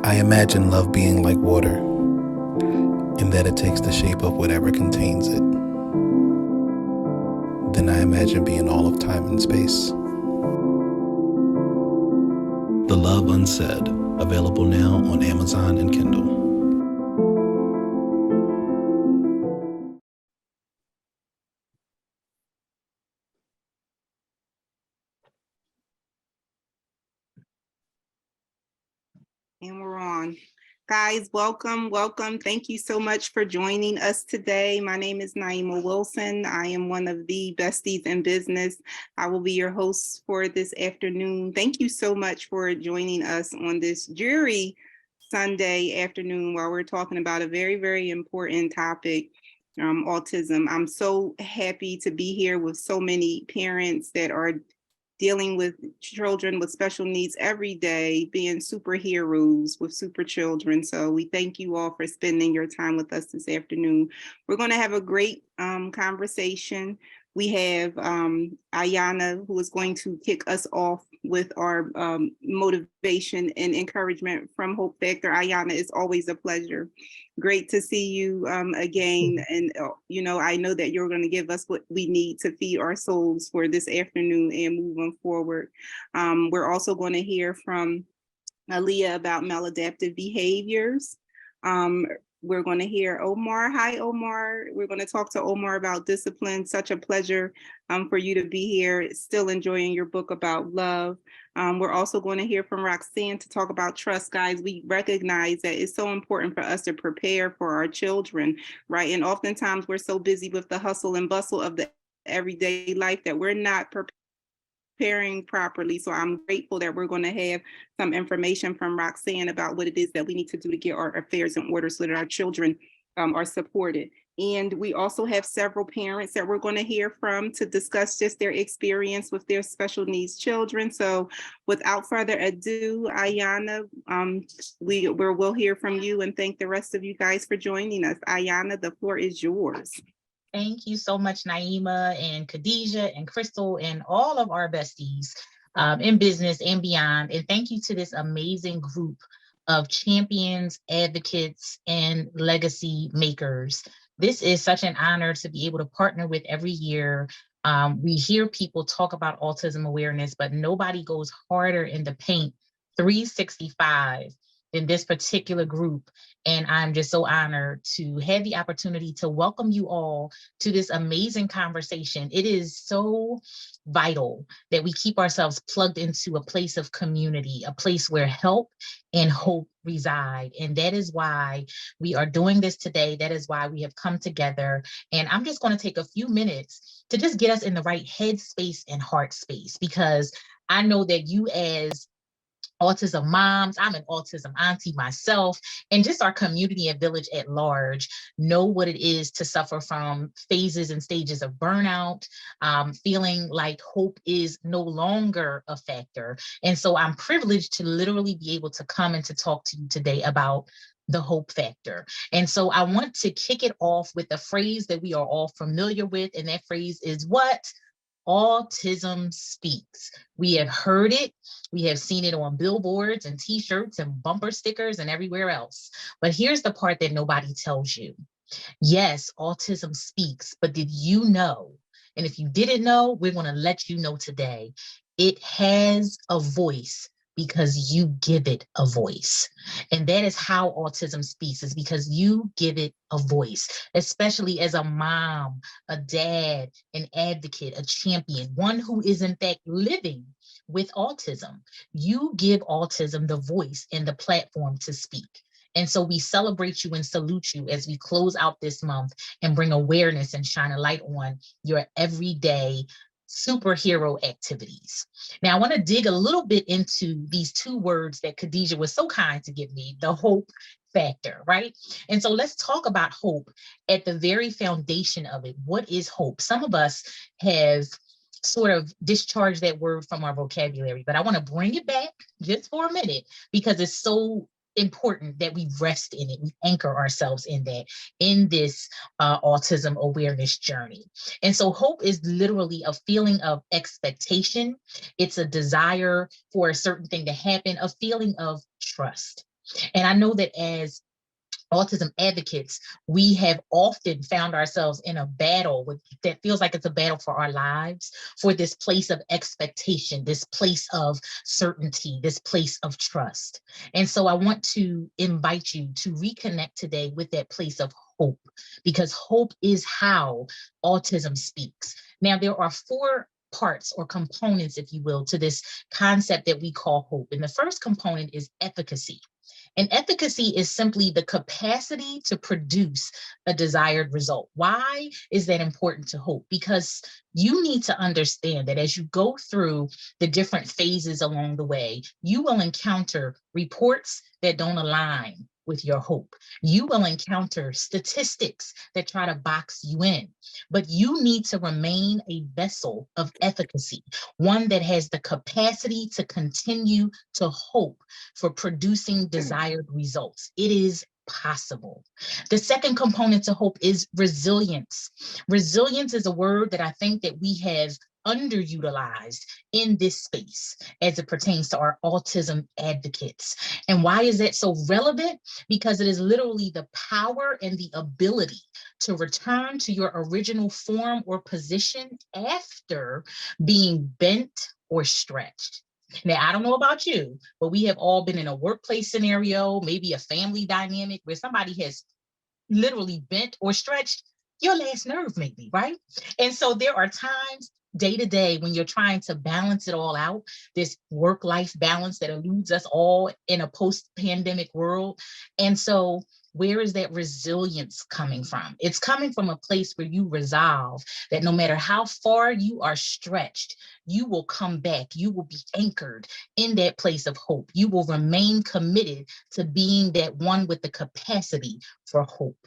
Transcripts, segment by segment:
I imagine love being like water, in that it takes the shape of whatever contains it. Then I imagine being all of time and space. The Love Unsaid, available now on Amazon and Kindle. And we're on. Guys, welcome, welcome. Thank you so much for joining us today. My name is Naima Wilson. I am one of the besties in business. I will be your host for this afternoon. Thank you so much for joining us on this dreary Sunday afternoon while we're talking about a very, very important topic, autism. I'm so happy to be here with so many parents that are dealing with children with special needs every day, being superheroes with super children. So we thank you all for spending your time with us this afternoon. We're going to have a great conversation. We have Ayana, who is going to kick us off with our motivation and encouragement from Hope Factor. Ayana, it's always a pleasure. Great to see you again. And, I know that you're going to give us what we need to feed our souls for this afternoon and moving forward. We're also going to hear from Aaliyah about maladaptive behaviors. We're going to hear Omar. Hi, Omar. We're going to talk to Omar about discipline. Such a pleasure for you to be here. Still enjoying your book about love. We're also going to hear from Roxanne to talk about trust. Guys, we recognize that it's so important for us to prepare for our children, right? And oftentimes we're so busy with the hustle and bustle of the everyday life that we're not preparing properly. So I'm grateful that we're going to have some information from Roxanne about what it is that we need to do to get our affairs in order so that our children are supported. And we also have several parents that we're going to hear from to discuss just their experience with their special needs children. So without further ado, Ayana, we'll hear from you and thank the rest of you guys for joining us. Ayana, the floor is yours. Thank you so much, Naima and Khadijah and Crystal and all of our besties in business and beyond. And thank you to this amazing group of champions, advocates, and legacy makers. This is such an honor to be able to partner with every year. We hear people talk about autism awareness, but nobody goes harder in the paint 365 in this particular group. And I'm just so honored to have the opportunity to welcome you all to this amazing conversation. It is so vital that we keep ourselves plugged into a place of community, a place where help and hope reside. And that is why we are doing this today. That is why we have come together. And I'm just going to take a few minutes to just get us in the right head space and heart space, because I know that you as autism moms, I'm an autism auntie myself, and just our community and village at large know what it is to suffer from phases and stages of burnout, feeling like hope is no longer a factor. And so I'm privileged to literally be able to come and to talk to you today about the hope factor. And so I want to kick it off with a phrase that we are all familiar with, and that phrase is what? Autism speaks. We have heard it. We have seen it on billboards and t-shirts and bumper stickers and everywhere else. But here's the part that nobody tells you. Yes, autism speaks, but did you know? And if you didn't know, we're going to let you know today. It has a voice because you give it a voice. And that is how autism speaks, is because you give it a voice, especially as a mom, a dad, an advocate, a champion, one who is in fact living with autism. You give autism the voice and the platform to speak. And so we celebrate you and salute you as we close out this month and bring awareness and shine a light on your everyday superhero activities. Now, I want to dig a little bit into these two words that Khadijah was so kind to give me, the hope factor, right? And so let's talk about hope at the very foundation of it. What is hope? Some of us have sort of discharged that word from our vocabulary, but I want to bring it back just for a minute because it's so important that we rest in it, we anchor ourselves in that, in this autism awareness journey. And so hope is literally a feeling of expectation. It's a desire for a certain thing to happen, a feeling of trust. And I know that as autism advocates, we have often found ourselves in a battle that feels like it's a battle for our lives, for this place of expectation, this place of certainty, this place of trust. And so I want to invite you to reconnect today with that place of hope, because hope is how autism speaks. Now, there are four parts or components, if you will, to this concept that we call hope. And the first component is efficacy. And efficacy is simply the capacity to produce a desired result. Why is that important to hope? Because you need to understand that as you go through the different phases along the way, you will encounter reports that don't align with your hope. You will encounter statistics that try to box you in, but you need to remain a vessel of efficacy, one that has the capacity to continue to hope for producing desired results. It is possible. The second component to hope is resilience. Resilience is a word that I think that we have underutilized in this space as it pertains to our autism advocates. And why is that so relevant? Because it is literally the power and the ability to return to your original form or position after being bent or stretched. Now, I don't know about you, but we have all been in a workplace scenario, maybe a family dynamic where somebody has literally bent or stretched your last nerve, maybe, right? And so there are times day to day when you're trying to balance it all out, this work-life balance that eludes us all in a post-pandemic world. And so where is that resilience coming from? It's coming from a place where you resolve that no matter how far you are stretched, you will come back. You will be anchored in that place of hope. You will remain committed to being that one with the capacity for hope.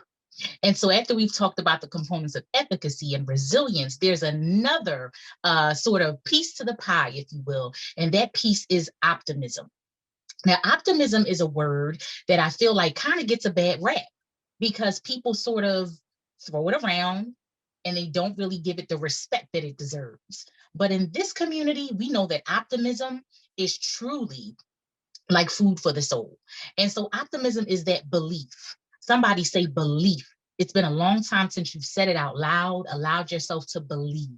And so after we've talked about the components of efficacy and resilience, there's another sort of piece to the pie, if you will, and that piece is optimism. Now, optimism is a word that I feel like kind of gets a bad rap because people sort of throw it around and they don't really give it the respect that it deserves. But in this community, we know that optimism is truly like food for the soul. And so optimism is that belief. Somebody say belief. It's been a long time since you've said it out loud, allowed yourself to believe.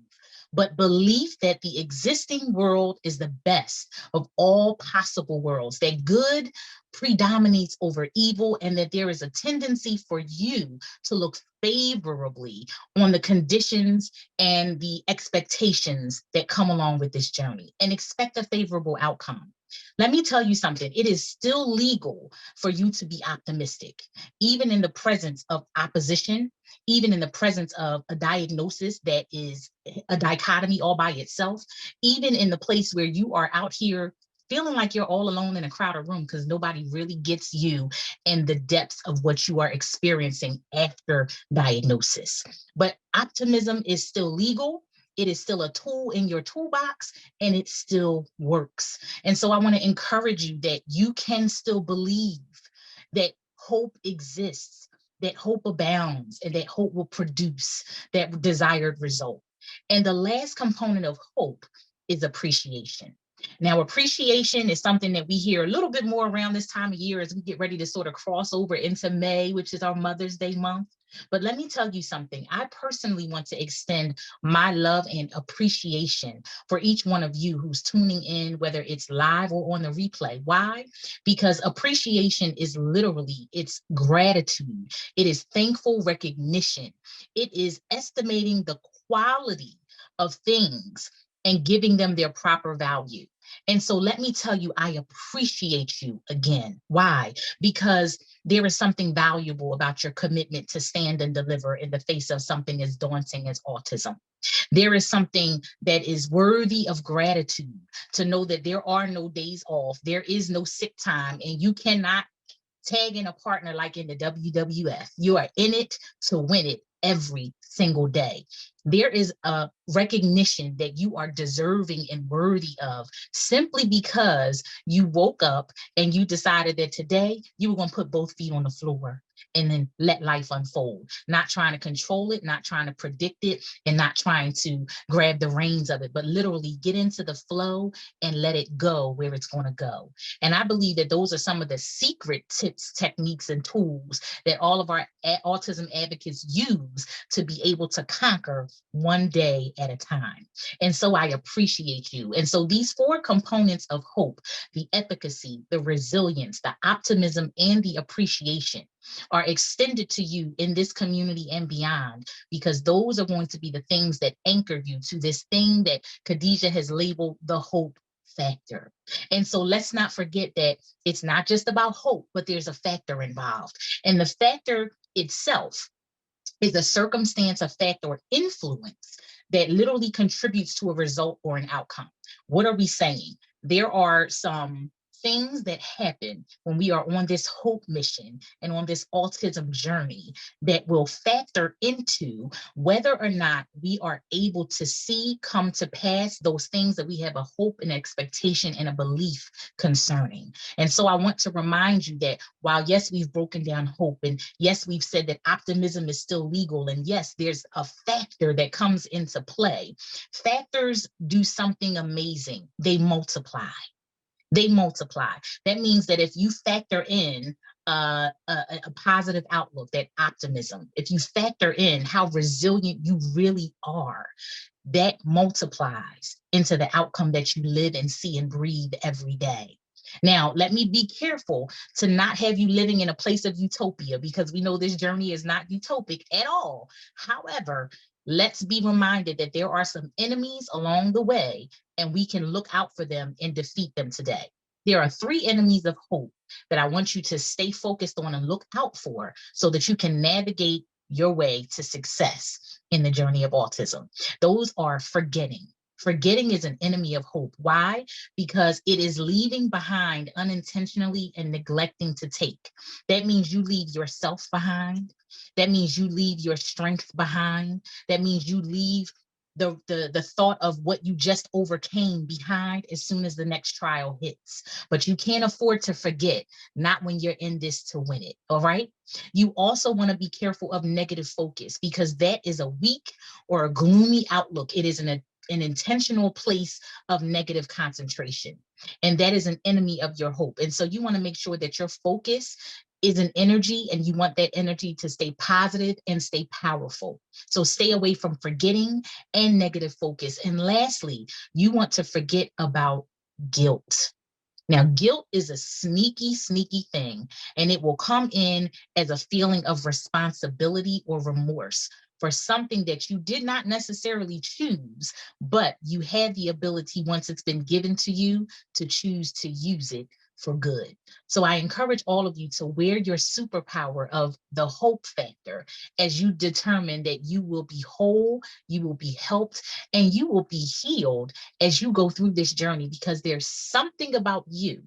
But belief that the existing world is the best of all possible worlds, that good predominates over evil, and that there is a tendency for you to look favorably on the conditions and the expectations that come along with this journey and expect a favorable outcome. Let me tell you something. It is still legal for you to be optimistic, even in the presence of opposition, even in the presence of a diagnosis that is a dichotomy all by itself, even in the place where you are out here feeling like you're all alone in a crowded room because nobody really gets you and the depths of what you are experiencing after diagnosis. But optimism is still legal. It is still a tool in your toolbox and it still works. And so I want to encourage you that you can still believe that hope exists, that hope abounds, and that hope will produce that desired result. And the last component of hope is appreciation. Now, appreciation is something that we hear a little bit more around this time of year as we get ready to sort of cross over into May, which is our Mother's Day month. But let me tell you something. I personally want to extend my love and appreciation for each one of you who's tuning in, whether it's live or on the replay. Why? Because appreciation is literally, it's gratitude. It is thankful recognition. It is estimating the quality of things and giving them their proper value. And so let me tell you, I appreciate you again. Why? Because there is something valuable about your commitment to stand and deliver in the face of something as daunting as autism. There is something that is worthy of gratitude to know that there are no days off, there is no sick time, and you cannot tag in a partner like in the WWF. You are in it to win it every single day. There is a recognition that you are deserving and worthy of simply because you woke up and you decided that today you were going to put both feet on the floor. and then let life unfold, not trying to control it, not trying to predict it, and not trying to grab the reins of it, but literally get into the flow and let it go where it's going to go. And I believe that those are some of the secret tips, techniques, and tools that all of our autism advocates use to be able to conquer one day at a time. And so I appreciate you. And so these 4 components of hope, the efficacy, the resilience, the optimism, and the appreciation are extended to you in this community and beyond, because those are going to be the things that anchor you to this thing that Khadijah has labeled the hope factor. And so let's not forget that it's not just about hope, but there's a factor involved. And the factor itself is a circumstance, a fact, or influence that literally contributes to a result or an outcome. What are we saying? There are some things that happen when we are on this hope mission and on this autism journey that will factor into whether or not we are able to see come to pass those things that we have a hope and expectation and a belief concerning. And so I want to remind you that while yes, we've broken down hope, and yes, we've said that optimism is still legal, and yes, there's a factor that comes into play. Factors do something amazing. They multiply. They multiply. That means that if you factor in a positive outlook, that optimism, if you factor in how resilient you really are, that multiplies into the outcome that you live and see and breathe every day. Now, let me be careful to not have you living in a place of utopia, because we know this journey is not utopic at all. However, let's be reminded that there are some enemies along the way, and we can look out for them and defeat them today. There are 3 enemies of hope that I want you to stay focused on and look out for so that you can navigate your way to success in the journey of autism. Those are forgetting. Forgetting is an enemy of hope. Why? Because it is leaving behind unintentionally and neglecting to take. That means you leave yourself behind. That means you leave your strength behind. That means you leave the thought of what you just overcame behind as soon as the next trial hits. But you can't afford to forget, not when you're in this to win it, all right? You also want to be careful of negative focus, because that is a weak or a gloomy outlook. It is an intentional place of negative concentration, and that is an enemy of your hope. And so you want to make sure that your focus is an energy, and you want that energy to stay positive and stay powerful. So stay away from forgetting and negative focus. And lastly, you want to forget about guilt. Now, guilt is a sneaky, sneaky thing, and it will come in as a feeling of responsibility or remorse for something that you did not necessarily choose, but you had the ability, once it's been given to you, to choose to use it for good. So I encourage all of you to wear your superpower of the hope factor as you determine that you will be whole, you will be helped, and you will be healed as you go through this journey, because there's something about you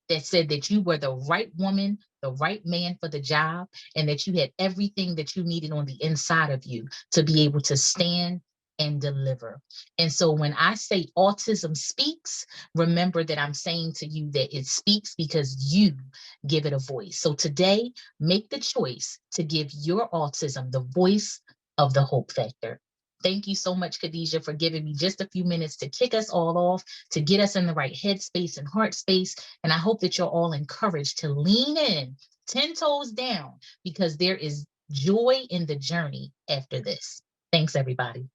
that said that you were the right woman, the right man for the job, and that you had everything that you needed on the inside of you to be able to stand and deliver. And so when I say autism speaks, remember that I'm saying to you that it speaks because you give it a voice. So today, make the choice to give your autism the voice of the hope factor. Thank you so much, Khadijah, for giving me just a few minutes to kick us all off, to get us in the right headspace and heart space. And I hope that you're all encouraged to lean in, 10 toes down, because there is joy in the journey after this. Thanks, everybody.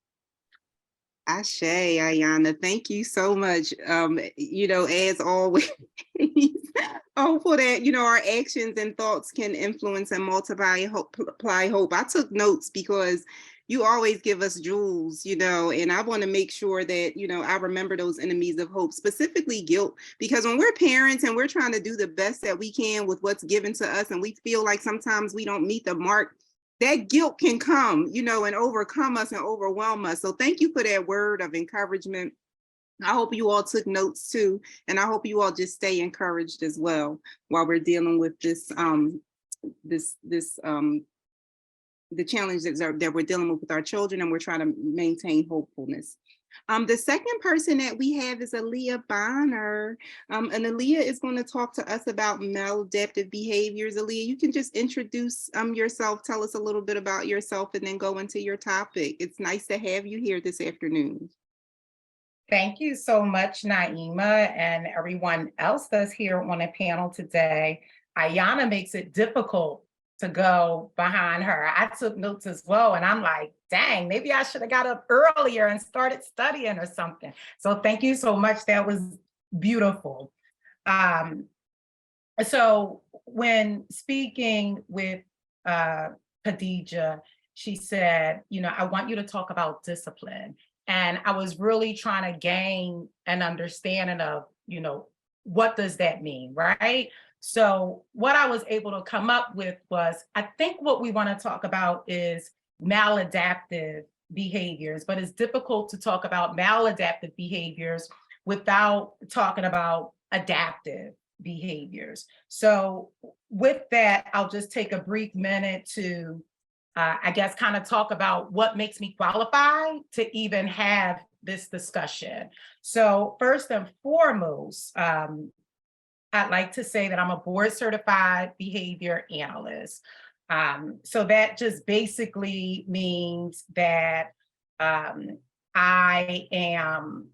Ashe, Ayana, thank you so much. As always, for that, our actions and thoughts can influence and multiply hope, apply hope. I took notes because you always give us jewels, and I want to make sure that, I remember those enemies of hope, specifically guilt, because when we're parents and we're trying to do the best that we can with what's given to us, and we feel like sometimes we don't meet the mark, that guilt can come, and overcome us and overwhelm us. So thank you for that word of encouragement. I hope you all took notes too. And I hope you all just stay encouraged as well while we're dealing with this, the challenges that we're dealing with our children, and we're trying to maintain hopefulness. The second person that we have is Aaliyah Bonner. And Aaliyah is going to talk to us about maladaptive behaviors. Aaliyah, you can just introduce yourself, tell us a little bit about yourself, and then go into your topic. It's nice to have you here this afternoon. Thank you so much, Naima, and everyone else that's here on the panel today. Ayana makes it difficult to go behind her. I took notes as well, and I'm like, dang, maybe I should have got up earlier and started studying or something. So thank you so much. That was beautiful. So when speaking with Khadija, she said, I want you to talk about discipline. And I was really trying to gain an understanding of, what does that mean, right? So what I was able to come up with was, I think what we want to talk about is maladaptive behaviors, but it's difficult to talk about maladaptive behaviors without talking about adaptive behaviors. So with that, I'll just take a brief minute to I guess, kind of talk about what makes me qualified to even have this discussion. So first and foremost, I'd like to say that I'm a board certified behavior analyst. So that just basically means that I am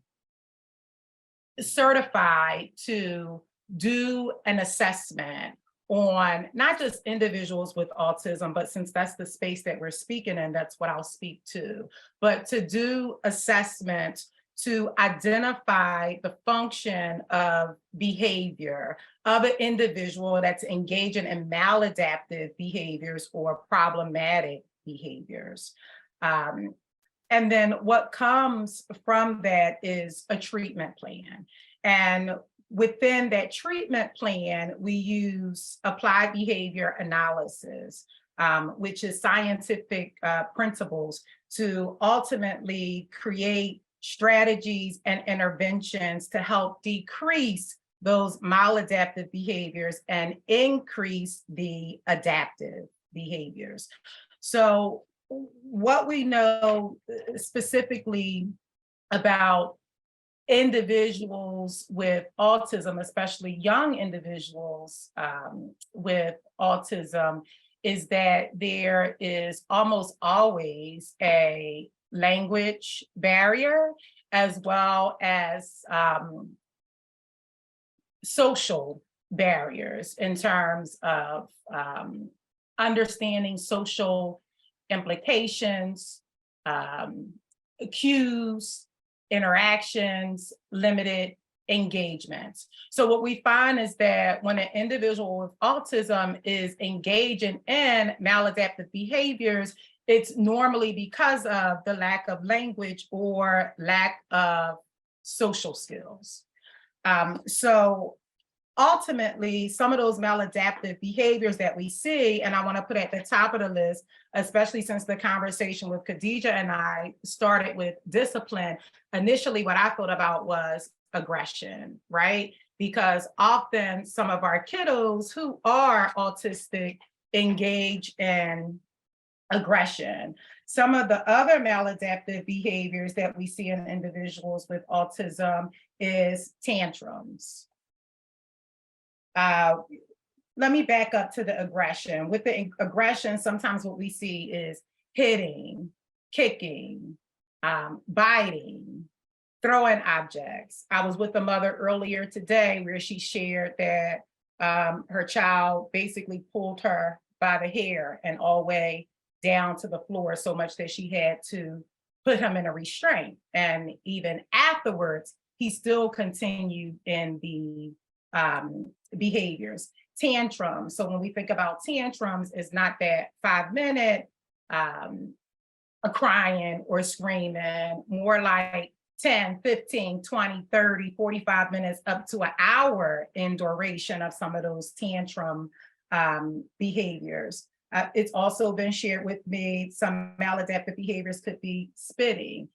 certified to do an assessment on not just individuals with autism, but since that's the space that we're speaking in, that's what I'll speak to, but to do assessments to identify the function of behavior of an individual that's engaging in maladaptive behaviors or problematic behaviors. And then what comes from that is a treatment plan. And within that treatment plan, we use applied behavior analysis, which is scientific principles to ultimately create strategies and interventions to help decrease those maladaptive behaviors and increase the adaptive behaviors. So what we know specifically about individuals with autism, especially young individuals with autism, is that there is almost always a language barrier as well as social barriers in terms of understanding social implications, cues, interactions, limited engagements. So what we find is that when an individual with autism is engaging in maladaptive behaviors, it's normally because of the lack of language or lack of social skills. So ultimately, some of those maladaptive behaviors that we see, and I want to put at the top of the list, especially since the conversation with Khadija and I started with discipline, initially what I thought about was aggression, right? Because often some of our kiddos who are autistic engage in aggression. Some of the other maladaptive behaviors that we see in individuals with autism is tantrums. Let me back up to the aggression. With the aggression, sometimes what we see is hitting, kicking, biting, throwing objects. I was with a mother earlier today where she shared that her child basically pulled her by the hair and all the way down to the floor, so much that she had to put him in a restraint. And even afterwards, he still continued in the behaviors. Tantrums. So when we think about tantrums, it's not that 5-minute crying or screaming, more like 10, 15, 20, 30, 45 minutes up to an hour in duration of some of those tantrum behaviors. It's also been shared with me, some maladaptive behaviors could be spitting,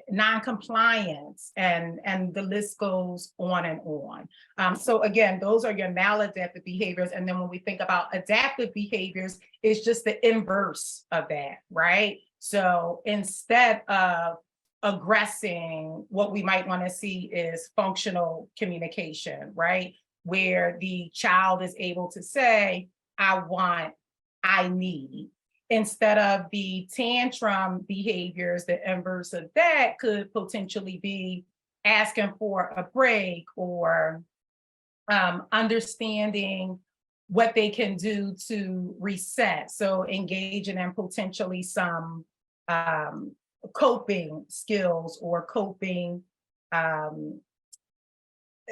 non-compliance, and the list goes on and on. So again, those are your maladaptive behaviors. And then when we think about adaptive behaviors, it's just the inverse of that, right? So instead of aggressing, what we might want to see is functional communication, right? Where the child is able to say, I want, I need, instead of the tantrum behaviors. The inverse of that could potentially be asking for a break, or understanding what they can do to reset. So engaging in potentially some coping skills or coping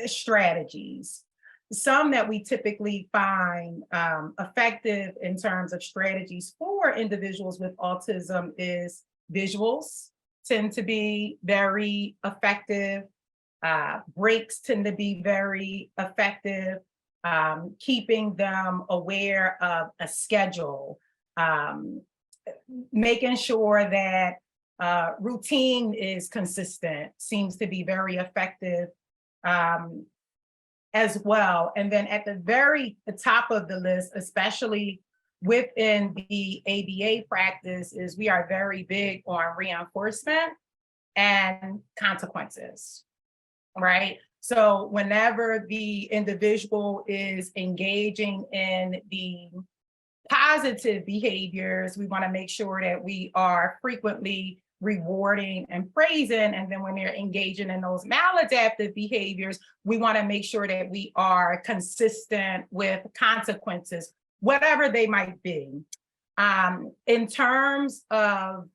strategies. Some that we typically find effective in terms of strategies for individuals with autism is visuals tend to be very effective. Breaks tend to be very effective. Keeping them aware of a schedule, making sure that routine is consistent seems to be very effective as well. And then at the very top of the list, especially within the ABA practice, is we are very big on reinforcement and consequences, right? So whenever the individual is engaging in the positive behaviors, we want to make sure that we are frequently rewarding and praising. And then when they're engaging in those maladaptive behaviors, we want to make sure that we are consistent with consequences, whatever they might be. In terms of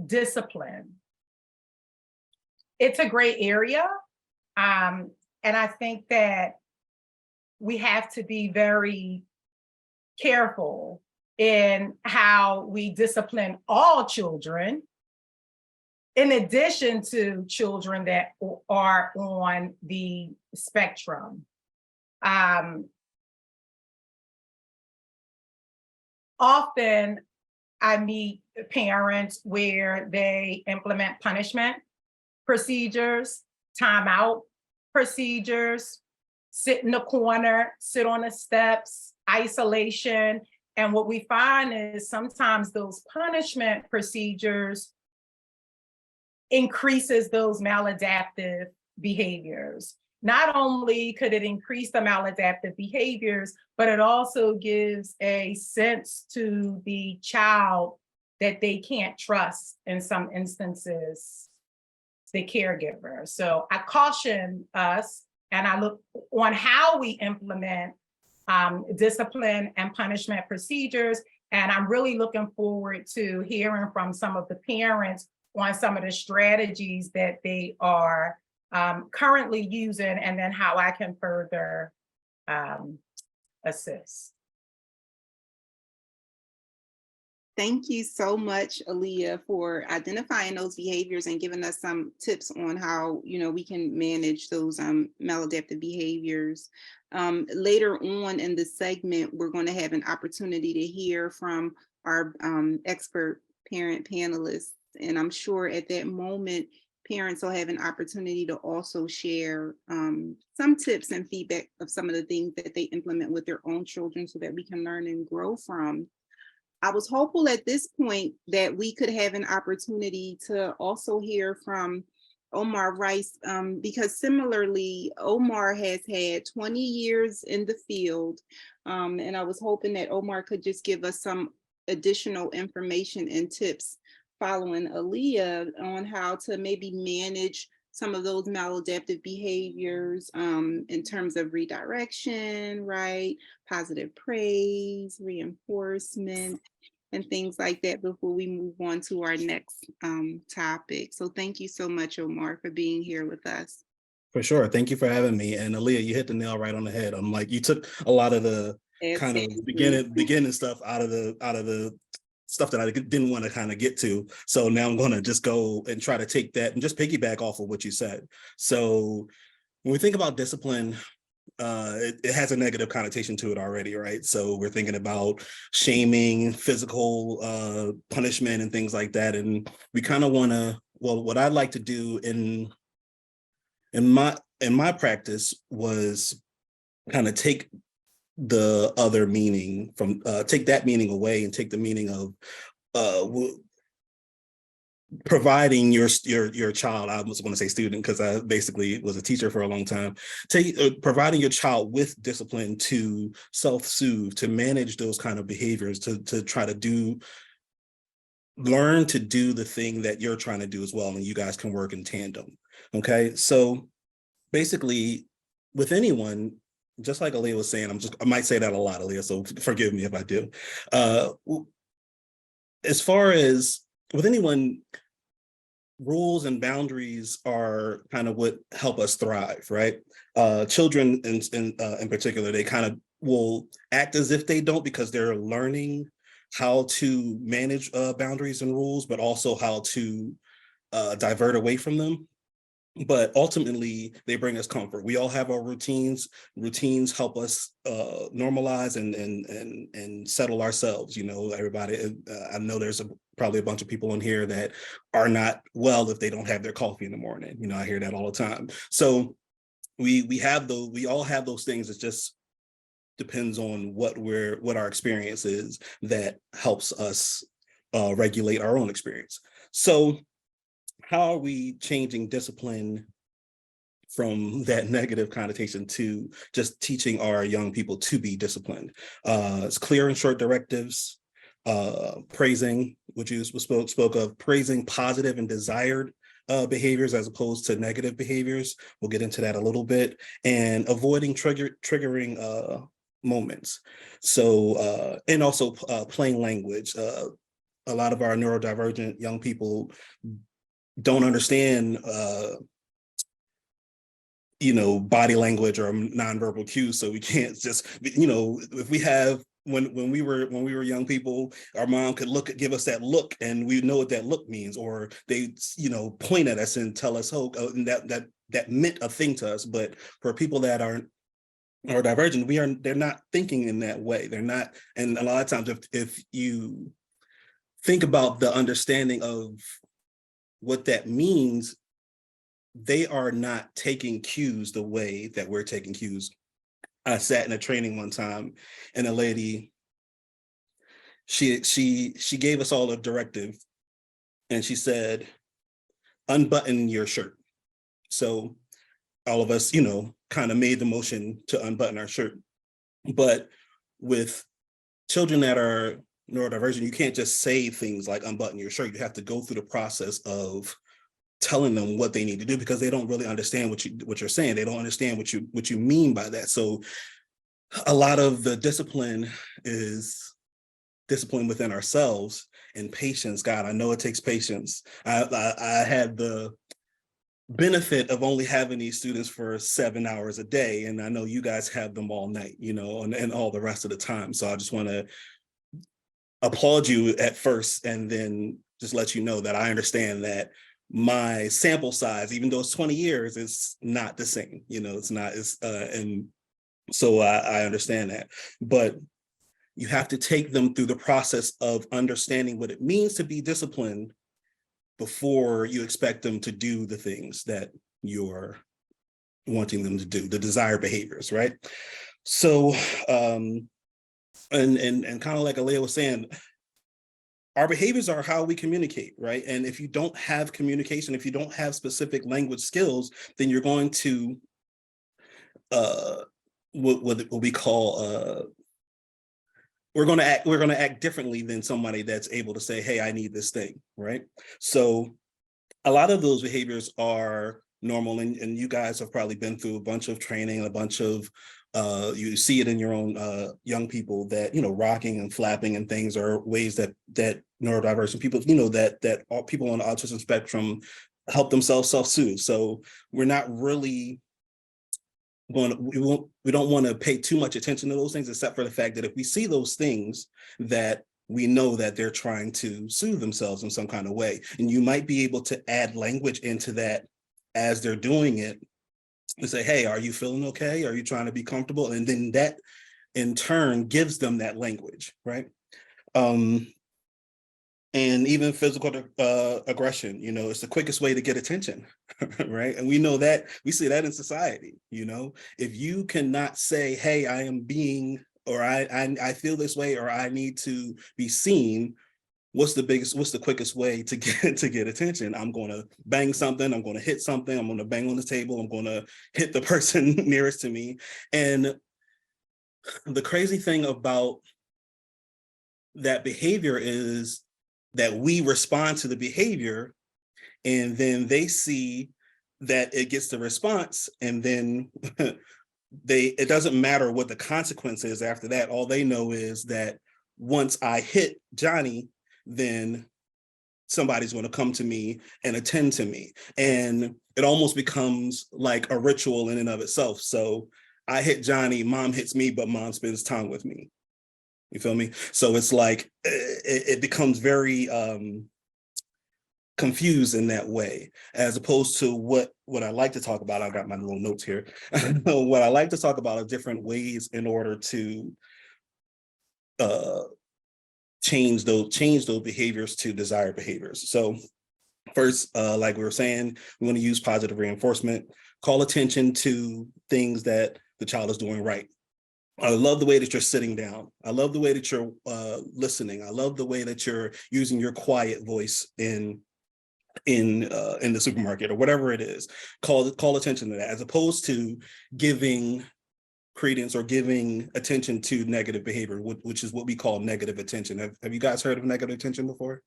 discipline, it's a gray area. And I think that we have to be very careful in how we discipline all children, in addition to children that are on the spectrum. Often I meet parents where they implement punishment procedures, timeout procedures, sit in the corner, sit on the steps, isolation. And what we find is sometimes those punishment procedures increases those maladaptive behaviors. Not only could it increase the maladaptive behaviors, but it also gives a sense to the child that they can't trust, in some instances, the caregiver. So I caution us, and I look on how we implement discipline and punishment procedures. And I'm really looking forward to hearing from some of the parents on some of the strategies that they are currently using, and then how I can further assist. Thank you so much, Aaliyah, for identifying those behaviors and giving us some tips on how, we can manage those maladaptive behaviors. Later on in the segment, we're going to have an opportunity to hear from our expert parent panelists. And I'm sure at that moment, parents will have an opportunity to also share some tips and feedback of some of the things that they implement with their own children, so that we can learn and grow from. I was hopeful at this point that we could have an opportunity to also hear from Omar Rice, because similarly, Omar has had 20 years in the field. And I was hoping that Omar could just give us some additional information and tips following Aaliyah on how to maybe manage some of those maladaptive behaviors in terms of redirection, right? Positive praise, reinforcement, and things like that before we move on to our next topic. So thank you so much, Omar, for being here with us. For sure. Thank you for having me. And Aaliyah, you hit the nail right on the head. I'm like, you took a lot of the kind of beginning stuff out of the stuff that I didn't want to kind of get to. So now I'm going to just go and try to take that and just piggyback off of what you said. So when we think about discipline, it has a negative connotation to it already, right? So we're thinking about shaming, physical punishment, and things like that. And we kind of want to, well, what I'd like to do in my practice was kind of take the other meaning from take that meaning away and take the meaning of providing your child, I was going to say student because I basically was a teacher for a long time, providing your child with discipline to self-soothe, to manage those kind of behaviors, to try to learn to do the thing that you're trying to do as well, and you guys can work in tandem. Okay, so basically with anyone, just like Aaliyah was saying, I might say that a lot, Aaliyah, so forgive me if I do. As far as with anyone, rules and boundaries are kind of what help us thrive, right? Children in particular, they kind of will act as if they don't because they're learning how to manage boundaries and rules, but also how to divert away from them. But ultimately, they bring us comfort. We all have our routines. Routines help us normalize and settle ourselves. You know, everybody. I know there's probably a bunch of people in here that are not well if they don't have their coffee in the morning. You know, I hear that all the time. So we all have those things. It just depends on what our experience is that helps us regulate our own experience. So how are we changing discipline from that negative connotation to just teaching our young people to be disciplined? It's clear and short directives, praising, which you spoke of, praising positive and desired behaviors as opposed to negative behaviors. We'll get into that a little bit, and avoiding triggering moments. So, and also plain language. A lot of our neurodivergent young people don't understand body language or nonverbal cues, so we can't just, if we have when we were young people, our mom could give us that look and we know what that look means, or they point at us and tell us, and that meant a thing to us. But for people that aren't neurodivergent, they're not thinking in that way. They're not, and a lot of times if you think about the understanding of what that means, they are not taking cues the way that we're taking cues. I sat in a training one time, and a lady, she gave us all a directive, and she said, "Unbutton your shirt." So all of us, kind of made the motion to unbutton our shirt. But with children that are neurodivergent, you can't just say things like unbutton your shirt. You have to go through the process of telling them what they need to do, because they don't really understand what you're saying. They don't understand what you mean by that. So a lot of the discipline is discipline within ourselves, and patience. God, I know it takes patience. I had the benefit of only having these students for 7 hours a day, and I know you guys have them all night, and all the rest of the time. So I just want to applaud you at first, and then just let you know that I understand that my sample size, even though it's 20 years, is not the same. It's not. And so I understand that, but you have to take them through the process of understanding what it means to be disciplined before you expect them to do the things that you're wanting them to do, the desired behaviors, right? So, and kind of like Aaliyah was saying, our behaviors are how we communicate, right? And if you don't have communication, if you don't have specific language skills, then you're going to what we call we're going to act differently than somebody that's able to say, "Hey, I need this thing," right? So a lot of those behaviors are normal, and you guys have probably been through a bunch of training, a bunch of you see it in your own young people, that rocking and flapping and things are ways that neurodivergent people, that all people on the autism spectrum help themselves self-soothe. So we're not really we don't want to pay too much attention to those things, except for the fact that if we see those things, that we know that they're trying to soothe themselves in some kind of way. And you might be able to add language into that as they're doing it, and say, "Hey, are you feeling okay? Are you trying to be comfortable?" And then that in turn gives them that language, right? And even physical aggression, it's the quickest way to get attention, right? And we know that, we see that in society. If you cannot say, "Hey, I am being," or I feel this way, or "I need to be seen," what's the quickest way to get attention? I'm going to bang something, I'm going to hit something, I'm going to bang on the table, I'm going to hit the person nearest to me. And the crazy thing about that behavior is that we respond to the behavior, and then they see that it gets the response, and then it doesn't matter what the consequence is after that. All they know is that once I hit Johnny, then somebody's going to come to me and attend to me. And it almost becomes like a ritual in and of itself. So I hit Johnny, mom hits me, but mom spends time with me. You feel me? So it's like, it becomes very confused in that way, as opposed to what I like to talk about. I got my little notes here. What I like to talk about are different ways in order to change those behaviors to desired behaviors. So first, like we were saying, we want to use positive reinforcement, call attention to things that the child is doing right. I love the way that you're sitting down. I love the way that you're listening. I love the way that you're using your quiet voice in the supermarket or whatever it is. Call attention to that, as opposed to giving credence or giving attention to negative behavior, which is what we call negative attention. Have you guys heard of negative attention before?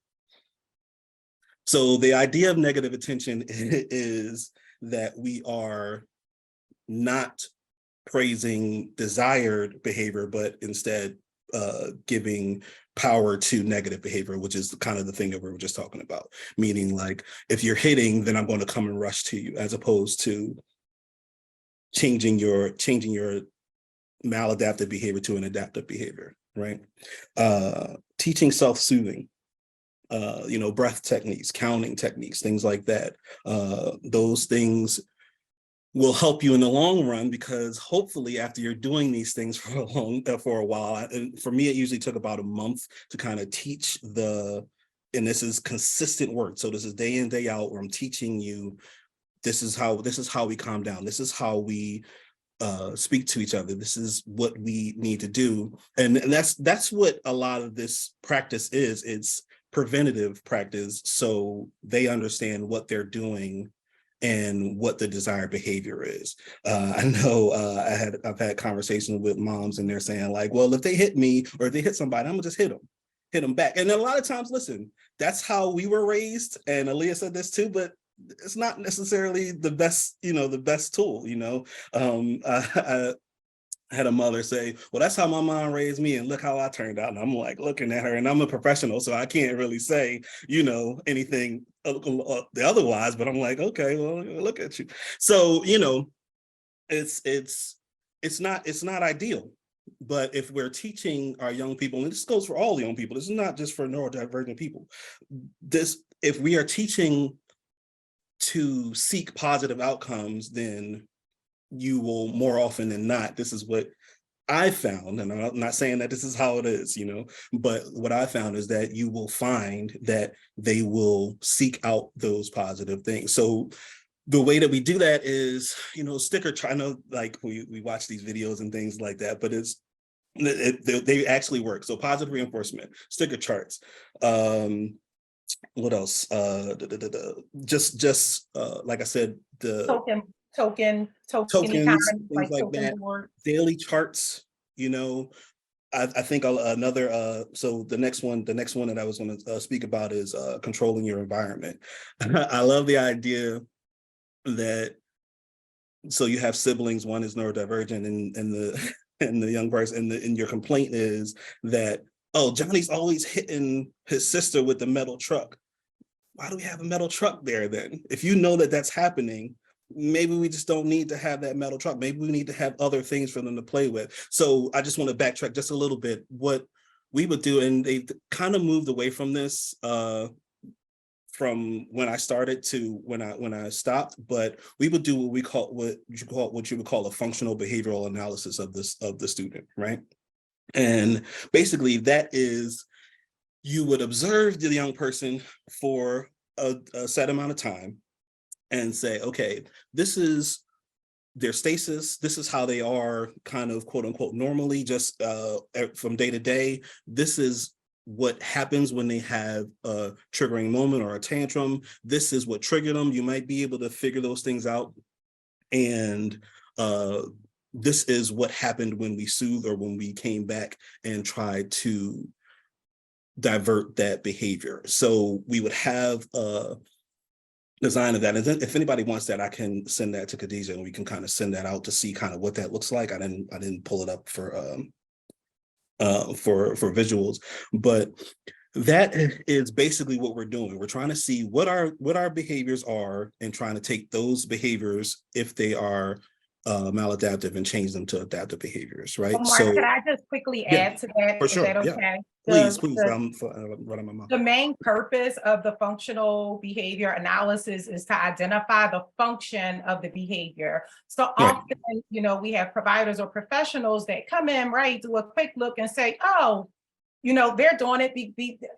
So the idea of negative attention is that we are not praising desired behavior, but instead giving power to negative behavior, which is kind of the thing that we were just talking about. Meaning, like, if you're hitting, then I'm going to come and rush to you, as opposed to changing your maladaptive behavior to an adaptive behavior, right? Teaching self-soothing, breath techniques, counting techniques, things like that. Those things will help you in the long run, because hopefully after you're doing these things for a while, and for me, it usually took about a month to kind of teach and this is consistent work. So this is day in, day out, where I'm teaching you, this is how we calm down. This is how we speak to each other. This is what we need to do. And that's what a lot of this practice is. It's preventative practice. So they understand what they're doing and what the desired behavior is. I know I've had conversations with moms, and they're saying, like, well, if they hit me or if they hit somebody, I'm gonna just hit them back. And then a lot of times, listen, that's how we were raised. And Aaliyah said this too, but it's not necessarily the best tool. I had a mother say, well, that's how my mom raised me, and look how I turned out. And I'm like looking at her, and I'm a professional, so I can't really say, anything the otherwise, but I'm like, okay, well, look at you. So, it's not ideal. But if we're teaching our young people, and this goes for all young people, this is not just for neurodivergent people. If we are teaching to seek positive outcomes, then you will, more often than not, this is what I found, and I'm not saying that this is how it is, but what I found is that you will find that they will seek out those positive things. So the way that we do that is, I know, like, we watch these videos and things like that, but they actually work. So positive reinforcement, sticker charts, what else? Just like I said, the token tokens, economy, things like token that, board. daily charts. I think another so the next one that I was going to speak about is controlling your environment. I love the idea that, so you have siblings, one is neurodivergent, and the and the young person, and your complaint is that, oh, Johnny's always hitting his sister with the metal truck. Why do we have a metal truck there then? If you know that that's happening, maybe we just don't need to have that metal truck. Maybe we need to have other things for them to play with. So I just want to backtrack just a little bit. What we would do, and they kind of moved away from this from when I started to when I stopped, but we would do what you would call a functional behavioral analysis of the student, right? And basically that is, you would observe the young person for a set amount of time and say, okay, this is their stasis. This is how they are kind of quote unquote normally, just from day to day. This is what happens when they have a triggering moment or a tantrum. This is what triggered them. You might be able to figure those things out. And this is what happened when we soothed or when we came back and tried to divert that behavior. So we would have a design of that. And then if anybody wants that, I can send that to Khadijah and we can kind of send that out to see kind of what that looks like. I didn't pull it up for visuals, but that is basically what we're doing. We're trying to see what our behaviors are and trying to take those behaviors, if they are maladaptive, and change them to adaptive behaviors, right? Omar, So could I just quickly add to that? for sure. Is that Yeah. okay? Please, I'm running my mouth. The main purpose of the functional behavior analysis is to identify the function of the behavior. So often, you know, we have providers or professionals that come in, right, do a quick look and say, oh, you know, they're doing it.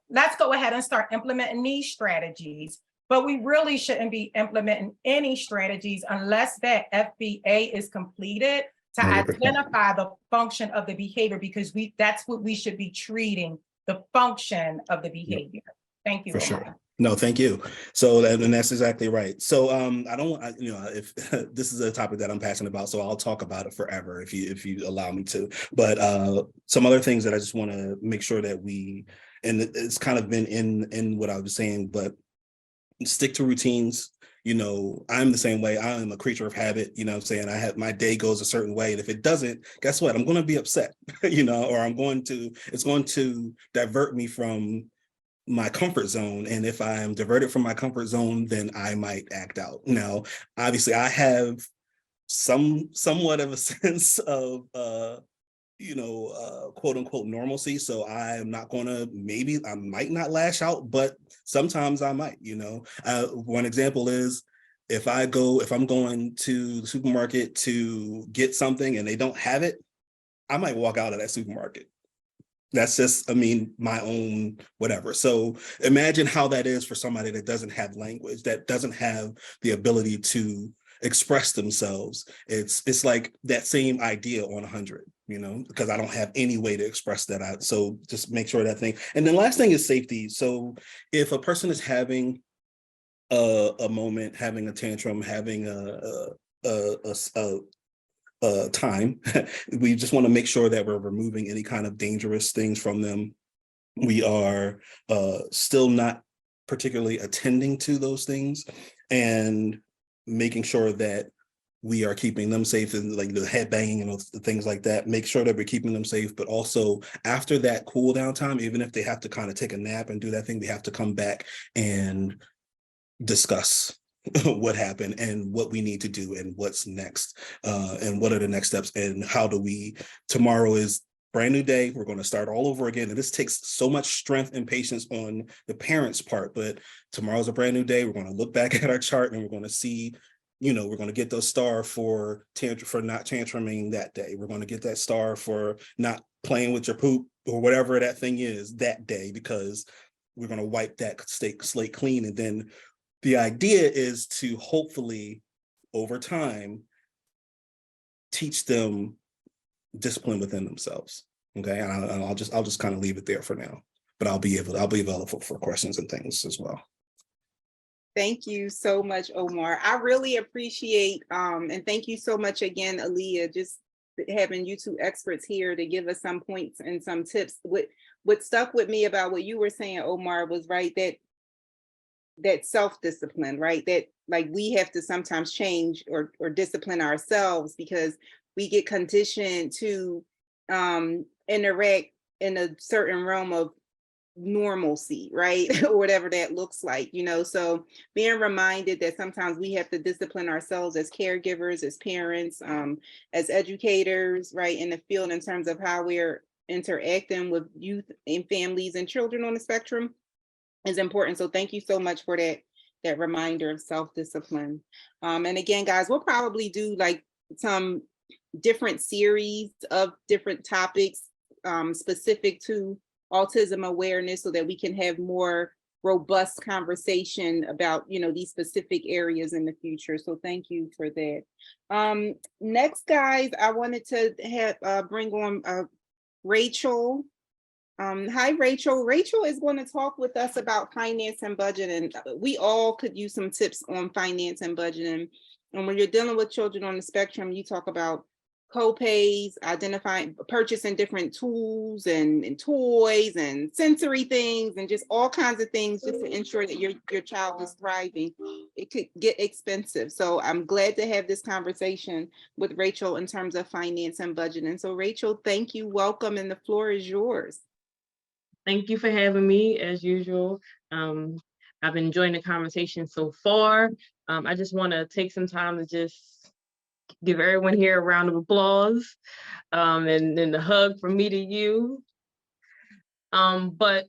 Let's go ahead and start implementing these strategies. But we really shouldn't be implementing any strategies unless that FBA is completed to 100%. identify the function of the behavior, because that's what we should be treating, the function of the behavior. Thank you. For sure. No, thank you. So, and that's exactly right. So, I don't, you know, if this is a topic that I'm passionate about, so I'll talk about it forever if you allow me to. But some other things that I just want to make sure that and it's kind of been in what I was saying, but stick to routines. You know, I'm the same way. I am a creature of habit. You know what I'm saying? My day goes a certain way. And if it doesn't, guess what? I'm going to be upset, you know, or it's going to divert me from my comfort zone. And if I am diverted from my comfort zone, then I might act out. Now, obviously I have somewhat of a sense of, quote unquote normalcy. So I'm not maybe I might not lash out, but sometimes I might, you know. One example is if I'm going to the supermarket to get something and they don't have it, I might walk out of that supermarket. That's just, my own whatever. So imagine how that is for somebody that doesn't have language, that doesn't have the ability to express themselves. It's like that same idea on 100, you know, because I don't have any way to express that out. So just make sure that thing. And then last thing is safety. So if a person is having a moment, having a tantrum, having a time, we just want to make sure that we're removing any kind of dangerous things from them. We are still not particularly attending to those things and making sure that we are keeping them safe, and like the head banging and things like that, make sure that we're keeping them safe. But also after that cool down time, even if they have to kind of take a nap and do that thing, we have to come back and discuss what happened and what we need to do and what's next, and what are the next steps, and how do we, tomorrow is brand new day, we're going to start all over again. And this takes so much strength and patience on the parents' part, but tomorrow's a brand new day. We're going to look back at our chart and we're going to see, you know, we're going to get those star for not tantruming that day. We're going to get that star for not playing with your poop or whatever that thing is that day, because we're going to wipe that slate clean. And then the idea is to hopefully over time teach them discipline within themselves. Okay, and I'll just kind of leave it there for now, but I'll be available for questions and things as well. Thank you so much, Omar. I really appreciate, and thank you so much again, Aaliyah, just having you two experts here to give us some points and some tips. What stuck with me about what you were saying, Omar, was right, that self-discipline, right? That like we have to sometimes change or discipline ourselves because we get conditioned to interact in a certain realm of normalcy, right? Or whatever that looks like, you know. So being reminded that sometimes we have to discipline ourselves as caregivers, as parents, as educators, right, in the field in terms of how we're interacting with youth and families and children on the spectrum is important. So thank you so much for that reminder of self-discipline. And again, guys, we'll probably do like some different series of different topics specific to autism awareness so that we can have more robust conversation about, you know, these specific areas in the future. So thank you for that. Next, guys, I wanted to have bring on Rachel. Hi, Rachel. Rachel is going to talk with us about finance and budgeting. We all could use some tips on finance and budgeting. And when you're dealing with children on the spectrum, you talk about co-pays, identifying, purchasing different tools and toys and sensory things and just all kinds of things just to ensure that your child is thriving. It could get expensive. So I'm glad to have this conversation with Rachel in terms of finance and budgeting. So Rachel, thank you. Welcome, and the floor is yours. Thank you for having me, as usual. I've been enjoying the conversation so far. I just want to take some time to just give everyone here a round of applause, and then a hug from me to you. But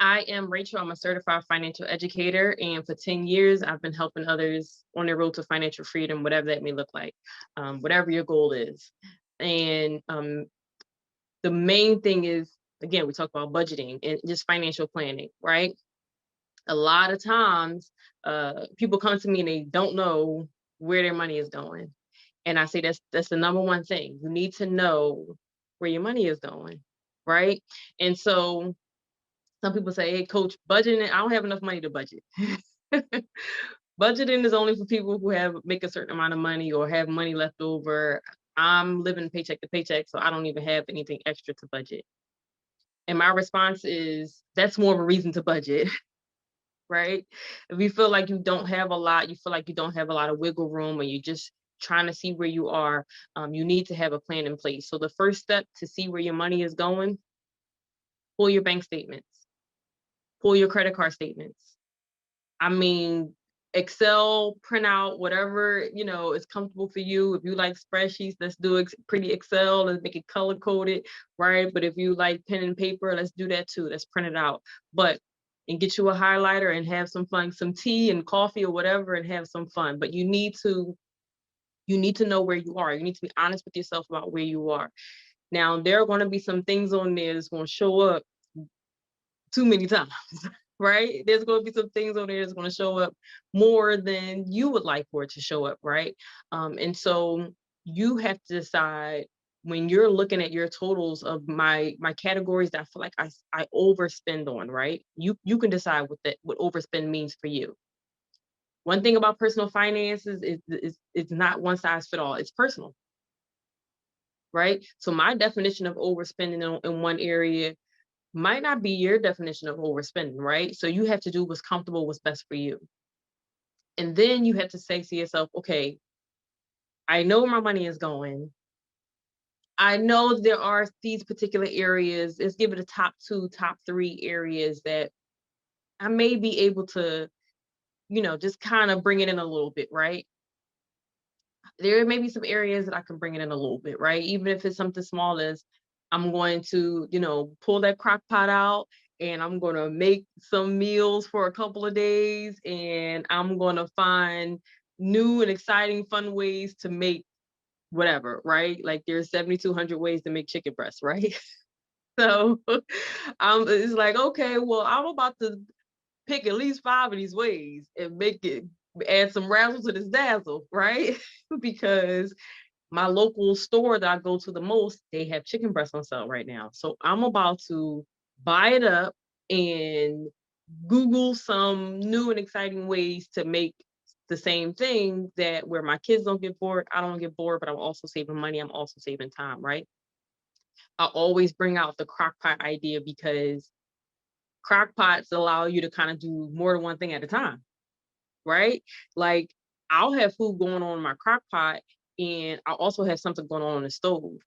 I am Rachel. I'm a certified financial educator, and for 10 years, I've been helping others on their road to financial freedom, whatever that may look like, whatever your goal is. And the main thing is, again, we talk about budgeting and just financial planning, right? A lot of times, people come to me and they don't know where their money is going. And I say that's the number one thing. You need to know where your money is going, right? And so some people say, hey, coach, budgeting, I don't have enough money to budget. Budgeting is only for people who make a certain amount of money or have money left over. I'm living paycheck to paycheck, so I don't even have anything extra to budget. And my response is, that's more of a reason to budget, right? If you feel like you don't have a lot, you feel like you don't have a lot of wiggle room, or you're just trying to see where you are, you need to have a plan in place. So the first step to see where your money is going, pull your bank statements, pull your credit card statements. I mean, Excel, print out, whatever, is comfortable for you. If you like spreadsheets, let's do pretty Excel, let's make it color coded, right? But if you like pen and paper, let's do that too. Let's print it out. And get you a highlighter and have some fun, some tea and coffee or whatever, and have some fun. But you need to know where you are. You need to be honest with yourself about where you are. Now, there are going to be some things on there that's going to show up too many times, right? There's going to be some things on there that's going to show up more than you would like for it to show up, right? And so you have to decide, when you're looking at your totals of my categories that I feel like I overspend on, right? You can decide what overspend means for you. One thing about personal finances is it's not one size fit all. It's personal, right? So my definition of overspending in one area might not be your definition of overspending, right? So you have to do what's comfortable, what's best for you. And then you have to say to yourself, okay, I know where my money is going. I know there are these particular areas, let's give it a top 2, top 3 areas that I may be able to, just kind of bring it in a little bit, right? There may be some areas that I can bring it in a little bit, right? Even if it's something small as I'm going to, pull that crock pot out and I'm going to make some meals for a couple of days, and I'm going to find new and exciting, fun ways to make whatever, right? Like there's 7,200 ways to make chicken breast, right? So it's like, okay, well, I'm about to pick at least 5 of these ways and add some razzle to this dazzle, right? Because my local store that I go to the most, they have chicken breast on sale right now. So I'm about to buy it up and Google some new and exciting ways to make the same thing, that where my kids don't get bored, I don't get bored, but I'm also saving money, I'm also saving time, right? I always bring out the crock pot idea, because crock pots allow you to kind of do more than one thing at a time, right? Like I'll have food going on in my crock pot, and I'll also have something going on the stove,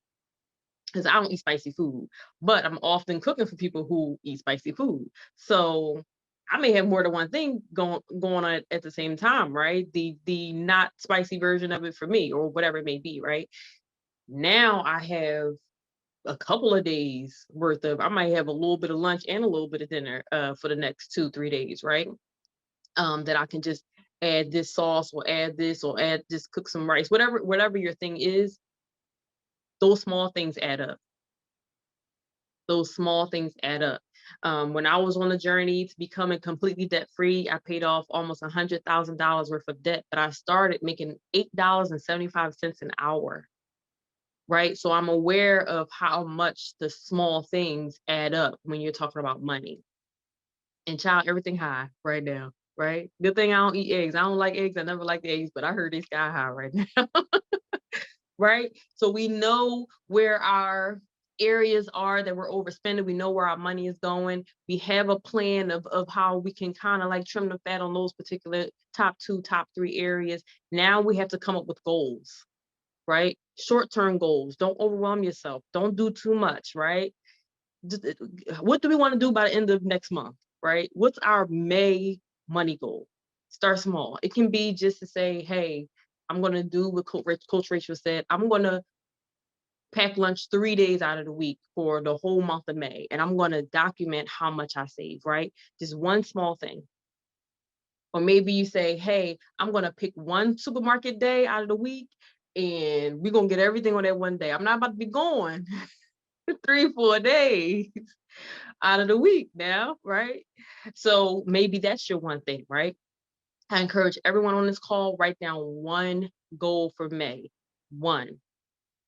because I don't eat spicy food, but I'm often cooking for people who eat spicy food. So I may have more than one thing going on at the same time, right? The not spicy version of it for me, or whatever it may be, right? Now I have a couple of days worth of, I might have a little bit of lunch and a little bit of dinner for the next 2-3 days, right? That I can just add this sauce, or add this, or just cook some rice, whatever your thing is. Those small things add up. Those small things add up. When I was on the journey to becoming completely debt free, I paid off almost $100,000 worth of debt, but I started making $8.75 an hour. right? So I'm aware of how much the small things add up when you're talking about money. And child, everything high right now, right? Good thing I don't eat eggs. I don't like eggs. I never liked eggs, but I heard they sky high right now. Right? So we know where our areas are that we're overspending. We know where our money is going. We have a plan of how we can kind of like trim the fat on those particular top 2, top 3 areas. Now we have to come up with goals, right? Short-term goals. Don't overwhelm yourself. Don't do too much, right? What do we want to do by the end of next month, right? What's our May money goal? Start small. It can be just to say, hey, I'm going to do what Coach Rachel said. I'm going to pack lunch 3 days out of the week for the whole month of May. And I'm going to document how much I save, right? Just one small thing. Or maybe you say, hey, I'm going to pick one supermarket day out of the week and we're going to get everything on that one day. I'm not about to be going 3-4 days out of the week now, right? So maybe that's your one thing, right? I encourage everyone on this call, write down one goal for May. One,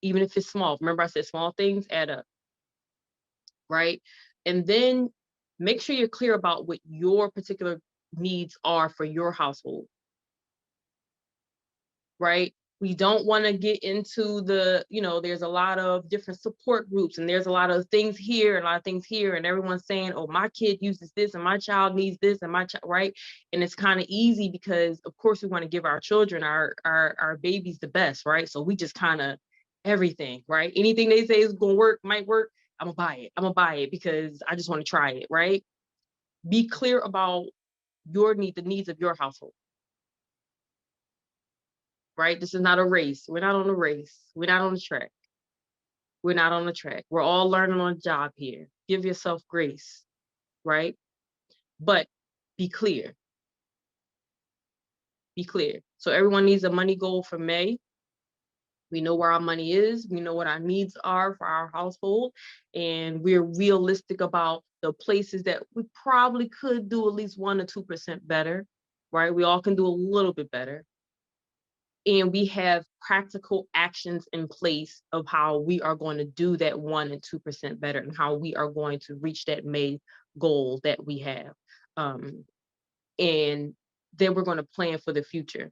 even if it's small. Remember I said small things add up, right? And then make sure you're clear about what your particular needs are for your household, right? We don't want to get into the, there's a lot of different support groups and there's a lot of things here and a lot of things here. And everyone's saying, oh, my kid uses this and my child needs this and my child, right? And it's kind of easy because of course we want to give our children, our babies the best, right? So we just kind of everything, right? Anything they say is going to work, might work. I'm gonna buy it. I'm gonna buy it because I just want to try it, right? Be clear about your need, the needs of your household. Right? This is not a race. We're not on a race. We're not on the track. We're not on the track. We're all learning on the job here. Give yourself grace, right? But be clear. Be clear. So everyone needs a money goal for May. We know where our money is. We know what our needs are for our household. And we're realistic about the places that we probably could do at least 1 or 2% better, right? We all can do a little bit better. And we have practical actions in place of how we are going to do that 1 and 2% better and how we are going to reach that May goal that we have. And then we're going to plan for the future.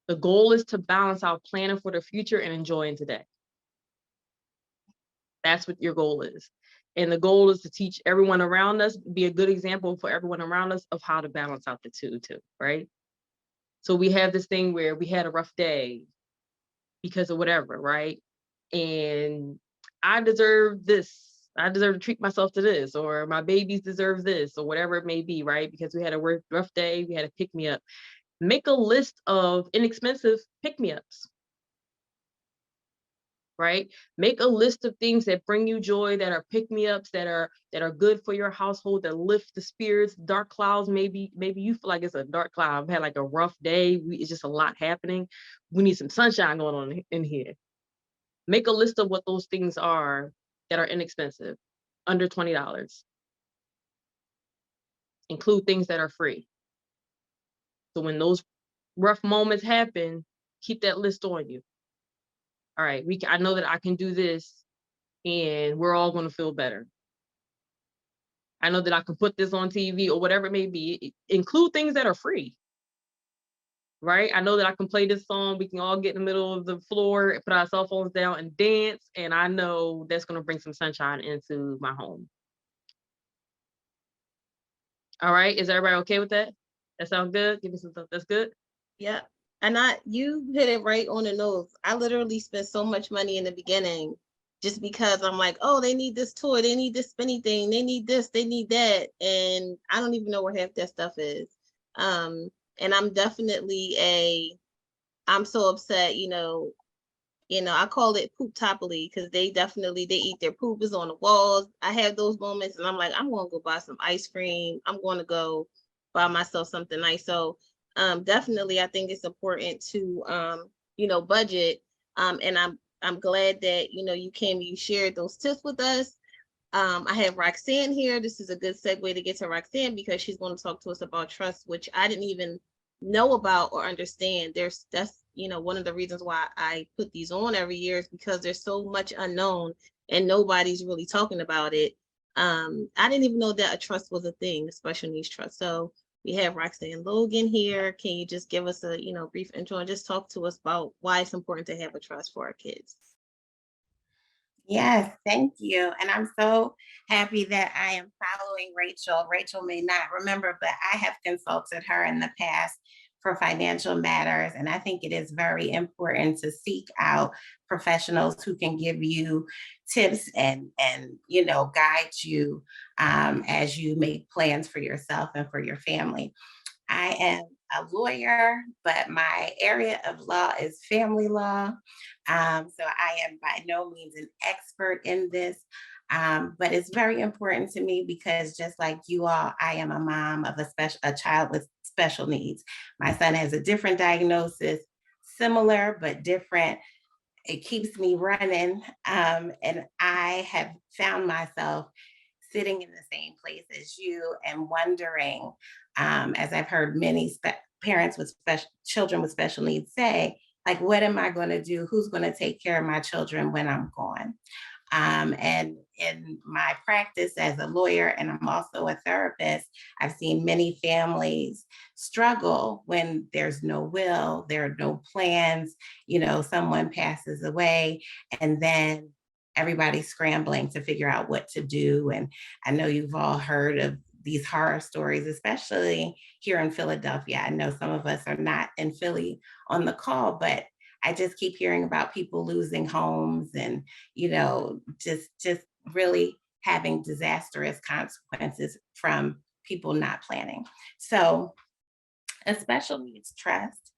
The goal is to balance out planning for the future and enjoying today. That's what your goal is. And the goal is to teach everyone around us, be a good example for everyone around us of how to balance out the two, right? So we have this thing where we had a rough day because of whatever, right? And I deserve this. I deserve to treat myself to this, or my babies deserve this, or whatever it may be, right? Because we had a rough day, we had to pick me up. Make a list of inexpensive pick-me-ups, right? Make a list of things that bring you joy, that are pick-me-ups, that are good for your household, that lift the spirits. Dark clouds, maybe you feel like it's a dark cloud. I've had like a rough day. It's just a lot happening. We need some sunshine going on in here. Make a list of what those things are that are inexpensive, under $20. Include things that are free. So when those rough moments happen, keep that list on you. All right, I know that I can do this and we're all going to feel better. I know that I can put this on TV or whatever it may be. Include things that are free. Right? I know that I can play this song. We can all get in the middle of the floor, put our cell phones down and dance. And I know that's going to bring some sunshine into my home. All right. Is everybody okay with that? That sounds good? Give me some stuff. That's good? Yeah. And you hit it right on the nose. I literally spent so much money in the beginning just because I'm like, oh, they need this toy, they need this spinny thing, they need this, they need that. And I don't even know where half that stuff is. And I'm definitely I'm so upset, I call it poop-topoly because they eat their poop is on the walls. I have those moments and I'm like, I'm going to go buy some ice cream. I'm going to go buy myself something nice. So definitely, I think it's important to, budget. And I'm glad that, you shared those tips with us. I have Roxanne here. This is a good segue to get to Roxanne because she's going to talk to us about trust, which I didn't even know about or understand. That's one of the reasons why I put these on every year is because there's so much unknown and nobody's really talking about it. I didn't even know that a trust was a thing, a special needs trust. So we have Roxanne Logan here. Can you just give us a, brief intro and just talk to us about why it's important to have a trust for our kids? Yes, thank you. And I'm so happy that I am following Rachel. Rachel may not remember, but I have consulted her in the past for financial matters. And I think it is very important to seek out professionals who can give you tips and guide you as you make plans for yourself and for your family. I am a lawyer, but my area of law is family law. So I am by no means an expert in this, but it's very important to me because just like you all, I am a mom of a child with special needs. My son has a different diagnosis, similar but different. It keeps me running, and I have found myself sitting in the same place as you and wondering, as I've heard many parents with children with special needs say, like, what am I going to do? Who's going to take care of my children when I'm gone? And in my practice as a lawyer, and I'm also a therapist, I've seen many families struggle when there's no will, there are no plans, someone passes away, and then everybody's scrambling to figure out what to do. And I know you've all heard of these horror stories, especially here in Philadelphia. I know some of us are not in Philly on the call, but I just keep hearing about people losing homes and, just really having disastrous consequences from people not planning. So a special needs trust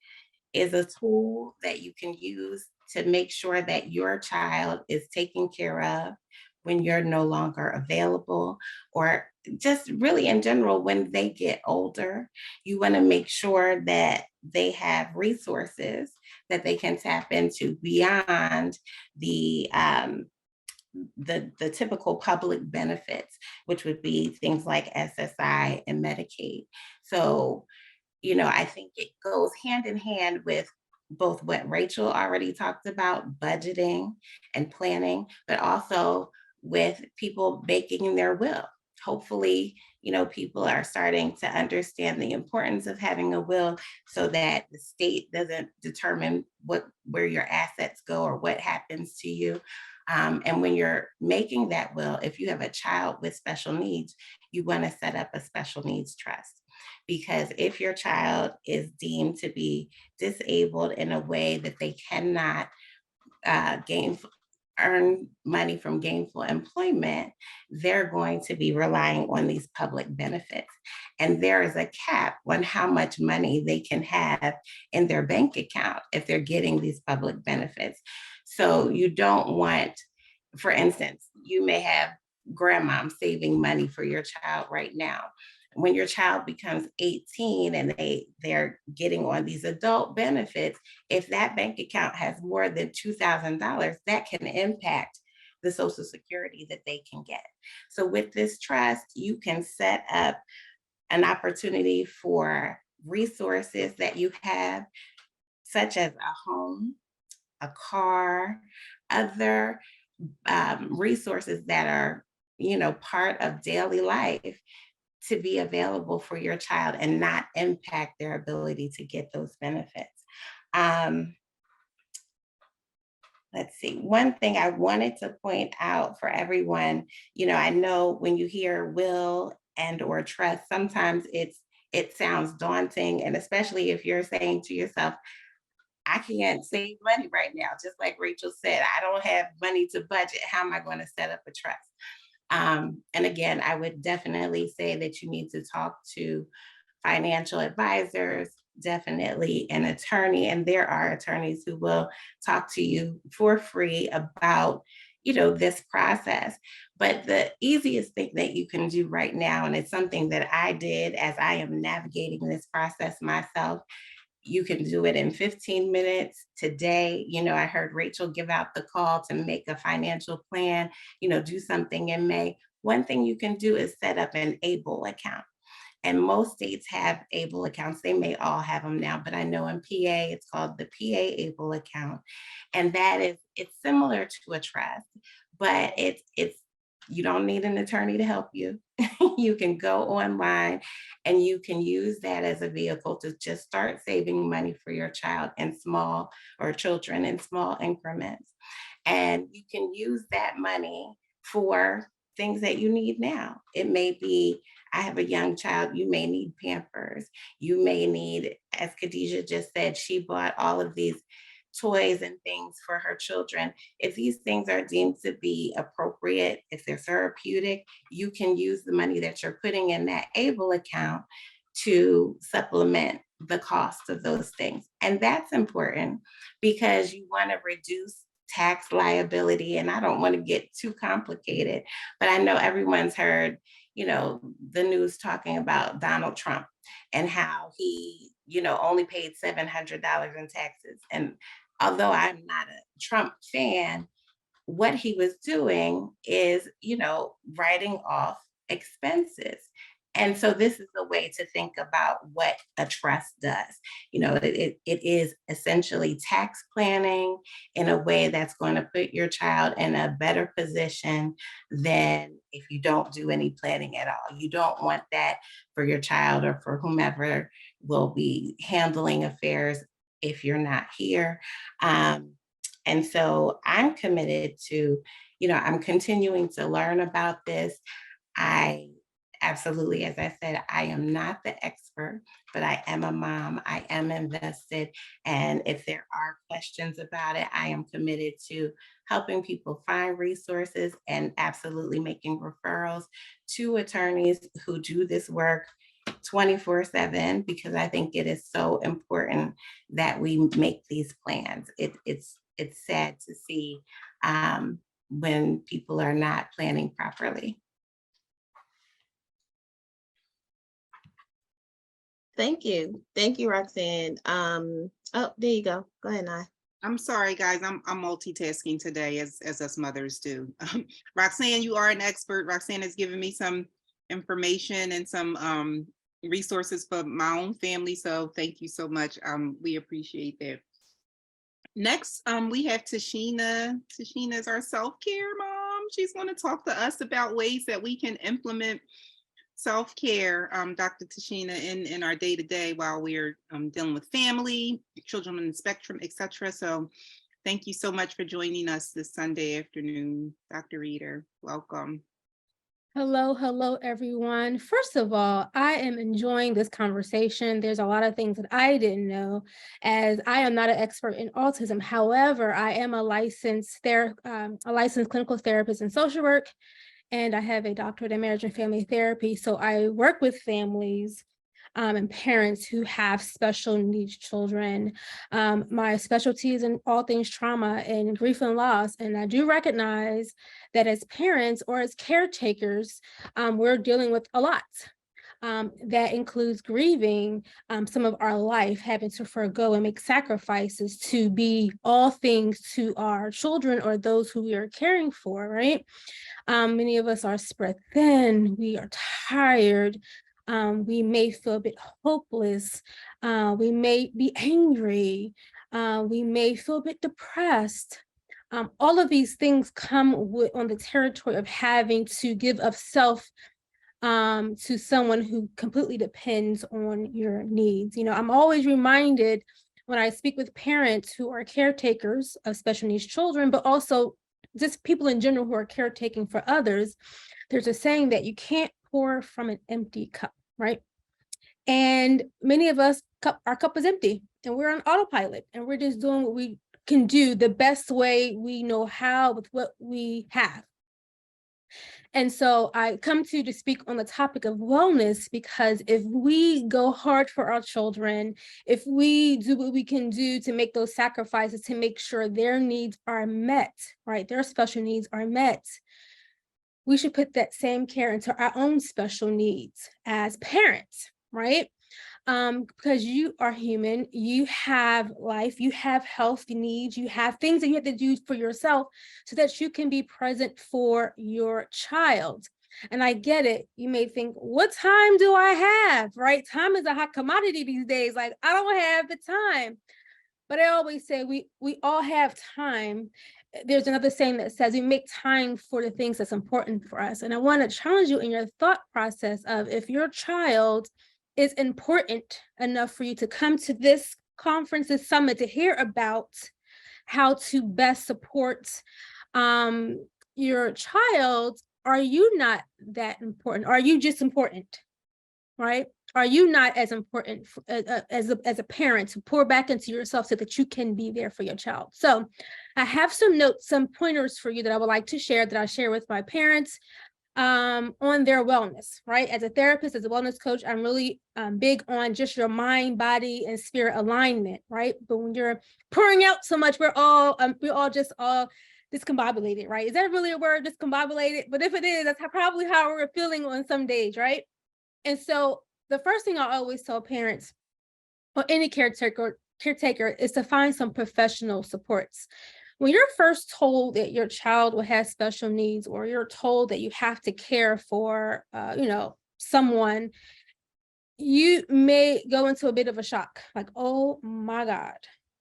is a tool that you can use to make sure that your child is taken care of when you're no longer available, or just really in general, when they get older. You want to make sure that they have resources that they can tap into beyond the typical public benefits, which would be things like SSI and Medicaid. So, I think it goes hand in hand with both what Rachel already talked about, budgeting and planning, but also with people making their will. Hopefully, people are starting to understand the importance of having a will so that the state doesn't determine where your assets go or what happens to you. And when you're making that will, if you have a child with special needs, you want to set up a special needs trust. Because if your child is deemed to be disabled in a way that they cannot earn money from gainful employment, they're going to be relying on these public benefits. And there is a cap on how much money they can have in their bank account if they're getting these public benefits. So you don't want, for instance, you may have grandmom saving money for your child right now. When your child becomes 18 and they're getting on these adult benefits, if that bank account has more than $2,000, that can impact the Social Security that they can get. So with this trust, you can set up an opportunity for resources that you have, such as a home, a car, other resources that are, part of daily life, to be available for your child and not impact their ability to get those benefits. Let's see, one thing I wanted to point out for everyone, I know when you hear will and or trust, sometimes it sounds daunting, and especially if you're saying to yourself, I can't save money right now. Just like Rachel said, I don't have money to budget. How am I going to set up a trust? And again, I would definitely say that you need to talk to financial advisors, definitely an attorney, and there are attorneys who will talk to you for free about, this process. But the easiest thing that you can do right now, and it's something that I did as I am navigating this process myself, you can do it in 15 minutes today. I heard Rachel give out the call to make a financial plan, do something in May. One thing you can do is set up an ABLE account. And most states have ABLE accounts. They may all have them now, but I know in PA, it's called the PA ABLE account. And it's similar to a trust, but you don't need an attorney to help you. You can go online and you can use that as a vehicle to just start saving money for your child in small, or children in small increments. And you can use that money for things that you need now. It may be, I have a young child, you may need Pampers. You may need, as Khadijah just said, she bought all of these toys and things for her children. If these things are deemed to be appropriate, if they're therapeutic, you can use the money that you're putting in that ABLE account to supplement the cost of those things. And that's important because you want to reduce tax liability. And I don't want to get too complicated, but I know everyone's heard, the news talking about Donald Trump and how he, only paid $700 in taxes. And although I'm not a Trump fan, what he was doing is, writing off expenses. And so this is a way to think about what a trust does. It is essentially tax planning in a way that's going to put your child in a better position than if you don't do any planning at all. You don't want that for your child or for whomever will be handling affairs if you're not here. And so I'm committed to, I'm continuing to learn about this. I absolutely, as I said, I am not the expert, but I am a mom. I am invested. And if there are questions about it, I am committed to helping people find resources and absolutely making referrals to attorneys who do this work 24/7, because I think it is so important that we make these plans. It's sad to see when people are not planning properly. Thank you. Thank you, Roxanne. Oh, there you go. Go ahead, Nye. I'm sorry, guys. I'm multitasking today, as us mothers do. Roxanne, you are an expert. Roxanne has given me some information and some resources for my own family. So thank you so much. We appreciate that. Next, we have Tashina. Tashina is our self-care mom. She's going to talk to us about ways that we can implement self-care, Dr. Tashina, in our day-to-day while we're dealing with family, children on the spectrum, etc. So thank you so much for joining us this Sunday afternoon, Dr. Reeder. Welcome. Hello, everyone. First of all, I am enjoying this conversation. There's a lot of things that I didn't know, as I am not an expert in autism. However, I am a licensed clinical therapist in social work, and I have a doctorate in marriage and family therapy. So I work with families and parents who have special needs children. My specialty is in all things trauma and grief and loss. And I do recognize that as parents or as caretakers, we're dealing with a lot. That includes grieving some of our life, having to forego and make sacrifices to be all things to our children or those who we are caring for, right? Many of us are spread thin, we are tired, we may feel a bit hopeless, we may be angry, we may feel a bit depressed. All of these things come on the territory of having to give of self to someone who completely depends on your needs. I'm always reminded when I speak with parents who are caretakers of special needs children, but also just people in general who are caretaking for others, there's a saying that you can't pour from an empty cup, right? And many of us, our cup is empty and we're on autopilot and we're just doing what we can do the best way we know how with what we have. And so I come to speak on the topic of wellness, because if we go hard for our children, if we do what we can do to make those sacrifices to make sure their needs are met, right, their special needs are met, we should put that same care into our own special needs as parents, right? Because you are human, you have life, you have health needs, you have things that you have to do for yourself so that you can be present for your child. And I get it. You may think, what time do I have, right? Time is a hot commodity these days. Like, I don't have the time. But I always say we all have time. There's another saying that says we make time for the things that's important for us. And I want to challenge you in your thought process of, if your child is important enough for you to come to this conference, this summit, to hear about how to best support your child, are you not that important? Are you just important, right? Are you not as important as a parent to pour back into yourself so that you can be there for your child? So I have some notes, some pointers for you that I would like to share, that I share with my parents on their wellness, right? As a therapist, as a wellness coach, I'm really big on just your mind, body, and spirit alignment, right? But when you're pouring out so much, we're all just discombobulated, right? Is that really a word, discombobulated? But if it is, that's probably how we're feeling on some days, right? And so the first thing I always tell parents or any caretaker is to find some professional supports. When you're first told that your child will have special needs, or you're told that you have to care for, someone, you may go into a bit of a shock, like, oh my God,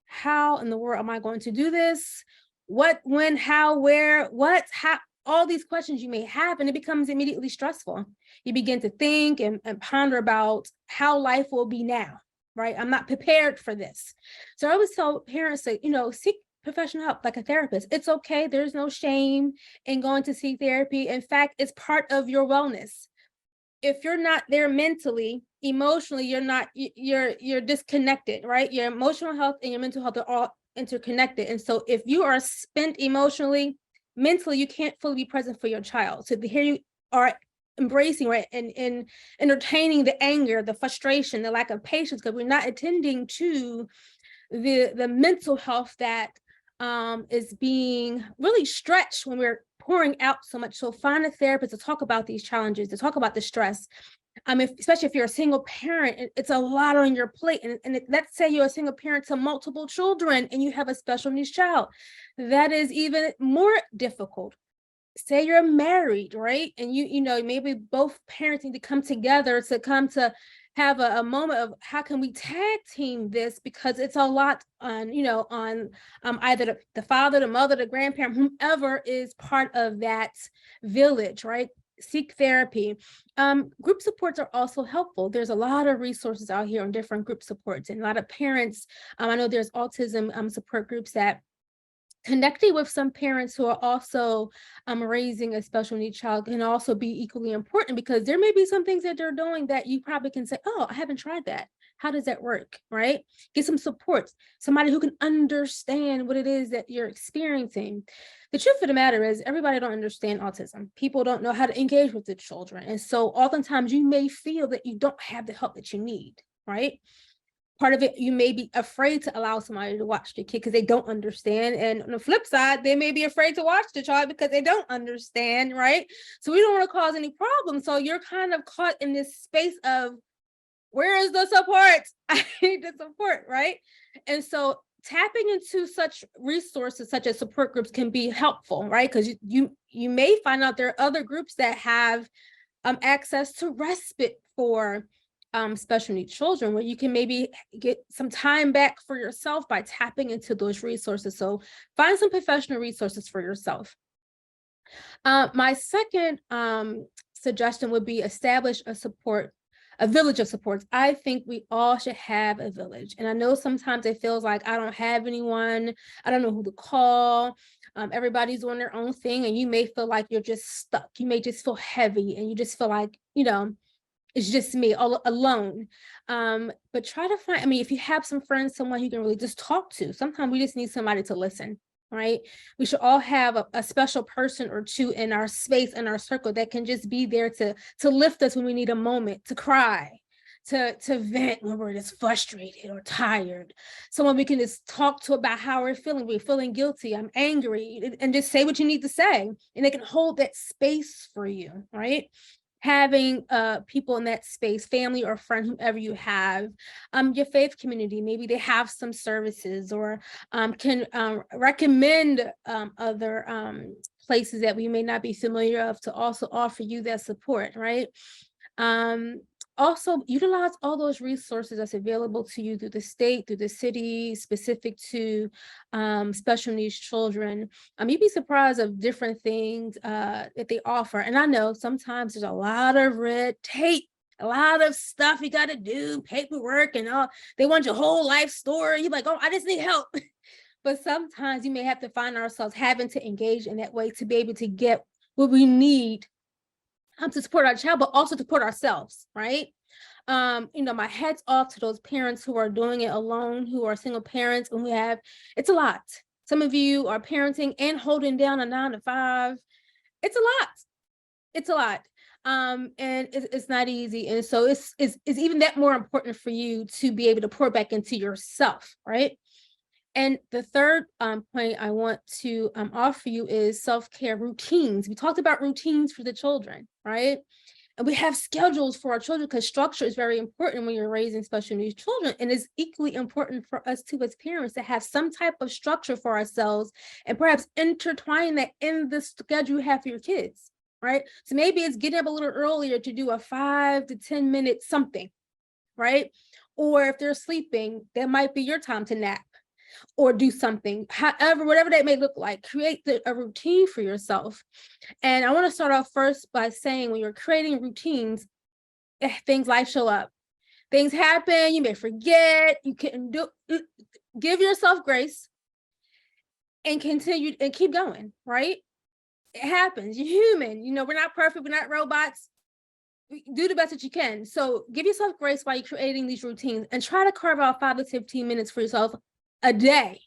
how in the world am I going to do this? What, when, how, where, what, how? All these questions you may have, and it becomes immediately stressful. You begin to think and ponder about how life will be now, right? I'm not prepared for this. So I always tell parents to, seek professional help, like a therapist. It's okay. There's no shame in going to seek therapy. In fact, it's part of your wellness. If you're not there mentally, emotionally, you're disconnected, right? Your emotional health and your mental health are all interconnected. And so if you are spent emotionally, mentally, you can't fully be present for your child. So here you are embracing, right, and entertaining the anger, the frustration, the lack of patience, because we're not attending to the mental health that is being really stretched when we're pouring out so much. So find a therapist to talk about these challenges, to talk about the stress. Especially if you're a single parent, it's a lot on your plate. And let's say you're a single parent to multiple children and you have a special needs child. That is even more difficult. Say you're married, right? And maybe both parents need to come together to have a moment of how can we tag team this, because it's a lot on either the father, the mother, the grandparent, whomever is part of that village, right? Seek therapy. Group supports are also helpful. There's a lot of resources out here on different group supports, and a lot of parents. I know there's autism support groups that connecting with some parents who are also raising a special needs child can also be equally important, because there may be some things that they're doing that you probably can say, oh, I haven't tried that. How does that work, right? Get some support, somebody who can understand what it is that you're experiencing. The truth of the matter is everybody don't understand autism. People don't know how to engage with the children. And so oftentimes you may feel that you don't have the help that you need, right? Part of it, you may be afraid to allow somebody to watch the kid because they don't understand. And on the flip side, they may be afraid to watch the child because they don't understand, right? So we don't want to cause any problems. So you're kind of caught in this space of, where is the support? I need the support, right? And so tapping into such resources such as support groups can be helpful, right? Because you may find out there are other groups that have access to respite for special needs children, where you can maybe get some time back for yourself by tapping into those resources. So find some professional resources for yourself. My second suggestion would be establish a village of supports. I think we all should have a village. And I know sometimes it feels like I don't have anyone, I don't know who to call. Everybody's doing their own thing, and you may feel like you're just stuck. You may just feel heavy, and you just feel like, it's just me all alone. But try to find, if you have some friends, someone you can really just talk to. Sometimes we just need somebody to listen, right? We should all have a special person or two in our space, in our circle, that can just be there to lift us when we need a moment, to cry, to vent when we're just frustrated or tired. Someone we can just talk to about how we're feeling. We're feeling guilty, I'm angry, and just say what you need to say. And they can hold that space for you, right? having people in that space, family or friend, whomever you have, your faith community, maybe they have some services, or can recommend other places that we may not be familiar of to also offer you that support, right? Also utilize all those resources that's available to you through the state, through the city, specific to special needs children. You'd be surprised of different things that they offer. And I know sometimes there's a lot of red tape, a lot of stuff you got to do, paperwork, and all. They want your whole life story. You're like, oh, I just need help. But sometimes you may have to find ourselves having to engage in that way to be able to get what we need to support our child, but also to support ourselves, right? My hat's off to those parents who are doing it alone, who are single parents, and it's a lot. Some of you are parenting and holding down a 9 to 5. It's a lot. It's a lot. And it's not easy. And so it's even that more important for you to be able to pour back into yourself, right? And the third point I want to offer you is self-care routines. We talked about routines for the children, right? And we have schedules for our children, because structure is very important when you're raising special needs children. And it's equally important for us too, as parents, to have some type of structure for ourselves, and perhaps intertwine that in the schedule you have for your kids, right? So maybe it's getting up a little earlier to do a 5 to 10 minute something, right? Or if they're sleeping, that might be your time to nap or do something. However, whatever that may look like, create a routine for yourself. And I want to start off first by saying, when you're creating routines, things life show up. Things happen, you may forget, you couldn't do. Give yourself grace and continue and keep going, right? It happens. You're human. We're not perfect. We're not robots. Do the best that you can. So give yourself grace while you're creating these routines, and try to carve out 5 to 15 minutes for yourself a day,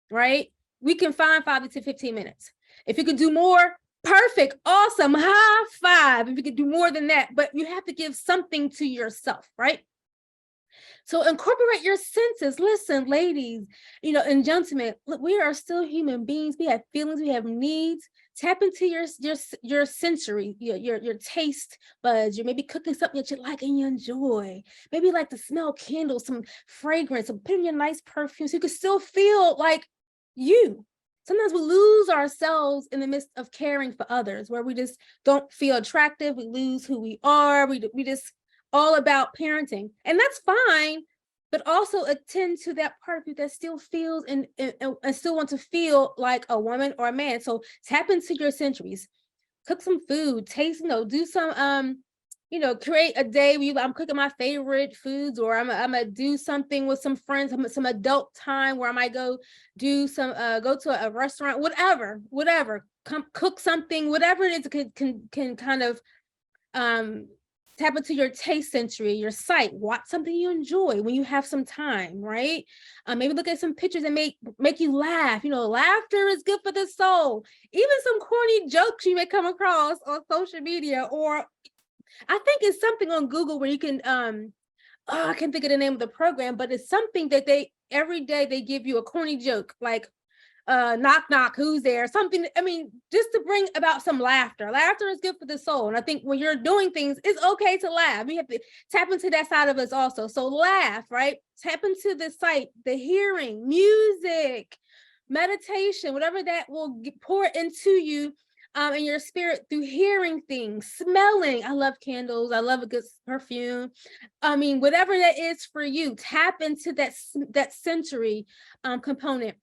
right? We can find 5 to 15 minutes. If you could do more, perfect, awesome, high five. If you could do more than that, but you have to give something to yourself, right? So incorporate your senses. Listen, ladies, and gentlemen, look, we are still human beings. We have feelings, we have needs. Tap into your sensory, your taste buds. You're maybe cooking something that you like and you enjoy. Maybe you like to smell candles, some fragrance, or put in your nice perfume so you can still feel like you. Sometimes we lose ourselves in the midst of caring for others, where we just don't feel attractive. We lose who we are. We just all about parenting, and that's fine, but also attend to that part of you that still feels and still want to feel like a woman or a man. So tap into your sensories, cook some food, taste, do some, create a day where I'm cooking my favorite foods, or I'm gonna do something with some friends, some adult time where I might go do some, go to a restaurant, whatever, come cook something, whatever it is, can kind of, tap into your taste sensory, your sight, watch something you enjoy when you have some time, right? Maybe look at some pictures and make you laugh. Laughter is good for the soul. Even some corny jokes you may come across on social media, or I think it's something on Google where you can, I can't think of the name of the program, but it's something that every day they give you a corny joke, like, knock knock, who's there, something. Just to bring about some laughter. Laughter is good for the soul, and I think when you're doing things, it's okay to laugh. We have to tap into that side of us also. So laugh, right? Tap into the sight, the hearing, music, meditation, whatever that will pour into you in your spirit through hearing things, smelling. I love candles, I love a good perfume. Whatever that is for you, tap into that sensory component.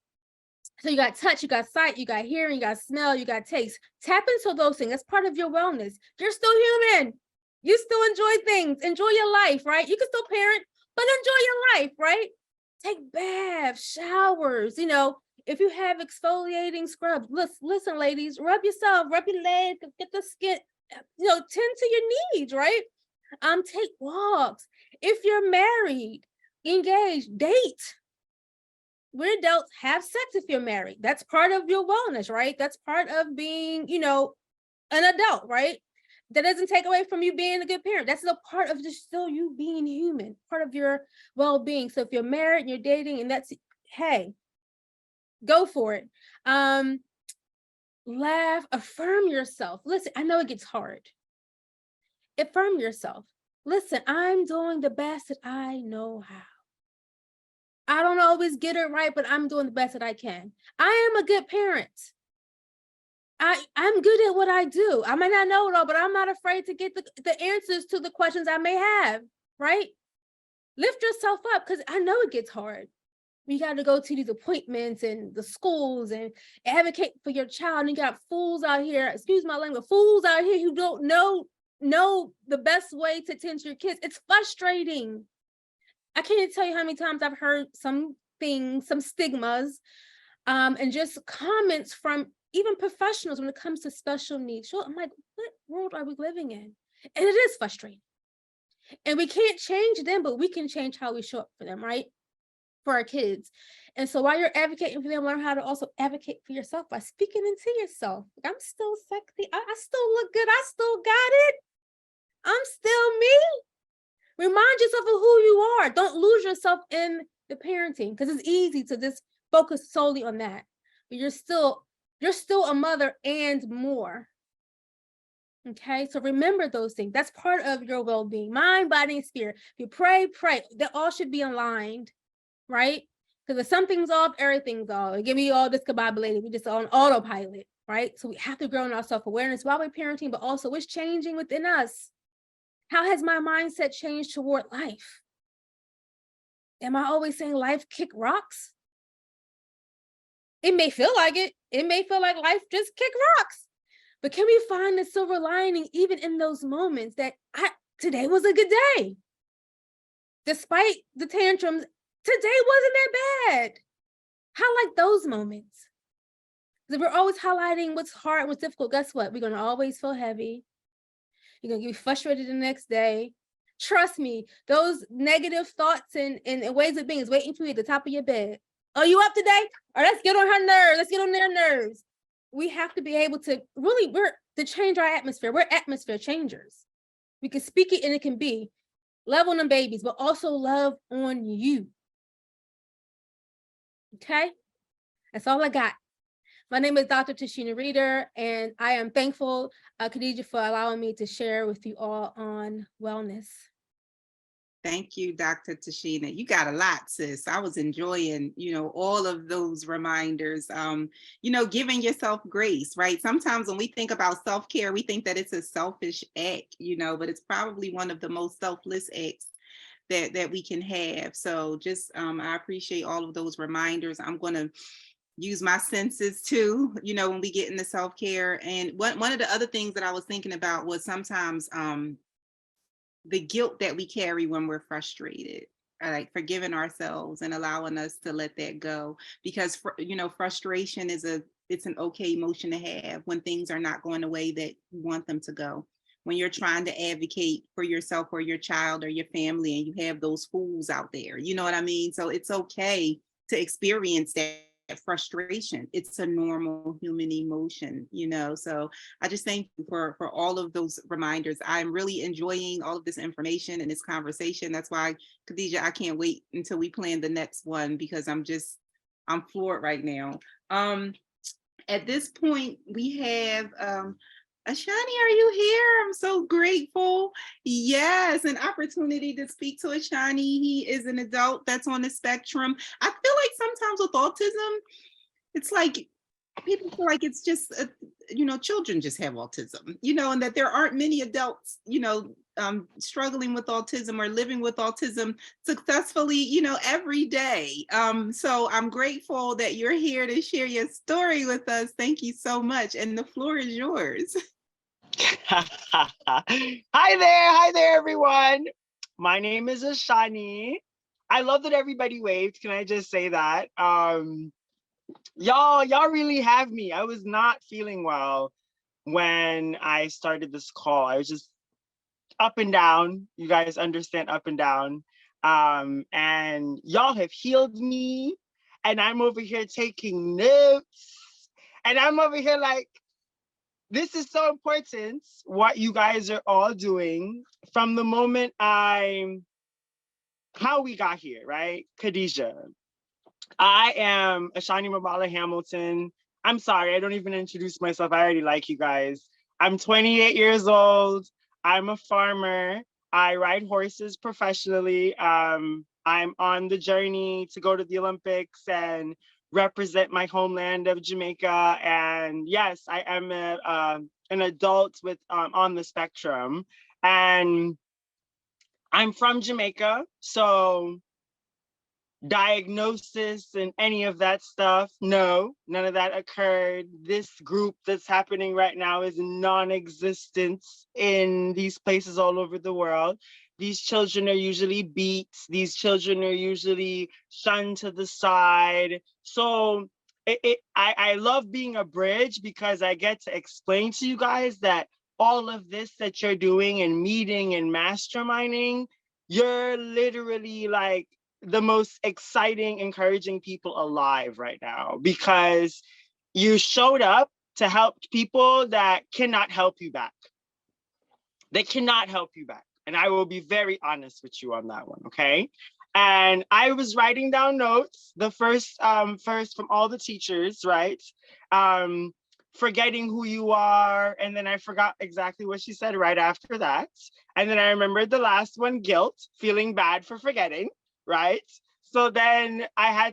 So you got touch, you got sight, you got hearing, you got smell, you got taste. Tap into those things. That's part of your wellness. You're still human. You still enjoy things. Enjoy your life, right? You can still parent, but enjoy your life, right? Take baths, showers, if you have exfoliating scrubs. Listen, ladies, rub yourself, rub your leg, get the skin, tend to your needs, right? Take walks. If you're married, engaged, date. We're adults, have sex if you're married. That's part of your wellness, right? That's part of being, an adult, right? That doesn't take away from you being a good parent. That's a part of just still you being human, part of your well-being. So if you're married and you're dating, and hey, go for it. Laugh, affirm yourself. Listen, I know it gets hard. Affirm yourself. Listen, I'm doing the best that I know how. I don't always get it right, but I'm doing the best that I can. I am a good parent. I'm good at what I do. I might not know it all, but I'm not afraid to get the answers to the questions I may have, right? Lift yourself up, because I know it gets hard. You got to go to these appointments and the schools and advocate for your child. And you got fools out here, excuse my language, fools out here who don't know the best way to tend to your kids. It's frustrating. I can't tell you how many times I've heard some things, some stigmas, and just comments from even professionals when it comes to special needs. So I'm like, what world are we living in? And it is frustrating. And we can't change them, but we can change how we show up for them, right? For our kids. And so while you're advocating for them, learn how to also advocate for yourself by speaking into yourself. Like, I'm still sexy. I still look good. I still got it. I'm still me. Remind yourself of who you are. Don't lose yourself in the parenting, because it's easy to just focus solely on that. But you're still a mother and more. Okay, so remember those things. That's part of your well-being, mind, body, and spirit. If you pray, that all should be aligned, right? Because if something's off, everything's off. Give me all discombobulated. We just on autopilot, right? So we have to grow in our self-awareness while we're parenting, but also what's changing within us. How has my mindset changed toward life? Am I always saying life kick rocks? It may feel like it. It may feel like life just kick rocks. But can we find the silver lining even in those moments that today was a good day? Despite the tantrums, today wasn't that bad. Highlight those moments. Because we're always highlighting what's hard, what's difficult. Guess what? We're going to always feel heavy. You're going to get frustrated the next day. Trust me, those negative thoughts and ways of being is waiting for you at the top of your bed. Are you up today? Or let's get on her nerves. Let's get on their nerves. We have to be able to really, to change our atmosphere. We're atmosphere changers. We can speak it and it can be. Love on them babies, but also love on you. Okay? That's all I got. My name is Dr. Tashina Reeder, and I am thankful, Khadija, for allowing me to share with you all on wellness. Thank you, Dr. Tashina. You got a lot, sis. I was enjoying, all of those reminders, giving yourself grace, right? Sometimes when we think about self-care, we think that it's a selfish act, but it's probably one of the most selfless acts that we can have. So just, I appreciate all of those reminders. I'm going to use my senses too, when we get into self-care. And one of the other things that I was thinking about was sometimes, the guilt that we carry when we're frustrated, like forgiving ourselves and allowing us to let that go, because frustration it's an okay emotion to have when things are not going the way that you want them to go. When you're trying to advocate for yourself or your child or your family and you have those fools out there, you know what I mean? So it's okay to experience that frustration. It's a normal human emotion, so I just thank you for all of those reminders. I'm really enjoying all of this information and this conversation. That's why, Khadija, I can't wait until we plan the next one, because I'm floored right now. At this point, we have Ashani, are you here? I'm so grateful. Yes, an opportunity to speak to Ashani. He is an adult that's on the spectrum. I feel like sometimes with autism, it's like people feel like it's just, children just have autism, and that there aren't many adults, struggling with autism or living with autism successfully, every day. So I'm grateful that you're here to share your story with us. Thank you so much. And the floor is yours. Hi there, everyone. My name is Ashani. I love that everybody waved. Can I just say that? Y'all really have me. I was not feeling well when I started this call. I was just up and down. You guys understand up and down. And y'all have healed me. And I'm over here taking notes. And I'm over here like, this is so important, what you guys are all doing from the moment how we got here, right? Khadija. I am Ashani Mabala Hamilton. I'm sorry, I don't even introduce myself. I already like you guys. I'm 28 years old. I'm a farmer. I ride horses professionally. I'm on the journey to go to the Olympics and represent my homeland of Jamaica. And yes, I am an adult with on the spectrum. And I'm from Jamaica, so diagnosis and any of that stuff, no, none of that occurred. This group that's happening right now is non-existent in these places all over the world. These children are usually beat. These children are usually shunned to the side. So I love being a bridge because I get to explain to you guys that all of this that you're doing and meeting and masterminding, you're literally like the most exciting, encouraging people alive right now, because you showed up to help people that cannot help you back. They cannot help you back. And I will be very honest with you on that one, okay? And I was writing down notes, the first from all the teachers, right? Forgetting who you are. And then I forgot exactly what she said right after that. And then I remembered the last one, guilt, feeling bad for forgetting, right? So then I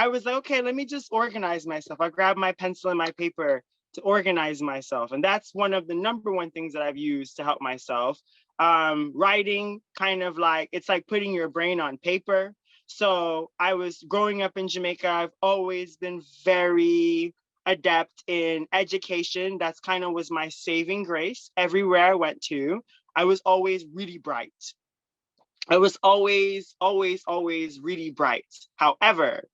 was like, okay, let me just organize myself. I grabbed my pencil and my paper to organize myself. And that's one of the number one things that I've used to help myself. Writing, kind of like, it's like putting your brain on paper. So I was growing up in Jamaica. I've always been very adept in education. That's kind of was my saving grace. Everywhere I went to, I was always really bright. I was always really bright. However,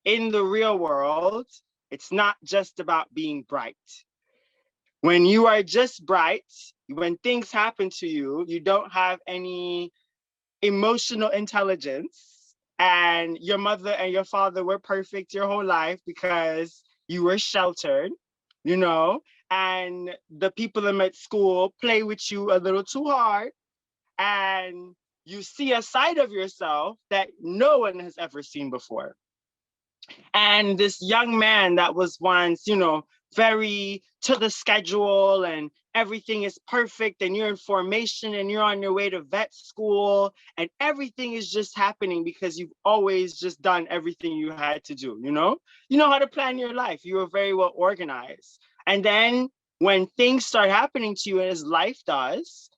in the real world, it's not just about being bright. When you are just bright, when things happen to you, you don't have any emotional intelligence, and your mother and your father were perfect your whole life because you were sheltered, you know, and the people in at school play with you a little too hard, and you see a side of yourself that no one has ever seen before. And this young man that was once, you know, very to the schedule and everything is perfect and you're in formation and you're on your way to vet school and everything is just happening because you've always just done everything you had to do, you know? You know how to plan your life. You were very well organized. And then when things start happening to you, as life does,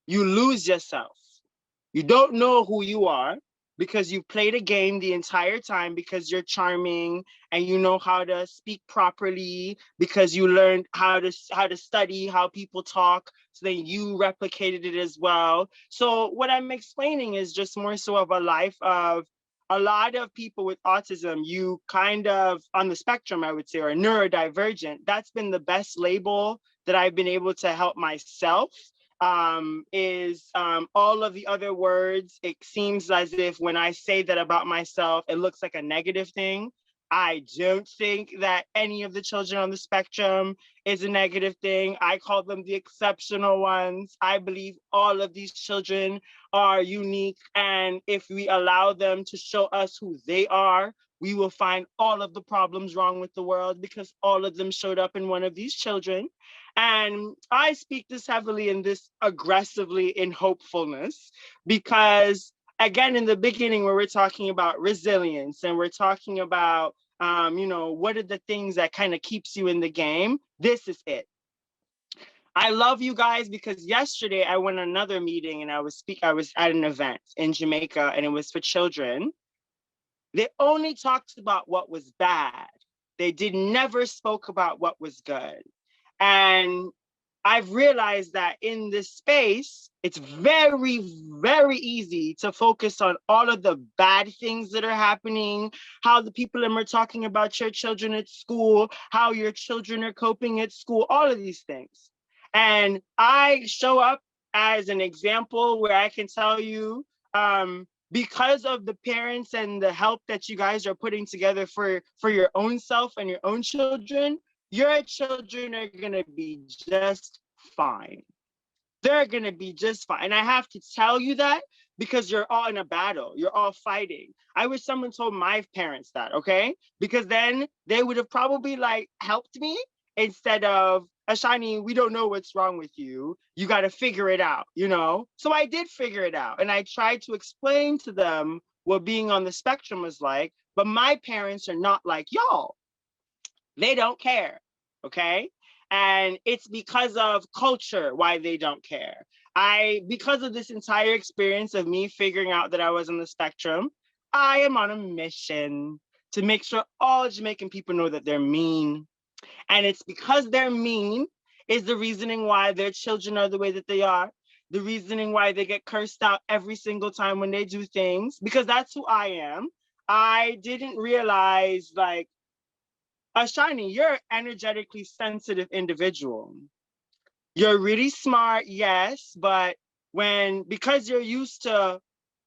you lose yourself. You don't know who you are because you played a game the entire time because you're charming and you know how to speak properly because you learned how to study how people talk, so then you replicated it as well. So what I'm explaining is just more so of a life of a lot of people with autism. You kind of on the spectrum, I would say, or neurodivergent. That's been the best label that I've been able to help myself. All of the other words, it seems as if when I say that about myself, it looks like a negative thing. I don't think that any of the children on the spectrum is a negative thing. I call them the exceptional ones. I believe all of these children are unique. And if we allow them to show us who they are, we will find all of the problems wrong with the world because all of them showed up in one of these children. And I speak this heavily and this aggressively in hopefulness because, again, in the beginning, where we're talking about resilience and we're talking about, what are the things that kind of keeps you in the game? This is it. I love you guys because yesterday I went to another meeting and I was at an event in Jamaica and it was for children. They only talked about what was bad. They never spoke about what was good. And I've realized that in this space, it's very, very easy to focus on all of the bad things that are happening, how the people are talking about your children at school, how your children are coping at school, all of these things. And I show up as an example where I can tell you, because of the parents and the help that you guys are putting together for your own self and your own children, your children are going to be just fine. They're going to be just fine. And I have to tell you that because you're all in a battle. You're all fighting. I wish someone told my parents that, okay? Because then they would have probably like helped me instead of, Ashani, we don't know what's wrong with you. You got to figure it out, you know? So I did figure it out. And I tried to explain to them what being on the spectrum was like. But my parents are not like y'all. They don't care. Okay. And it's because of culture why they don't care. Because of this entire experience of me figuring out that I was on the spectrum, I am on a mission to make sure all Jamaican people know that they're mean. And it's because they're mean is the reasoning why their children are the way that they are, the reasoning why they get cursed out every single time when they do things, because that's who I am. I didn't realize, like, Ashani, you're an energetically sensitive individual. You're really smart, yes, but because you're used to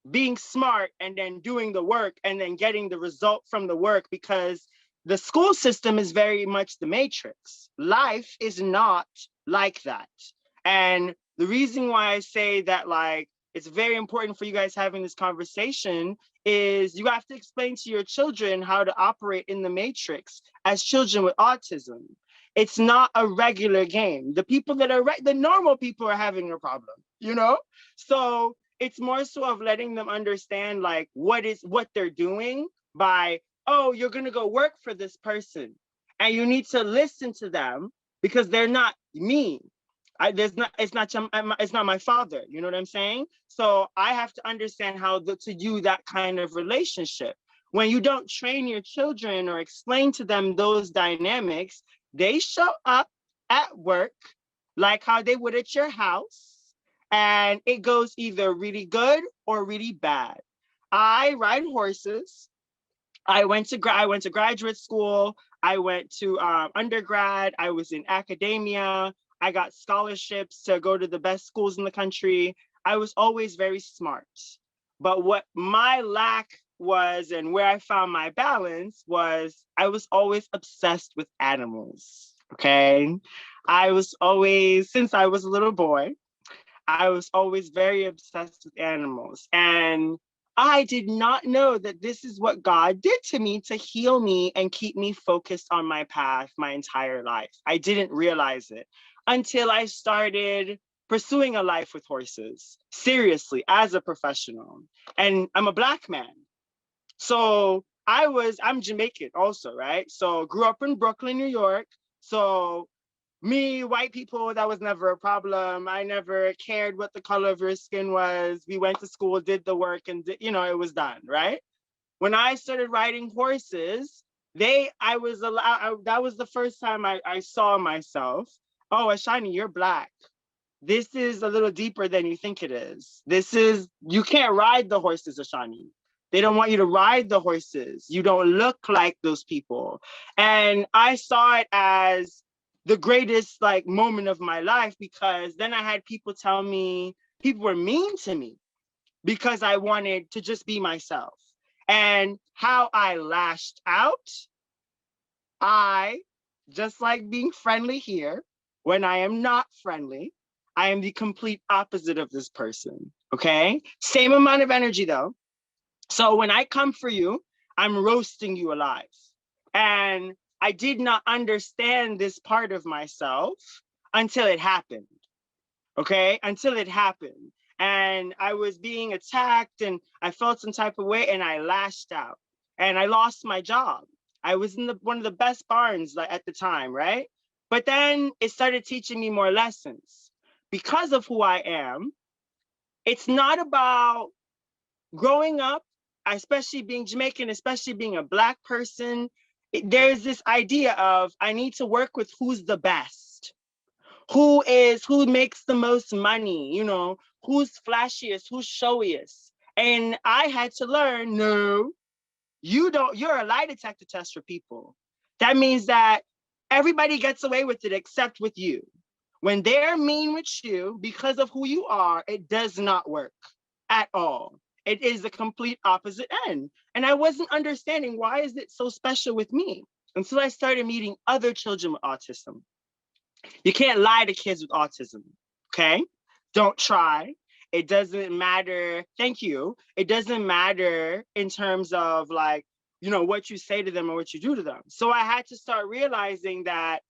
being smart and then doing the work and then getting the result from the work, because the school system is very much the matrix. Life is not like that. And the reason why I say that, like, it's very important for you guys having this conversation is you have to explain to your children how to operate in the matrix as children with autism. It's not a regular game. The people that are the normal people are having a problem, you know? So it's more so of letting them understand, like, what they're doing by, oh, you're gonna go work for this person and you need to listen to them because they're not me. It's not my father, you know what I'm saying? So I have to understand how to do that kind of relationship. When you don't train your children or explain to them those dynamics, they show up at work like how they would at your house, and it goes either really good or really bad. I ride horses. I went to graduate school. I went to undergrad. I was in academia. I got scholarships to go to the best schools in the country. I was always very smart. But what my lack was and where I found my balance was I was always obsessed with animals. Okay. Since I was a little boy, I was always very obsessed with animals. And I did not know that this is what God did to me to heal me and keep me focused on my path my entire life. I didn't realize it until I started pursuing a life with horses, seriously, as a professional. And I'm a Black man. So I'm Jamaican also, right? So grew up in Brooklyn, New York. So me, white people, that was never a problem. I never cared what the color of your skin was. We went to school, did the work, and it was done, right? When I started riding horses, that was the first time I saw myself. Oh, Ashani, you're Black. This is a little deeper than you think it is. You can't ride the horses, Ashani. They don't want you to ride the horses. You don't look like those people. And I saw it as the greatest moment of my life, because then I had people tell me, people were mean to me because I wanted to just be myself. And how I lashed out, just like being friendly here, when I am not friendly, I am the complete opposite of this person, okay? Same amount of energy though. So when I come for you, I'm roasting you alive. And I did not understand this part of myself until it happened, okay? Until it happened. And I was being attacked and I felt some type of way and I lashed out and I lost my job. I was in one of the best barns at the time, right? But then it started teaching me more lessons. Because of who I am, it's not about growing up, especially being Jamaican, especially being a Black person. There's this idea of I need to work with who's the best, who makes the most money, who's flashiest, who's showiest. And I had to learn, no, you're a lie detector test for people. That means that everybody gets away with it except with you. When they're mean with you because of who you are, it does not work at all. It is the complete opposite end. And I wasn't understanding, why is it so special with me? Until I started meeting other children with autism. You can't lie to kids with autism, okay? Don't try. It doesn't matter. Thank you. It doesn't matter in terms of what you say to them or what you do to them. So I had to start realizing that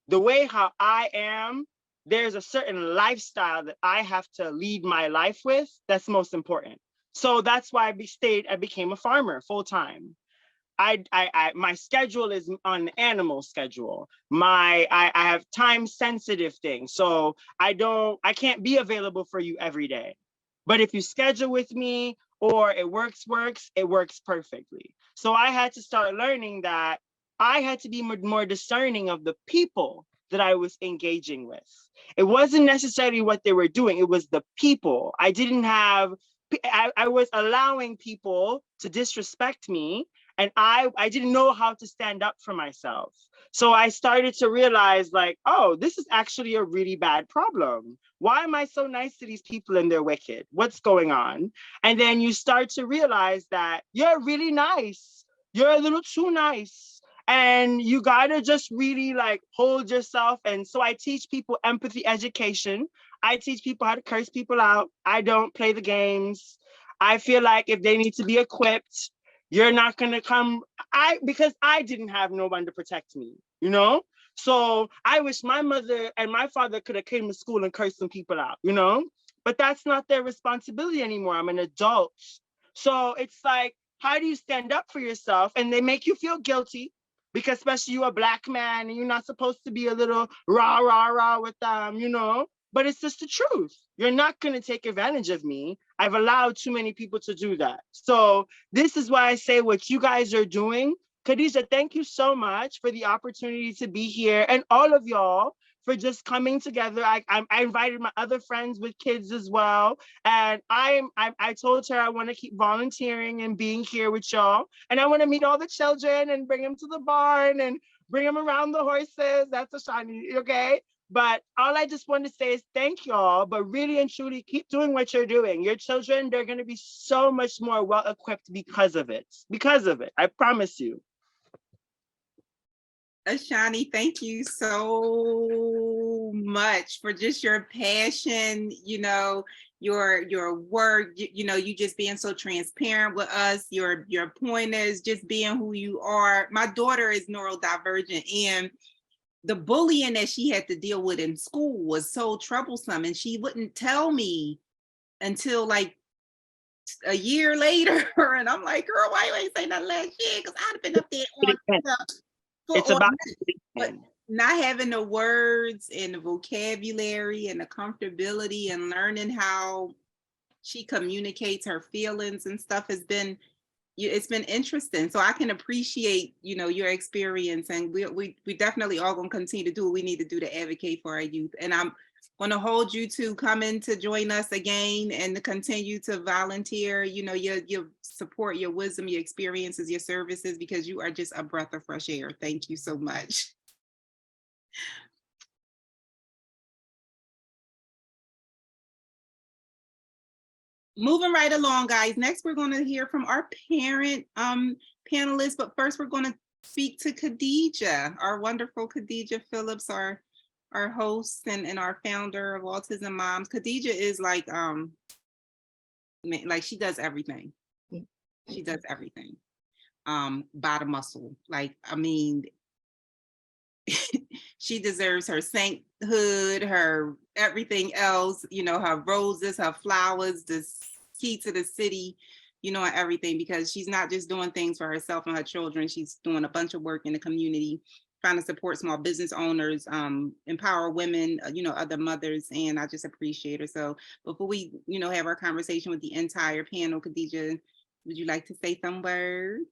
the way how I am, there's a certain lifestyle that I have to lead my life with that's most important. So that's why I became a farmer full time. My schedule is on animal schedule. I have time sensitive things. So I can't be available for you every day. But if you schedule with me or it works perfectly. So I had to start learning that I had to be more discerning of the people that I was engaging with. It wasn't necessarily what they were doing, it was the people. I was allowing people to disrespect me, and I didn't know how to stand up for myself. So I started to realize like, oh, this is actually a really bad problem. Why am I so nice to these people and they're wicked? What's going on? And then you start to realize that you're really nice. You're a little too nice. And you gotta just really like hold yourself. And so I teach people empathy education. I teach people how to curse people out. I don't play the games. I feel like if they need to be equipped, you're not gonna come, because I didn't have no one to protect me, you know? So I wish my mother and my father could have came to school and cursed some people out, you know? But that's not their responsibility anymore. I'm an adult. So it's like, how do you stand up for yourself? And they make you feel guilty because especially you a Black man and you're not supposed to be a little rah, rah, rah with them, you know? But it's just the truth. You're not gonna take advantage of me. I've allowed too many people to do that. So this is why I say what you guys are doing. Khadija, thank you so much for the opportunity to be here, and all of y'all for just coming together. I invited my other friends with kids as well, and I told her I want to keep volunteering and being here with y'all, and I want to meet all the children and bring them to the barn and bring them around the horses. That's a shiny, okay? But all I just want to say is thank y'all, but really and truly keep doing what you're doing. Your children, they're going to be so much more well equipped because of it. I promise you. Ashani, thank you so much for just your passion, you know, your work, you know, you just being so transparent with us, your pointers, just being who you are. My daughter is neurodivergent, and the bullying that she had to deal with in school was so troublesome, and she wouldn't tell me until like a year later. And I'm like, girl, why you ain't say nothing last year? Because I'd have been up there on stuff. It's about but not having the words and the vocabulary and the comfortability and learning how she communicates her feelings and stuff has been, it's been interesting. So I can appreciate, you know, your experience, and we definitely all gonna continue to do what we need to do to advocate for our youth. And I'm gonna hold you to come in to join us again and to continue to volunteer, you know, your support, your wisdom, your experiences, your services, because you are just a breath of fresh air. Thank you so much. Moving right along, guys. Next, we're going to hear from our parent panelists, but first we're going to speak to Khadija, our wonderful Khadija Phillips, our host and our founder of Autism Moms. Khadija is like she does everything. She does everything. By the muscle. Like, I mean, she deserves her sainthood, her everything else, you know, her roses, her flowers, the key to the city, you know, and everything, because she's not just doing things for herself and her children. She's doing a bunch of work in the community, trying to support small business owners, empower women, you know, other mothers, and I just appreciate her. So before we, you know, have our conversation with the entire panel, Khadija, would you like to say some words?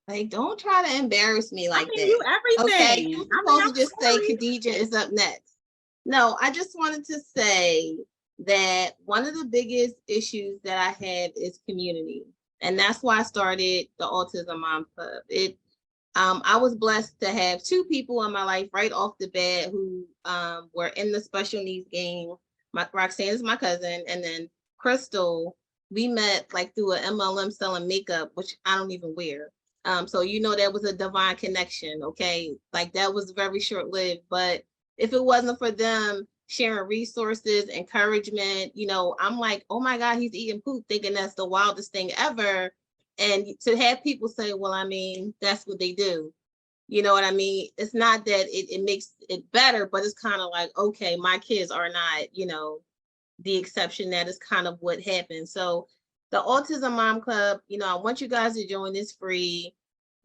Like, don't try to embarrass me like that. You everything. Okay, you're supposed to just say Khadija is up next. No, I just wanted to say that one of the biggest issues that I have is community. And that's why I started the Autism Mom Club. I was blessed to have two people in my life right off the bat who were in the special needs game. Roxanne is my cousin, and then Crystal, we met like through an MLM selling makeup, which I don't even wear. So, you know, that was a divine connection, okay? Like, that was very short-lived, but if it wasn't for them sharing resources, encouragement, you know, I'm like, oh my God, he's eating poop, thinking that's the wildest thing ever. And to have people say, well, I mean, that's what they do. You know what I mean? It's not that it makes it better, but it's kind of like, okay, my kids are not, the exception. That is kind of what happened. So the Autism Mom Club, I want you guys to join. This free.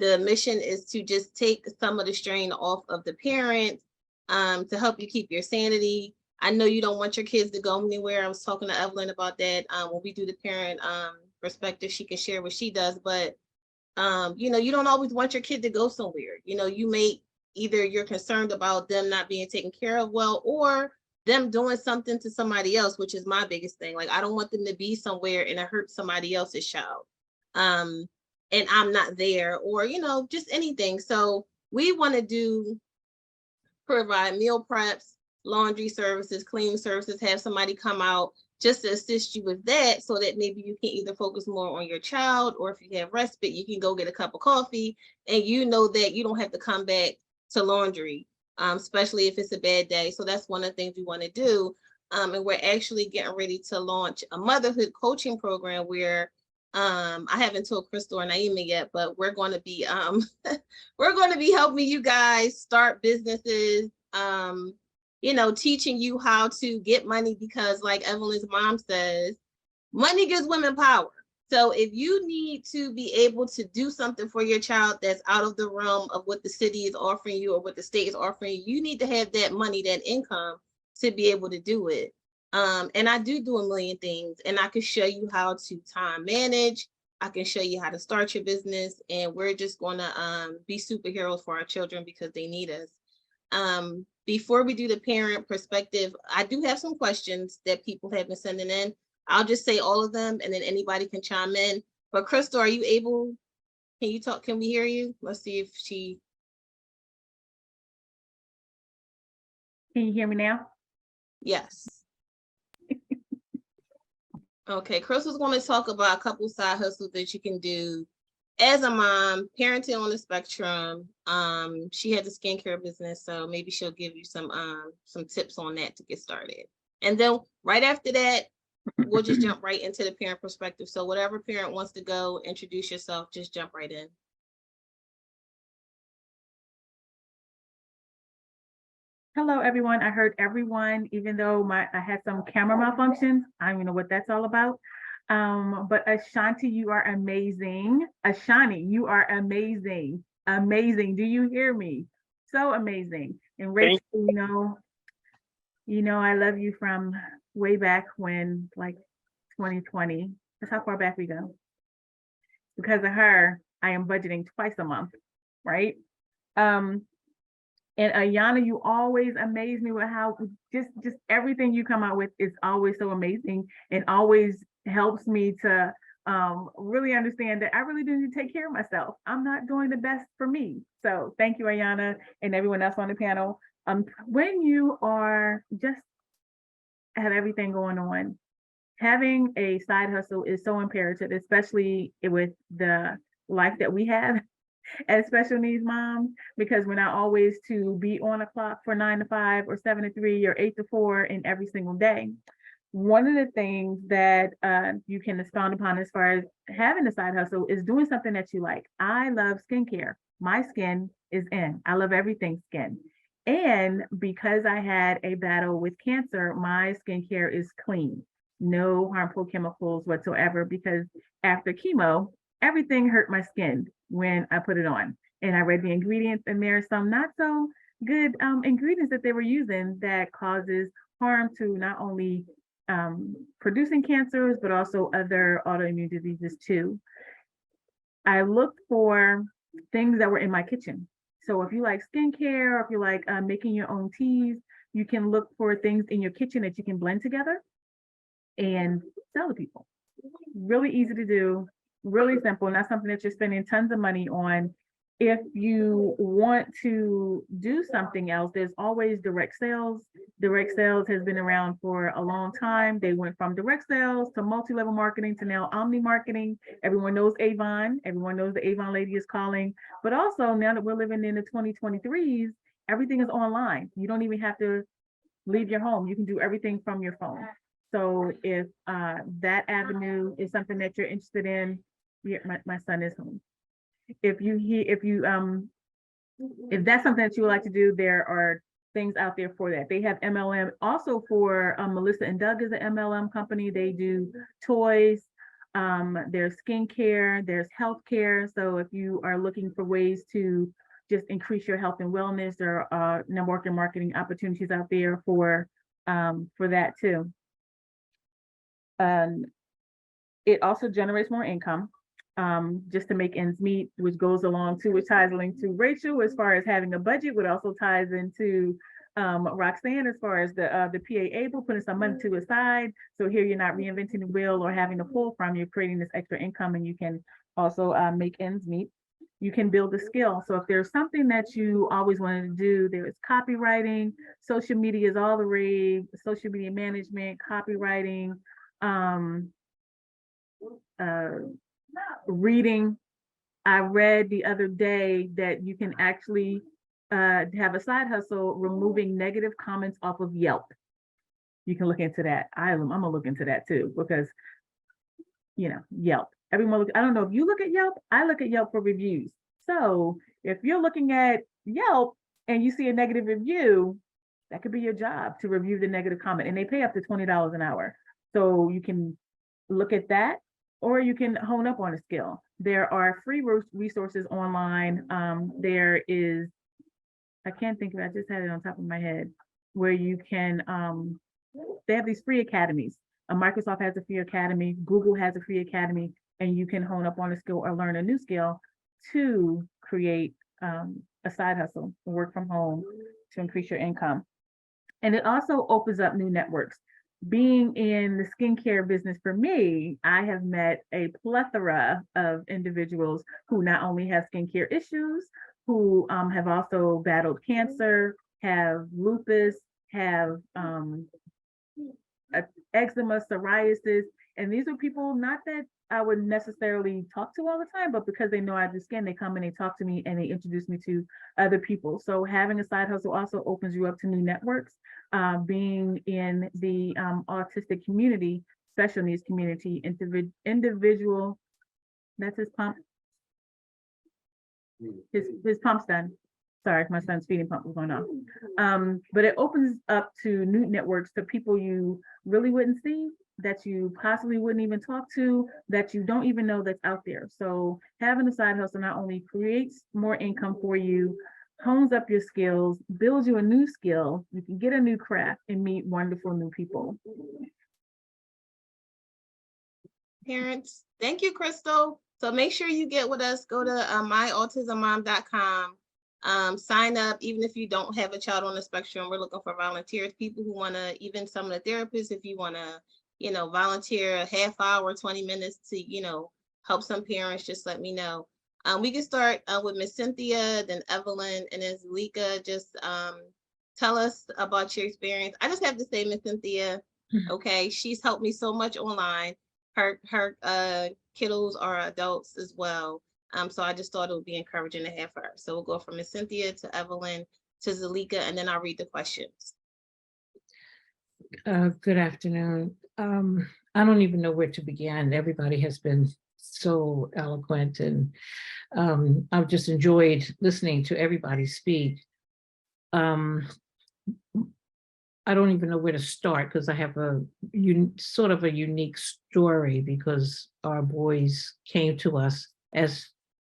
The mission is to just take some of the strain off of the parents, to help you keep your sanity. I know you don't want your kids to go anywhere. I was talking to Evelyn about that. When we do the parent perspective, she can share what she does, but you don't always want your kid to go somewhere. You may either you're concerned about them not being taken care of well, or them doing something to somebody else, which is my biggest thing. Like, I don't want them to be somewhere and it hurt somebody else's child. And I'm not there, or, just anything. So we want to provide meal preps, laundry services, cleaning services, have somebody come out just to assist you with that, so that maybe you can either focus more on your child, or if you have respite, you can go get a cup of coffee, and you know that you don't have to come back to laundry, especially if it's a bad day. So that's one of the things we want to do. And we're actually getting ready to launch a motherhood coaching program where I haven't told Crystal or Naima yet, but we're going to be we're going to be helping you guys start businesses, teaching you how to get money, because like Evelyn's mom says, money gives women power. So if you need to be able to do something for your child that's out of the realm of what the city is offering you or what the state is offering you, you need to have that money, that income, to be able to do it. And I do a million things, and I can show you how to time manage. I can show you how to start your business, and we're just going to be superheroes for our children because they need us. Before we do the parent perspective, I do have some questions that people have been sending in. I'll just say all of them, and then anybody can chime in. But Crystal, are you able? Can you talk? Can we hear you? Let's see if she. Can you hear me now? Yes. Okay, Crystal's going to talk about a couple side hustles that you can do as a mom, parenting on the spectrum. She has a skincare business, so maybe she'll give you some tips on that to get started. And then right after that, we'll just jump right into the parent perspective. So whatever parent wants to go, introduce yourself, just jump right in. Hello, everyone. I heard everyone, even though I had some camera malfunctions. I don't even know what that's all about. But Ashanti, you are amazing. Ashani, you are amazing. Amazing. Do you hear me? So amazing. And Rachel, I love you from way back when, like 2020. That's how far back we go. Because of her, I am budgeting twice a month, right? And Ayana, you always amaze me with how just everything you come out with is always so amazing, and always helps me to really understand that I really do need to take care of myself. I'm not doing the best for me. So thank you, Ayana, and everyone else on the panel. When you are just have everything going on, having a side hustle is so imperative, especially with the life that we have as special needs moms, because we're not always to be on a clock for 9 to 5 or 7 to 3 or 8 to 4 in every single day. One of the things that you can expound upon as far as having a side hustle is doing something that you like. I love skincare. My skin is in. I love everything skin. And because I had a battle with cancer, my skincare is clean. No harmful chemicals whatsoever, because after chemo, everything hurt my skin when I put it on. And I read the ingredients, and there are some not so good ingredients that they were using that causes harm to not only producing cancers, but also other autoimmune diseases too. I looked for things that were in my kitchen. So if you like skincare, or if you like making your own teas, you can look for things in your kitchen that you can blend together and sell to people. Really easy to do, really simple, not something that you're spending tons of money on. If you want to do something else, there's always direct sales. Direct sales has been around for a long time. They went from direct sales to multi-level marketing to now omni marketing. Everyone knows Avon. Everyone knows the Avon lady is calling. But also, now that we're living in the 2023s, everything is online. You don't even have to leave your home. You can do everything from your phone. So if that avenue is something that you're interested in, yeah, my son is home. If you if that's something that you would like to do, there are things out there for that. They have MLM also for Melissa and Doug is an MLM company. They do toys, there's skincare, there's healthcare. So if you are looking for ways to just increase your health and wellness, there are network and marketing opportunities out there for that too. It also generates more income. Just to make ends meet, which goes along to, which ties linked to Rachel as far as having a budget, but also ties into Roxanne as far as the PA able putting some money to aside. So here you're not reinventing the wheel or having to pull from, you're creating this extra income, and you can also make ends meet. You can build a skill. So if there's something that you always wanted to do, there is copywriting, social media is all the rage, social media management, copywriting, reading. I read the other day that you can actually have a side hustle removing negative comments off of Yelp. You can look into that. I'm gonna look into that too, because Yelp. Everyone look. I don't know if you look at Yelp. I look at Yelp for reviews. So if you're looking at Yelp and you see a negative review, that could be your job to review the negative comment, and they pay up to $20 an hour. So you can look at that, or you can hone up on a skill. There are free resources online. There is, I can't think of it, I just had it on top of my head, where you can, they have these free academies. Microsoft has a free academy, Google has a free academy, and you can hone up on a skill or learn a new skill to create a side hustle, work from home to increase your income. And it also opens up new networks. Being in the skincare business for me, I have met a plethora of individuals who not only have skincare issues, who have also battled cancer, have lupus, have eczema, psoriasis. And these are people not that I would necessarily talk to all the time, but because they know I do skin, they come and they talk to me and they introduce me to other people. So having a side hustle also opens you up to new networks. Being in the autistic community, special needs community, individual, that's his pump. His pump's done. Sorry, my son's feeding pump was going on. But it opens up to new networks, to people you really wouldn't see, that you possibly wouldn't even talk to, that you don't even know that's out there. So having a side hustle not only creates more income for you, hones up your skills, builds you a new skill, you can get a new craft and meet wonderful new people. Parents, thank you, Crystal. So make sure you get with us, go to myautismmom.com, sign up. Even if you don't have a child on the spectrum, we're looking for volunteers, people who wanna, even some of the therapists, if you wanna, volunteer a half hour, 20 minutes to, help some parents, just let me know. We can start with Miss Cynthia, then Evelyn, and then Zalika. Just tell us about your experience. I just have to say, Miss Cynthia, okay, she's helped me so much online. Her kiddos are adults as well. So I just thought it would be encouraging to have her. So we'll go from Miss Cynthia to Evelyn to Zalika, and then I'll read the questions. Good afternoon. I don't even know where to begin. Everybody has been so eloquent, and I've just enjoyed listening to everybody speak. I don't even know where to start, because I have sort of a unique story, because our boys came to us as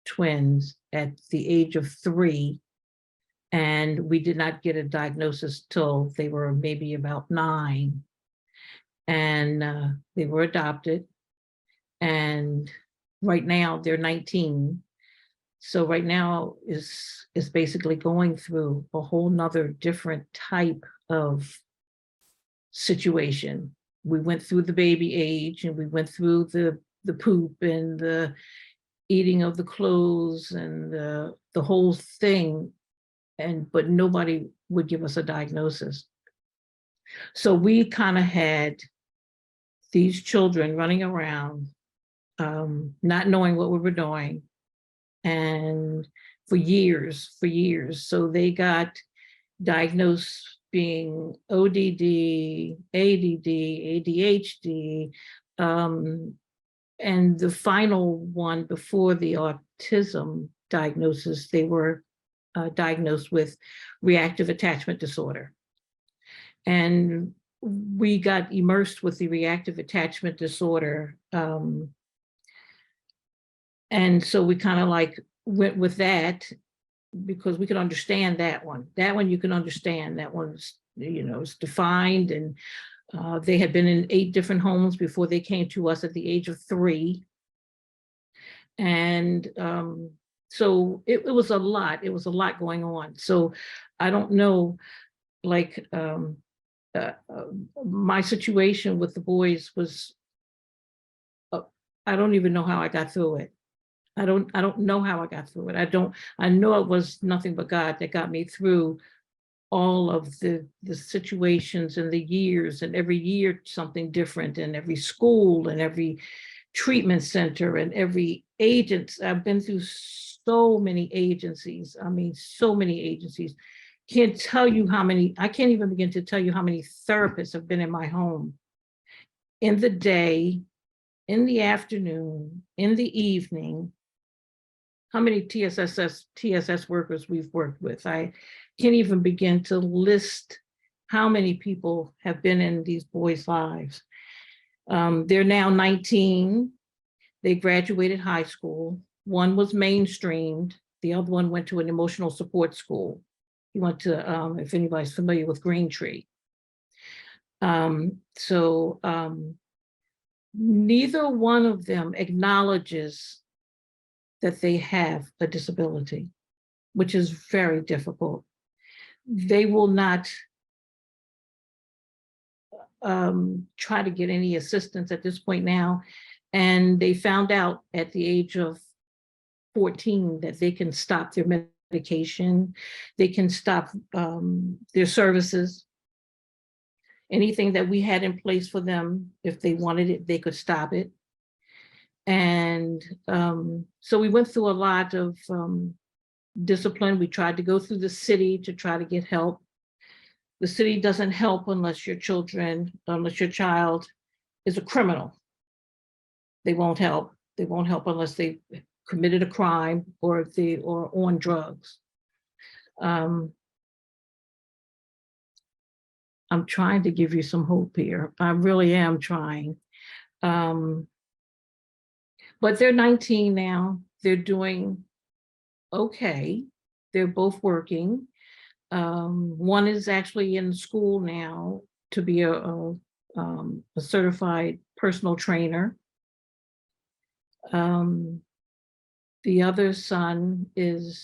twins at the age of 3, and we did not get a diagnosis till they were maybe about 9, and they were adopted, and right now they're 19. So right now is basically going through a whole nother different type of situation. We went through the baby age, and we went through the poop and the eating of the clothes and the whole thing, but nobody would give us a diagnosis. So we kind of had these children running around, not knowing what we were doing, and for years. So they got diagnosed being ODD, ADD, ADHD, and the final one before the autism diagnosis, they were diagnosed with reactive attachment disorder. And we got immersed with the reactive attachment disorder. And so we kind of like went with that because we could understand that one. That one you can understand. That one's, you know, it's defined, and they had been in 8 different homes before they came to us at the age of 3. And so it was a lot. It was a lot going on. So I don't know, like my situation with the boys was, I don't even know how I got through it. I don't know how I got through it. I know it was nothing but God that got me through all of the situations and the years, and every year something different, and every school and every treatment center and every agent. I've been through so many agencies. I mean, so many agencies. Can't tell you how many, I can't even begin to tell you how many therapists have been in my home in the day, in the afternoon, in the evening. How many TSS workers we've worked with. I can't even begin to list how many people have been in these boys' lives. They're now 19. They graduated high school. One was mainstreamed. The other one went to an emotional support school. He went to, if anybody's familiar with Green Tree. Neither one of them acknowledges that they have a disability, which is very difficult. They will not try to get any assistance at this point now. And they found out at the age of 14 that they can stop their medication, they can stop their services. Anything that we had in place for them, if they wanted it, they could stop it. And so we went through a lot of discipline. We tried to go through the city to try to get help. The city doesn't help unless your child is a criminal. They won't help. They won't help unless they committed a crime or if they are on drugs. I'm trying to give you some hope here. I really am trying. But they're 19 now. They're doing okay. They're both working. One is actually in school now to be a certified personal trainer. The other son is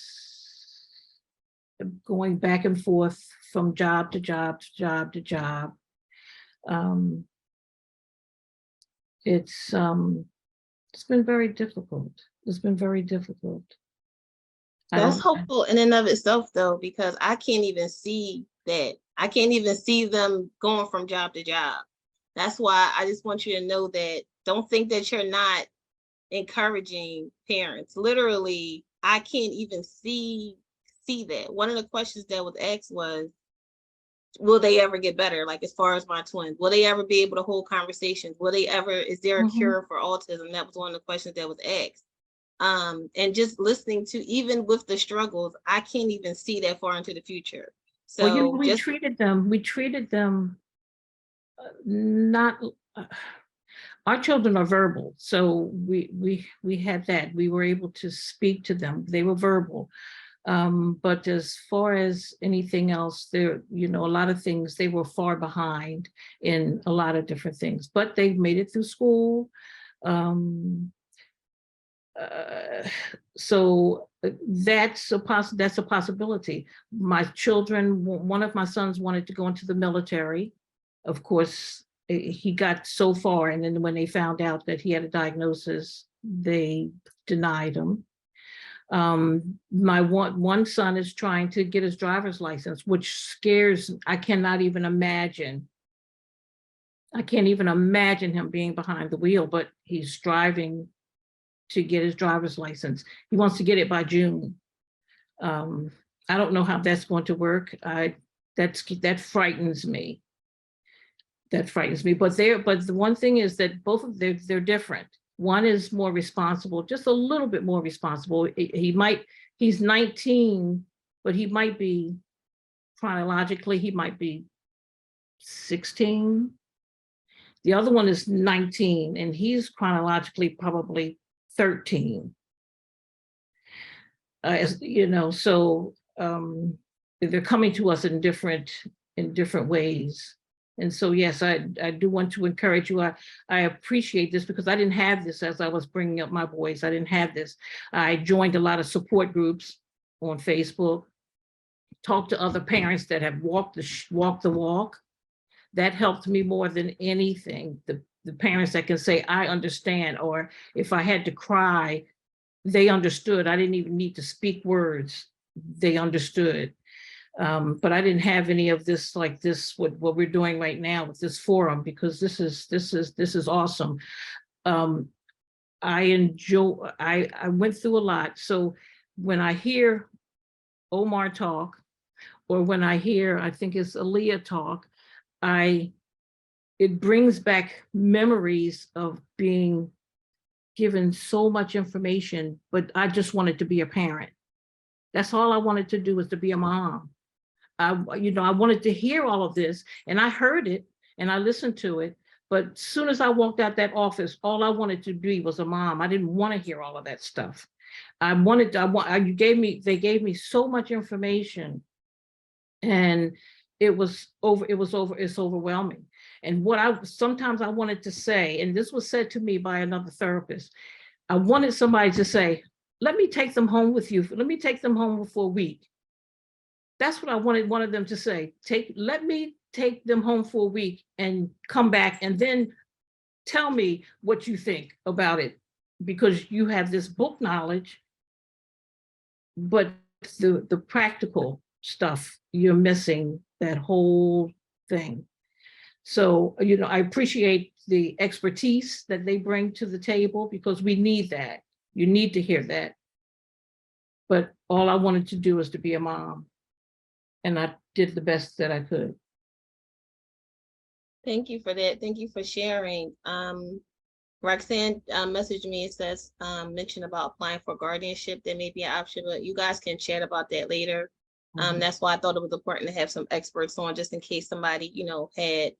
going back and forth from job to job to job to job. It's been very difficult. It's been very difficult. That's hopeful in and of itself, though, because I can't even see that. I can't even see them going from job to job. That's why I just want you to know that don't think that you're not encouraging parents. Literally, I can't even see that. One of the questions that was asked was, will they ever get better? Like, as far as my twins, will they ever be able to hold conversations? Will they ever, is there a cure for autism? That was one of the questions that was asked. And just listening to, even with the struggles, I can't even see that far into the future. So well, you know, we treated them not, our children are verbal. So we had that, we were able to speak to them. They were verbal. But as far as anything else, there, you know, a lot of things, they were far behind in a lot of different things, but they've made it through school. So that's a possibility. My children, one of my sons wanted to go into the military. Of course, he got so far, and then when they found out that he had a diagnosis, they denied him. My one son is trying to get his driver's license, which scares, I cannot even imagine. I can't even imagine him being behind the wheel, but he's striving to get his driver's license. He wants to get it by June. I don't know how that's going to work. That frightens me. That frightens me. But the one thing is that both of them, they're different. One is more responsible, just a little bit more responsible. He's 19, but he might be chronologically, he might be 16. The other one is 19, and he's chronologically probably 13. You know, so they're coming to us in different ways. And so, yes, I do want to encourage you. I appreciate this because I didn't have this as I was bringing up my boys. I didn't have this. I joined a lot of support groups on Facebook, talked to other parents that have walked the walk. That helped me more than anything. The parents that can say, I understand, or if I had to cry, they understood. I didn't even need to speak words. They understood. But I didn't have any of this like this, what we're doing right now with this forum, because this is awesome. I went through a lot. So when I hear Omar talk, or when I hear, I think it's Aaliyah talk, it brings back memories of being given so much information, but I just wanted to be a parent. That's all I wanted to do, was to be a mom. I wanted to hear all of this, and I heard it and I listened to it. But as soon as I walked out that office, all I wanted to be was a mom. I didn't want to hear all of that stuff. They gave me so much information, and it's overwhelming. And sometimes I wanted to say, and this was said to me by another therapist, I wanted somebody to say, let me take them home with you. Let me take them home for a week. That's what I wanted them to say. Let me take them home for a week and come back, and then tell me what you think about it, because you have this book knowledge, but the practical stuff, you're missing that whole thing. So, I appreciate the expertise that they bring to the table, because we need that. You need to hear that. But all I wanted to do is to be a mom, and I did the best that I could. Thank you for that. Thank you for sharing. Roxanne messaged me. It says, mention about applying for guardianship. There may be an option, but you guys can chat about that later. That's why I thought it was important to have some experts on, just in case somebody, had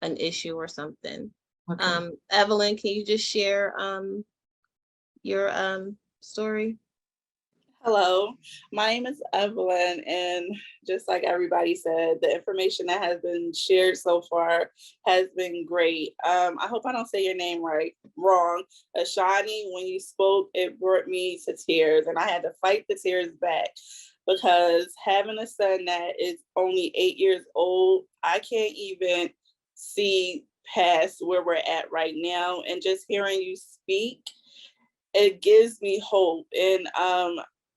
an issue or something. Okay. Evelyn, can you just share your story? Hello, my name is Evelyn, and just like everybody said, the information that has been shared so far has been great. I hope I don't say your name wrong. Ashani, when you spoke, it brought me to tears, and I had to fight the tears back, because having a son that is only 8 years old, I can't even see past where we're at right now. And just hearing you speak, it gives me hope. And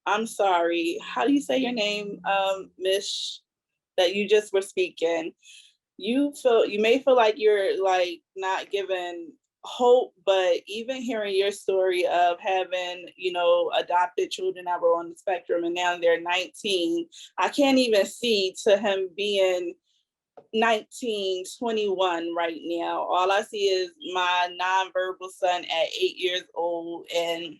I'm sorry, how do you say your name, Miss, that you just were speaking? You may feel like you're like not given hope, but even hearing your story of having, adopted children that were on the spectrum and now they're 19, I can't even see to him being 19, 21 right now. All I see is my nonverbal son at 8 years old, and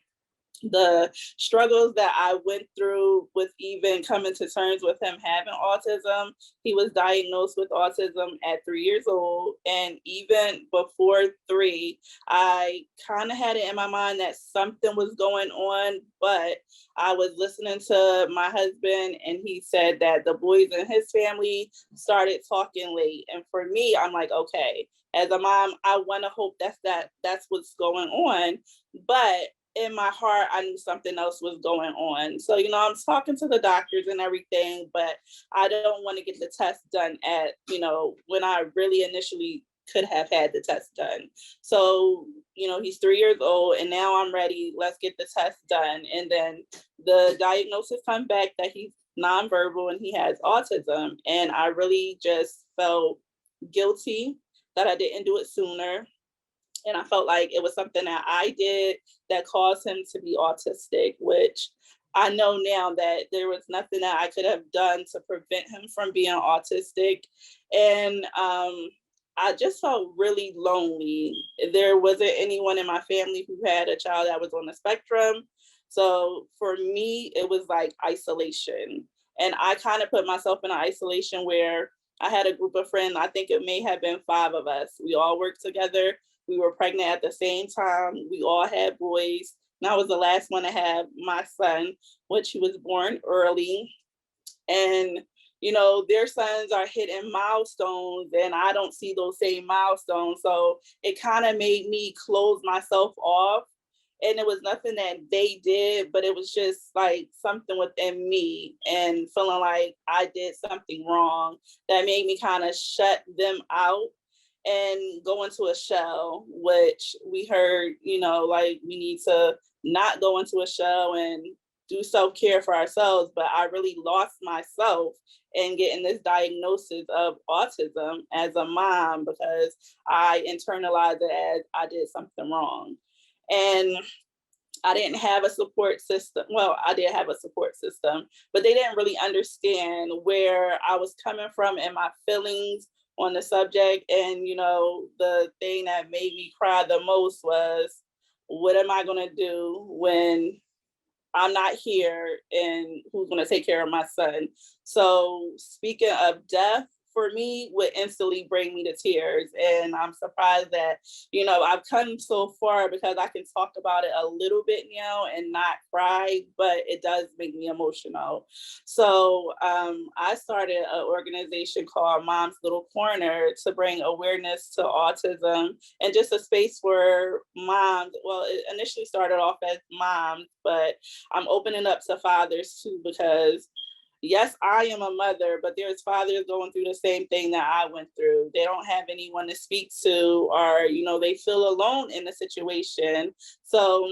the struggles that I went through with even coming to terms with him having autism. He was diagnosed with autism at 3 years old. And even before 3, I kind of had it in my mind that something was going on, but I was listening to my husband, and he said that the boys in his family started talking late. And for me, I'm like, okay, as a mom, I want to hope that's what's going on. But in my heart, I knew something else was going on. So, I'm talking to the doctors and everything, but I don't want to get the test done at, when I really initially could have had the test done. So, he's 3 years old, and now I'm ready. Let's get the test done. And then the diagnosis come back that he's nonverbal and he has autism. And I really just felt guilty that I didn't do it sooner. And I felt like it was something that I did that caused him to be autistic, which I know now that there was nothing that I could have done to prevent him from being autistic. And I just felt really lonely. There wasn't anyone in my family who had a child that was on the spectrum. So for me, it was like isolation. And I kind of put myself in an isolation where I had a group of friends, I think it may have been 5 of us. We all worked together. We were pregnant at the same time. We all had boys. And I was the last one to have my son, which he was born early. And, you know, their sons are hitting milestones and I don't see those same milestones. So it kind of made me close myself off. And it was nothing that they did, but it was just like something within me and feeling like I did something wrong that made me kind of shut them out and go into a shell, which we heard, you know, like we need to not go into a shell and do self-care for ourselves. But I really lost myself in getting this diagnosis of autism as a mom because I internalized it as I did something wrong. And I didn't have a support system. Well, I did have a support system, but they didn't really understand where I was coming from and my feelings on the subject. And, you know, the thing that made me cry the most was, what am I going to do when I'm not here and who's going to take care of my son? So speaking of death, for me would instantly bring me to tears. And I'm surprised that, you know, I've come so far because I can talk about it a little bit now and not cry, but it does make me emotional. So I started an organization called Mom's Little Corner to bring awareness to autism and just a space for moms. Well, it initially started off as moms, but I'm opening up to fathers too, because yes, I am a mother, but there's fathers going through the same thing that I went through. They don't have anyone to speak to, or, you know, they feel alone in the situation. So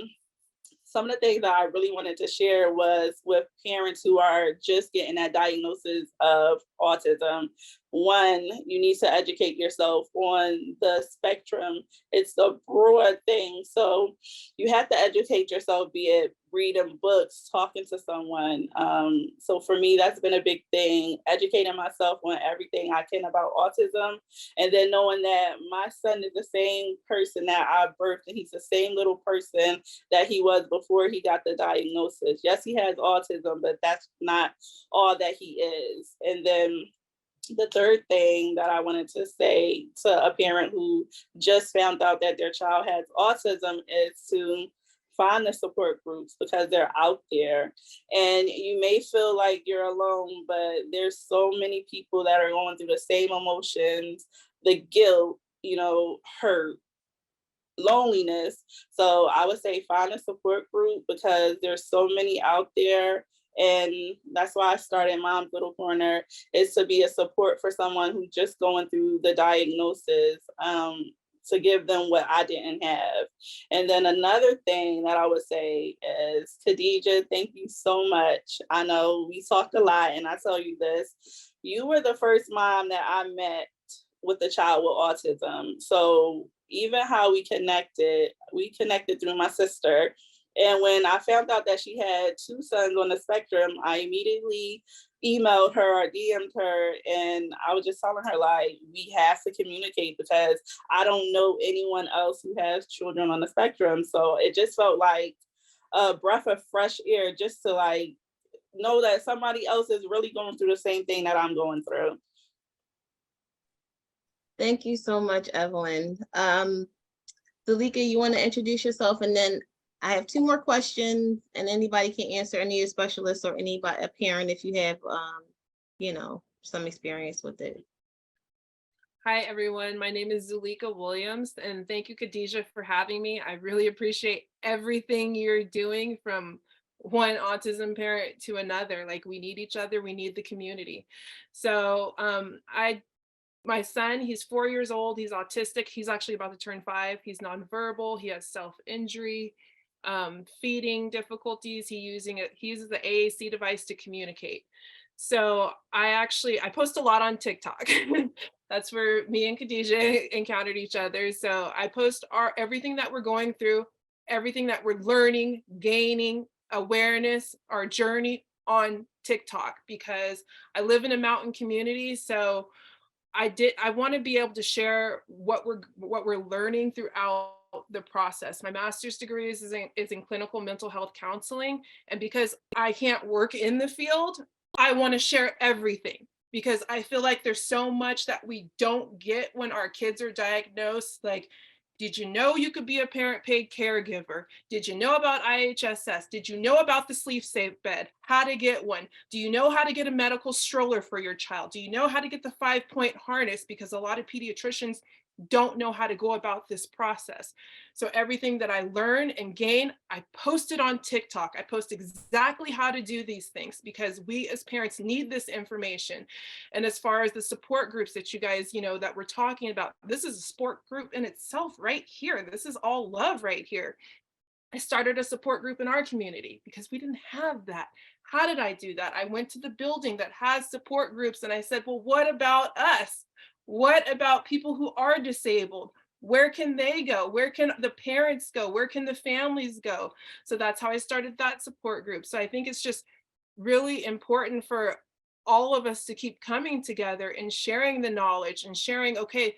some of the things that I really wanted to share was with parents who are just getting that diagnosis of autism. One, you need to educate yourself on the spectrum. It's a broad thing. So you have to educate yourself, be it reading books, talking to someone. So for me, that's been a big thing, educating myself on everything I can about autism. And then knowing that my son is the same person that I birthed, and he's the same little person that he was before he got the diagnosis. Yes, he has autism, but that's not all that he is. And then the third thing that I wanted to say to a parent who just found out that their child has autism is to find the support groups, because they're out there. And you may feel like you're alone, but there's so many people that are going through the same emotions, the guilt, you know, hurt, loneliness. So I would say find a support group, because there's so many out there. And that's why I started Mom's Little Corner, is to be a support for someone who's just going through the diagnosis, to give them what I didn't have. And then another thing that I would say is, Khadija, thank you so much. I know we talked a lot, and I tell you this, you were the first mom that I met with a child with autism. So even how we connected through my sister. And when I found out that she had 2 sons on the spectrum, I immediately emailed her or DM'd her, and I was just telling her, like, we have to communicate, because I don't know anyone else who has children on the spectrum. So it just felt like a breath of fresh air, just to like know that somebody else is really going through the same thing that I'm going through. Thank you so much, Evelyn. Zalika, you want to introduce yourself, and then I have 2 more questions, and anybody can answer, any of the specialists or anybody, a parent, if you have, you know, some experience with it. Hi, everyone. My name is Zulika Williams, and thank you, Khadija, for having me. I really appreciate everything you're doing, from one autism parent to another. Like, we need each other. We need the community. So my son, he's 4 years old. He's autistic. He's actually about to turn 5. He's nonverbal. He has self-injury, feeding difficulties. He uses the AAC device to communicate. So I post a lot on TikTok. That's where me and Khadija encountered each other. So I post everything that we're going through, everything that we're learning, gaining awareness, our journey on TikTok, because I live in a mountain community. So I want to be able to share what we're learning throughout the process. My master's degree is in clinical mental health counseling. And because I can't work in the field, I want to share everything because I feel like there's so much that we don't get when our kids are diagnosed. Like, did you know you could be a parent paid caregiver? Did you know about IHSS? Did you know about the sleep safe bed? How to get one? Do you know how to get a medical stroller for your child? Do you know how to get the 5-point harness? Because a lot of pediatricians don't know how to go about this process. So everything that I learn and gain, I post it on TikTok. I post exactly how to do these things because we as parents need this information. And as far as the support groups that you guys, that we're talking about, this is a support group in itself right here. This is all love right here. I started a support group in our community because we didn't have that. How did I do that? I went to the building that has support groups and I said, well, what about us? What about people who are disabled? Where can they go? Where can the parents go? Where can the families go? So that's how I started that support group. So I think it's just really important for all of us to keep coming together and sharing the knowledge and sharing, okay,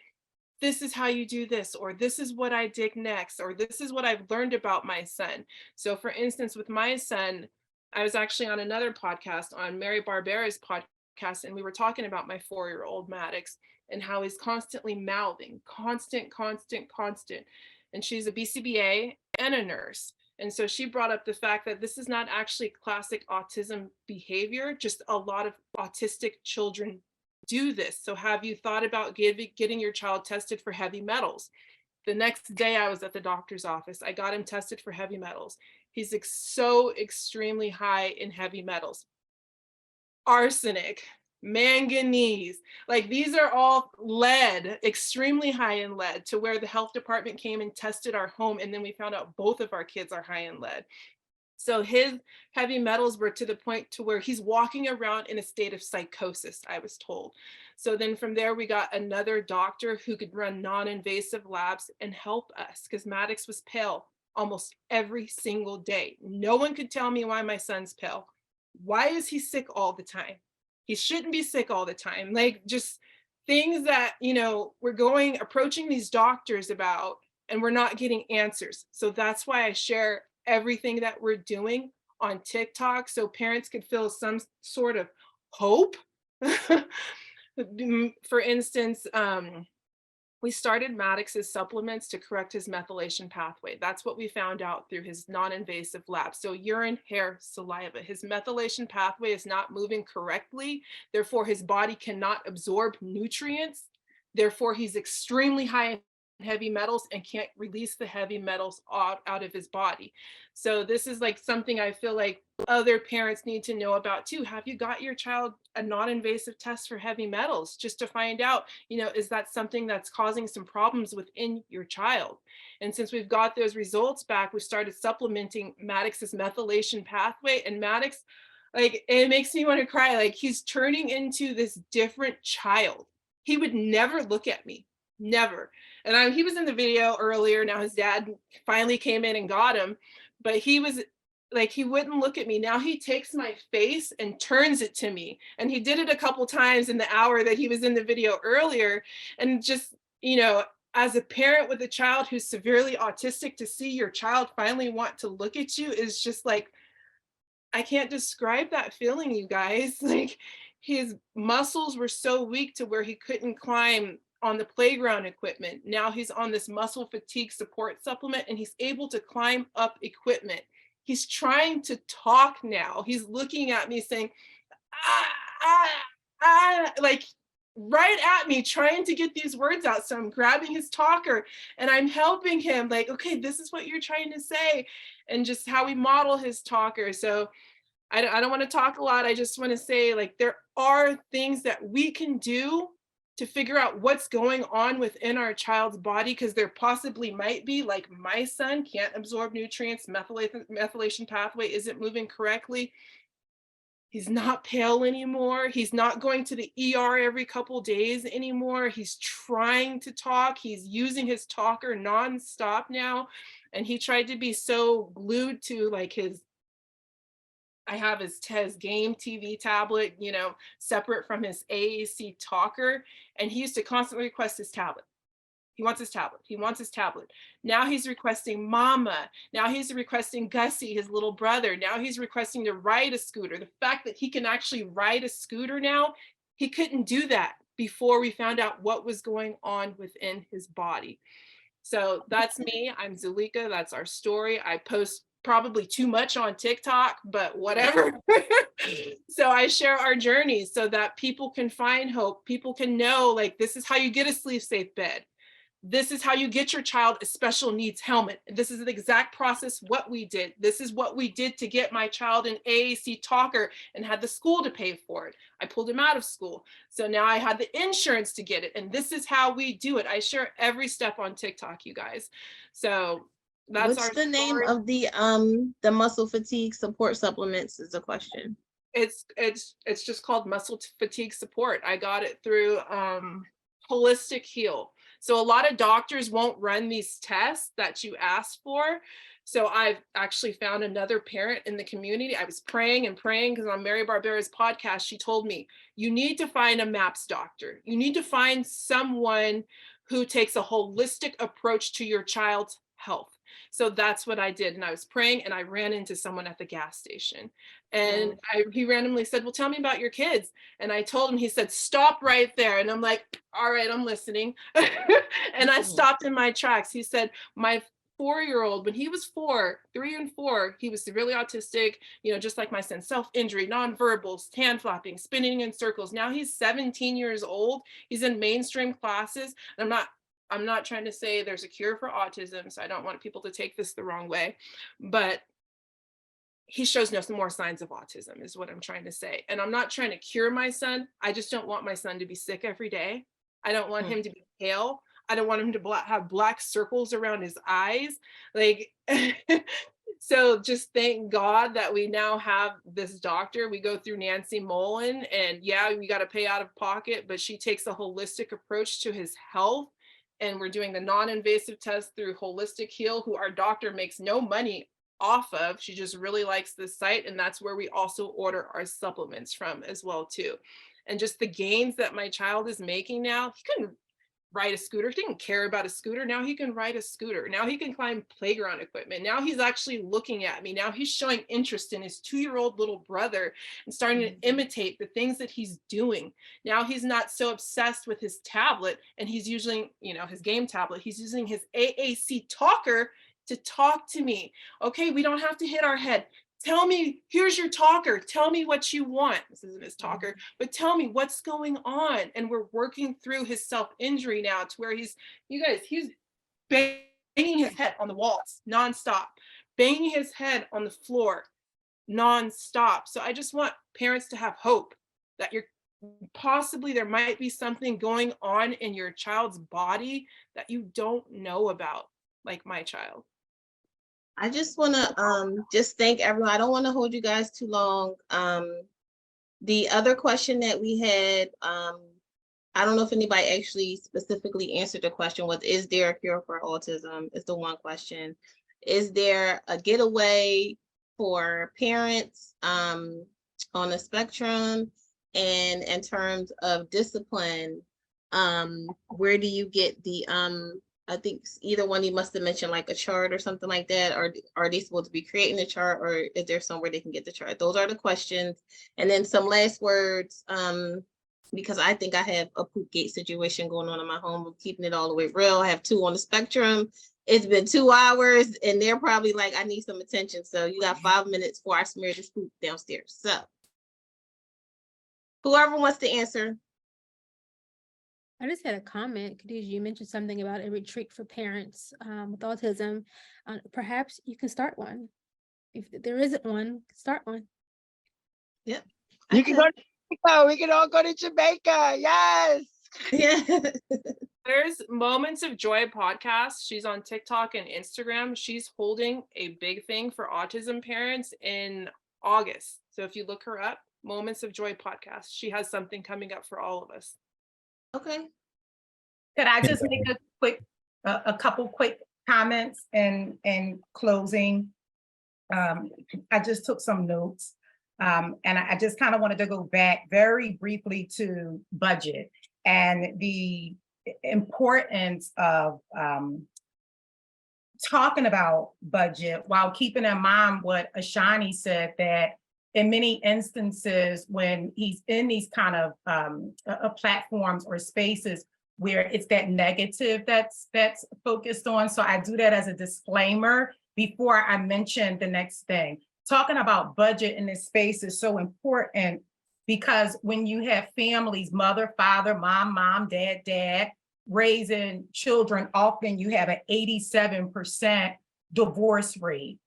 this is how you do this, or this is what I did next, or this is what I've learned about my son. So for instance, with my son, I was actually on another podcast, on Mary Barbera's podcast, and we were talking about my 4-year-old Maddox and how he's constantly mouthing, constant. And she's a BCBA and a nurse. And so she brought up the fact that this is not actually classic autism behavior, just a lot of autistic children do this. So have you thought about getting your child tested for heavy metals? The next day I was at the doctor's office. I got him tested for heavy metals. He's so extremely high in heavy metals. Arsenic, manganese, like these are all lead, extremely high in lead, to where the health department came and tested our home. And then we found out both of our kids are high in lead. So his heavy metals were to the point to where he's walking around in a state of psychosis, I was told. So then from there, we got another doctor who could run non-invasive labs and help us, because Maddox was pale almost every single day. No one could tell me why my son's pale. Why is he sick all the time? He shouldn't be sick all the time. Like, just things that, we're approaching these doctors about, and we're not getting answers. So that's why I share everything that we're doing on TikTok, so parents could feel some sort of hope. For instance, we started Maddox's supplements to correct his methylation pathway. That's what we found out through his non-invasive lab. So urine, hair, saliva. His methylation pathway is not moving correctly. Therefore, his body cannot absorb nutrients. Therefore, he's extremely high in heavy metals and can't release the heavy metals out of his body. So this is like something I feel like other parents need to know about too. Have you got your child a non-invasive test for heavy metals, just to find out, is that something that's causing some problems within your child? And since we've got those results back, we started supplementing Maddox's methylation pathway, and Maddox, like, it makes me want to cry. Like, he's turning into this different child. He would never look at me, never. And he was in the video earlier. Now his dad finally came in and got him, but he was like, he wouldn't look at me. Now he takes my face and turns it to me. And he did it a couple times in the hour that he was in the video earlier. And just, as a parent with a child who's severely autistic, to see your child finally want to look at you is just like, I can't describe that feeling, you guys. Like, his muscles were so weak to where he couldn't climb on the playground equipment. Now he's on this muscle fatigue support supplement and he's able to climb up equipment. He's trying to talk now. He's looking at me saying, like right at me, trying to get these words out. So I'm grabbing his talker and I'm helping him, like, okay, this is what you're trying to say, and just how we model his talker. So I don't want to talk a lot. I just want to say, like, there are things that we can do to figure out what's going on within our child's body, because there possibly might be, like, my son can't absorb nutrients, methylation pathway isn't moving correctly. He's not pale anymore. He's not going to the ER every couple days anymore. He's trying to talk. He's using his talker nonstop now. And he tried to be so glued to, like, I have his game TV tablet, separate from his AAC talker. And he used to constantly request his tablet. He wants his tablet. He wants his tablet. Now he's requesting mama. Now he's requesting Gussie, his little brother. Now he's requesting to ride a scooter. The fact that he can actually ride a scooter now, he couldn't do that before we found out what was going on within his body. So that's me. I'm Zulika. That's our story. I post probably too much on TikTok, but whatever. So I share our journeys so that people can find hope. People can know, like, this is how you get a sleep safe bed. This is how you get your child a special needs helmet. This is the exact process what we did. This is what we did to get my child an AAC talker and had the school to pay for it. I pulled him out of school. So now I had the insurance to get it. And this is how we do it. I share every step on TikTok, you guys. So that's What's the name of the muscle fatigue support supplements is the question. It's just called muscle fatigue support. I got it through Holistic Heal. So a lot of doctors won't run these tests that you asked for. So I've actually found another parent in the community. I was praying and praying because on Mary Barbera's podcast, she told me, you need to find a MAPS doctor. You need to find someone who takes a holistic approach to your child's health. So that's what I did. And I was praying and I ran into someone at the gas station. And he randomly said, well, tell me about your kids. And I told him, he said, stop right there. And I'm like, all right, I'm listening. And I stopped in my tracks. He said, my 4-year-old, when he was 3 and 4, he was severely autistic, you know, just like my son, self-injury, nonverbals, hand flapping, spinning in circles. Now he's 17 years old. He's in mainstream classes. And I'm not trying to say there's a cure for autism, so I don't want people to take this the wrong way, but he shows no more signs of autism is what I'm trying to say. And I'm not trying to cure my son. I just don't want my son to be sick every day. I don't want him to be pale. I don't want him to have black circles around his eyes. Like, so just thank God that we now have this doctor. We go through Nancy Mullen, and yeah, we got to pay out of pocket, but she takes a holistic approach to his health. And we're doing the non-invasive test through Holistic Heal, who our doctor makes no money off of. She just really likes this site, and that's where we also order our supplements from as well too. And just the gains that my child is making now, he couldn't ride a scooter. He didn't care about a scooter. Now he can ride a scooter. Now he can climb playground equipment. Now he's actually looking at me. Now he's showing interest in his 2-year-old little brother and starting to imitate the things that he's doing. Now he's not so obsessed with his tablet, and he's using, you know, his game tablet. He's using his AAC talker to talk to me. Okay, we don't have to hit our head. Tell me, here's your talker. Tell me what you want. This isn't his talker, but tell me what's going on. And we're working through his self-injury now to where he's banging his head on the walls nonstop, banging his head on the floor nonstop. So I just want parents to have hope that there might be something going on in your child's body that you don't know about, like my child. I just want to just thank everyone. I don't want to hold you guys too long. The other question that we had, I don't know if anybody actually specifically answered the question, was, is there a cure for autism? Is the one question. Is there a getaway for parents on the spectrum? And in terms of discipline, where do you get the I think either one, you must have mentioned like a chart or something like that, or are they supposed to be creating a chart, or is there somewhere they can get the chart? Those are the questions. And then some last words, because I think I have a poop gate situation going on in my home. I'm keeping it all the way real. I have 2 on the spectrum. It's been 2 hours and they're probably like, I need some attention. So you got 5 minutes before I smear this poop downstairs. So whoever wants to answer. I just had a comment. Khadijah, you mentioned something about a retreat for parents with autism. Perhaps you can start one. If there isn't one, start one. Yep. You can go to Jamaica. We can all go to Jamaica. Yes. Yeah. There's Moments of Joy podcast. She's on TikTok and Instagram. She's holding a big thing for autism parents in August. So if you look her up, Moments of Joy podcast, she has something coming up for all of us. Okay. Could I just make a couple quick comments in closing? I just took some notes, and I just kind of wanted to go back very briefly to budget and the importance of talking about budget while keeping in mind what Ashani said, that in many instances when he's in these kind of platforms or spaces where it's that negative that's focused on. So I do that as a disclaimer before I mention the next thing. Talking about budget in this space is so important because when you have families, mother, father, mom, dad, raising children, often you have an 87% divorce rate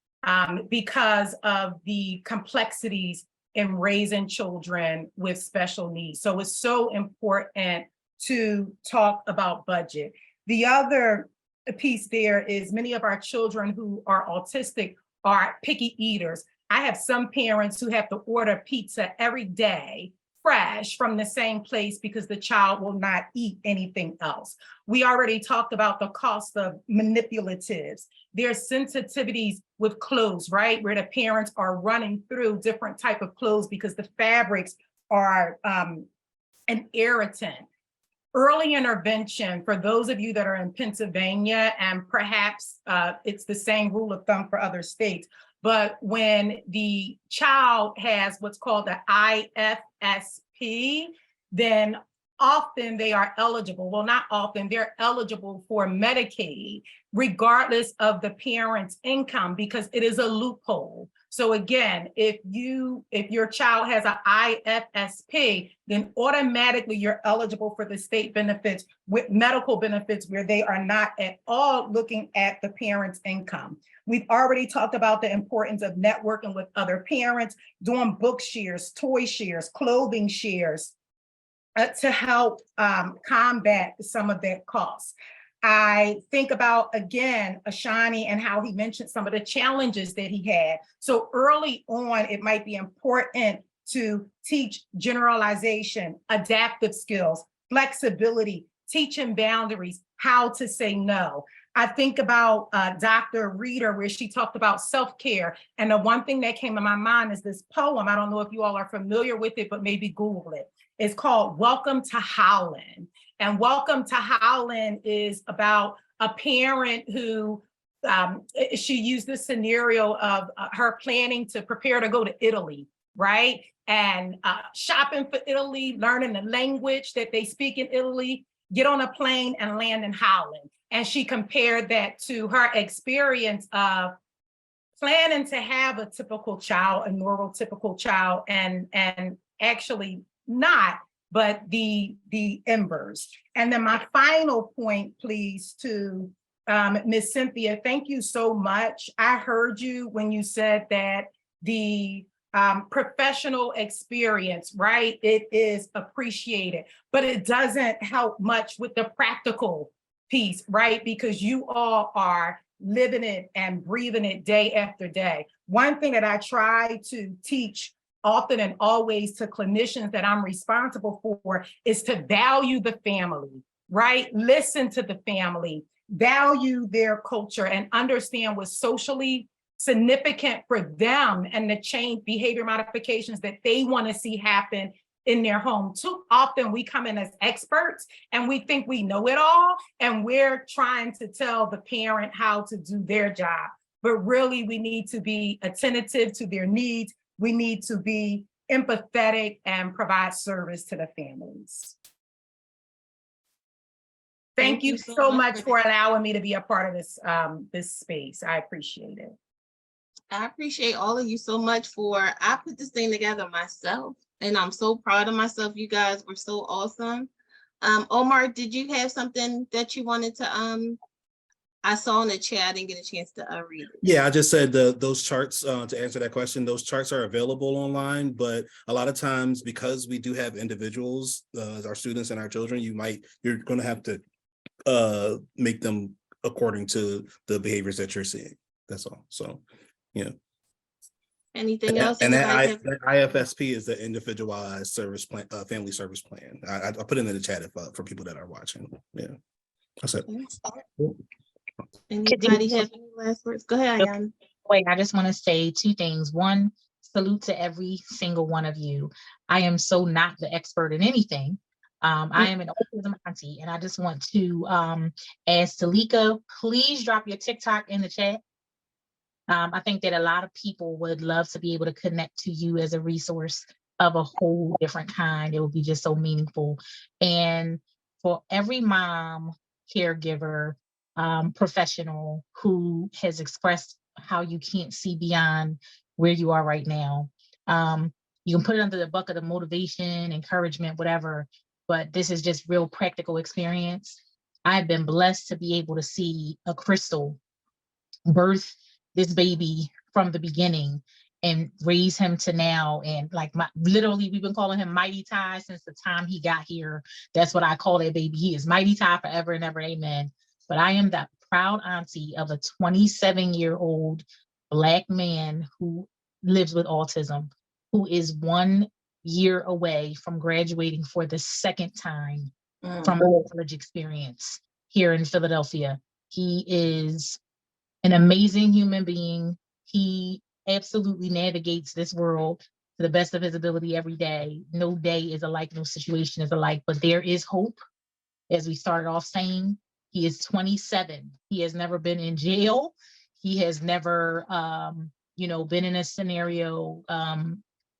because of the complexities in raising children with special needs. So it's so important to talk about budget. The other piece there is many of our children who are autistic are picky eaters. I have some parents who have to order pizza every day, fresh from the same place, because the child will not eat anything else. We already talked about the cost of manipulatives. There's sensitivities with clothes, right? Where the parents are running through different type of clothes because the fabrics are an irritant. Early intervention, for those of you that are in Pennsylvania, and perhaps it's the same rule of thumb for other states, but when the child has what's called the IFSP, then often they are eligible, well, not often, they're eligible for Medicaid, regardless of the parent's income, because it is a loophole. So again, if your child has an IFSP, then automatically you're eligible for the state benefits with medical benefits where they are not at all looking at the parent's income. We've already talked about the importance of networking with other parents, doing book shares, toy shares, clothing shares, to help combat some of that cost. I think about, again, Ashani and how he mentioned some of the challenges that he had. So early on, it might be important to teach generalization, adaptive skills, flexibility, teaching boundaries, how to say no. I think about Dr. Reader, where she talked about self-care. And the one thing that came to my mind is this poem. I don't know if you all are familiar with it, but maybe Google it. It's called Welcome to Howland. And Welcome to Howland is about a parent who, she used this scenario of her planning to prepare to go to Italy, right? And shopping for Italy, learning the language that they speak in Italy, get on a plane and land in Howland. And she compared that to her experience of planning to have a typical child, a neurotypical child, and actually not, but the embers. And then my final point, please, to Ms. Cynthia, thank you so much. I heard you when you said that the professional experience, right? It is appreciated, but it doesn't help much with the practical piece, right? Because you all are living it and breathing it day after day. One thing that I try to teach often and always to clinicians that I'm responsible for is to value the family, right? Listen to the family, value their culture, and understand what's socially significant for them and the change behavior modifications that they want to see happen in their home. Too often we come in as experts and we think we know it all, and we're trying to tell the parent how to do their job. But really, we need to be attentive to their needs. We need to be empathetic and provide service to the families. Thank you so much for allowing me to be a part of this, this space. I appreciate it. I appreciate all of you so much I put this thing together myself, and I'm so proud of myself. You guys were so awesome. Omar, did you have something that you wanted to, I saw in the chat, I didn't get a chance to read it. Yeah, I just said those charts, to answer that question, those charts are available online, but a lot of times because we do have individuals, our students and our children, you're going to have to make them according to the behaviors that you're seeing. That's all. So, yeah. Anything else? And that IFSP is the individualized service plan, family service plan. I put it in the chat for people that are watching. Yeah, that's it. Anybody have any last words? Go ahead, Ayana. Wait, I just want to say two things. One, salute to every single one of you. I am so not the expert in anything, I am an autism auntie, and I just want to ask Talika, please drop your TikTok in the chat. I think that a lot of people would love to be able to connect to you as a resource of a whole different kind. It would be just so meaningful. And for every mom, caregiver, professional who has expressed how you can't see beyond where you are right now, you can put it under the bucket of motivation, encouragement, whatever, but this is just real practical experience. I've been blessed to be able to see a Crystal birth this baby from the beginning and raise him to now. And like literally, we've been calling him Mighty Ty since the time he got here. That's what I call that baby. He is Mighty Ty forever and ever. Amen. But I am the proud auntie of a 27-year-old Black man who lives with autism, who is 1 year away from graduating for the second time from a college experience here in Philadelphia. He is an amazing human being. He absolutely navigates this world to the best of his ability every day. No day is alike, no situation is alike, but there is hope. As we started off saying, he is 27. He has never been in jail. He has never, been in a scenario,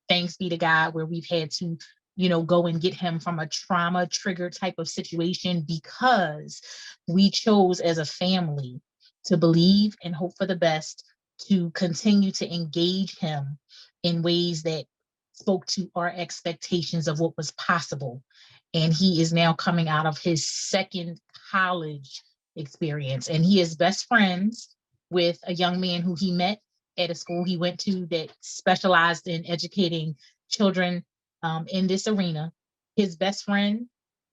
thanks be to God, where we've had to, go and get him from a trauma trigger type of situation, because we chose as a family to believe and hope for the best, to continue to engage him in ways that spoke to our expectations of what was possible. And he is now coming out of his second college experience, and he is best friends with a young man who he met at a school he went to that specialized in educating children in this arena. His best friend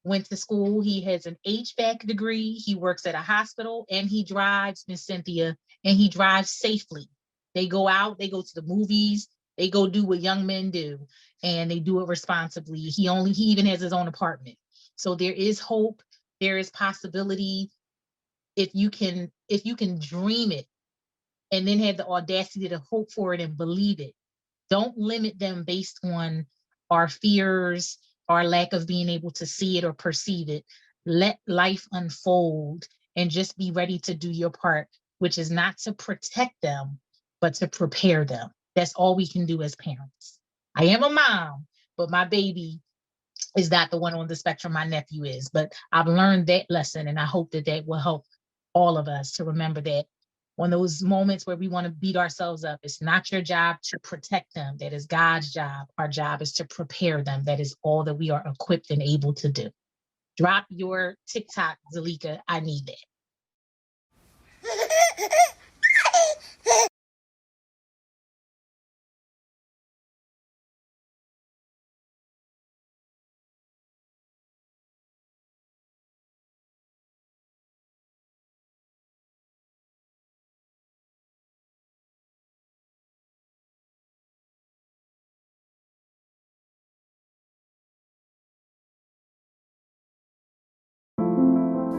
went to school. He has an HVAC degree. He works at a hospital, and he drives, Miss Cynthia, and he drives safely. They go out, they go to the movies, they go do what young men do, and they do it responsibly. He even has his own apartment. So there is hope. There is possibility. If you can dream it and then have the audacity to hope for it and believe it. Don't limit them based on our fears, our lack of being able to see it or perceive it. Let life unfold and just be ready to do your part, which is not to protect them, but to prepare them. That's all we can do as parents. I am a mom, but my baby is not the one on the spectrum my nephew is. But I've learned that lesson, and I hope that that will help all of us to remember that when those moments where we want to beat ourselves up, it's not your job to protect them. That is God's job. Our job is to prepare them. That is all that we are equipped and able to do. Drop your TikTok, Zalika. I need that.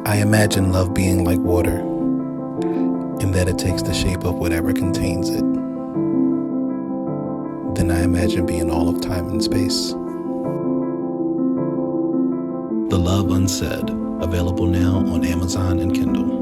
I imagine love being like water, in that it takes the shape of whatever contains it. Then I imagine being all of time and space. The Love Unsaid, available now on Amazon and Kindle.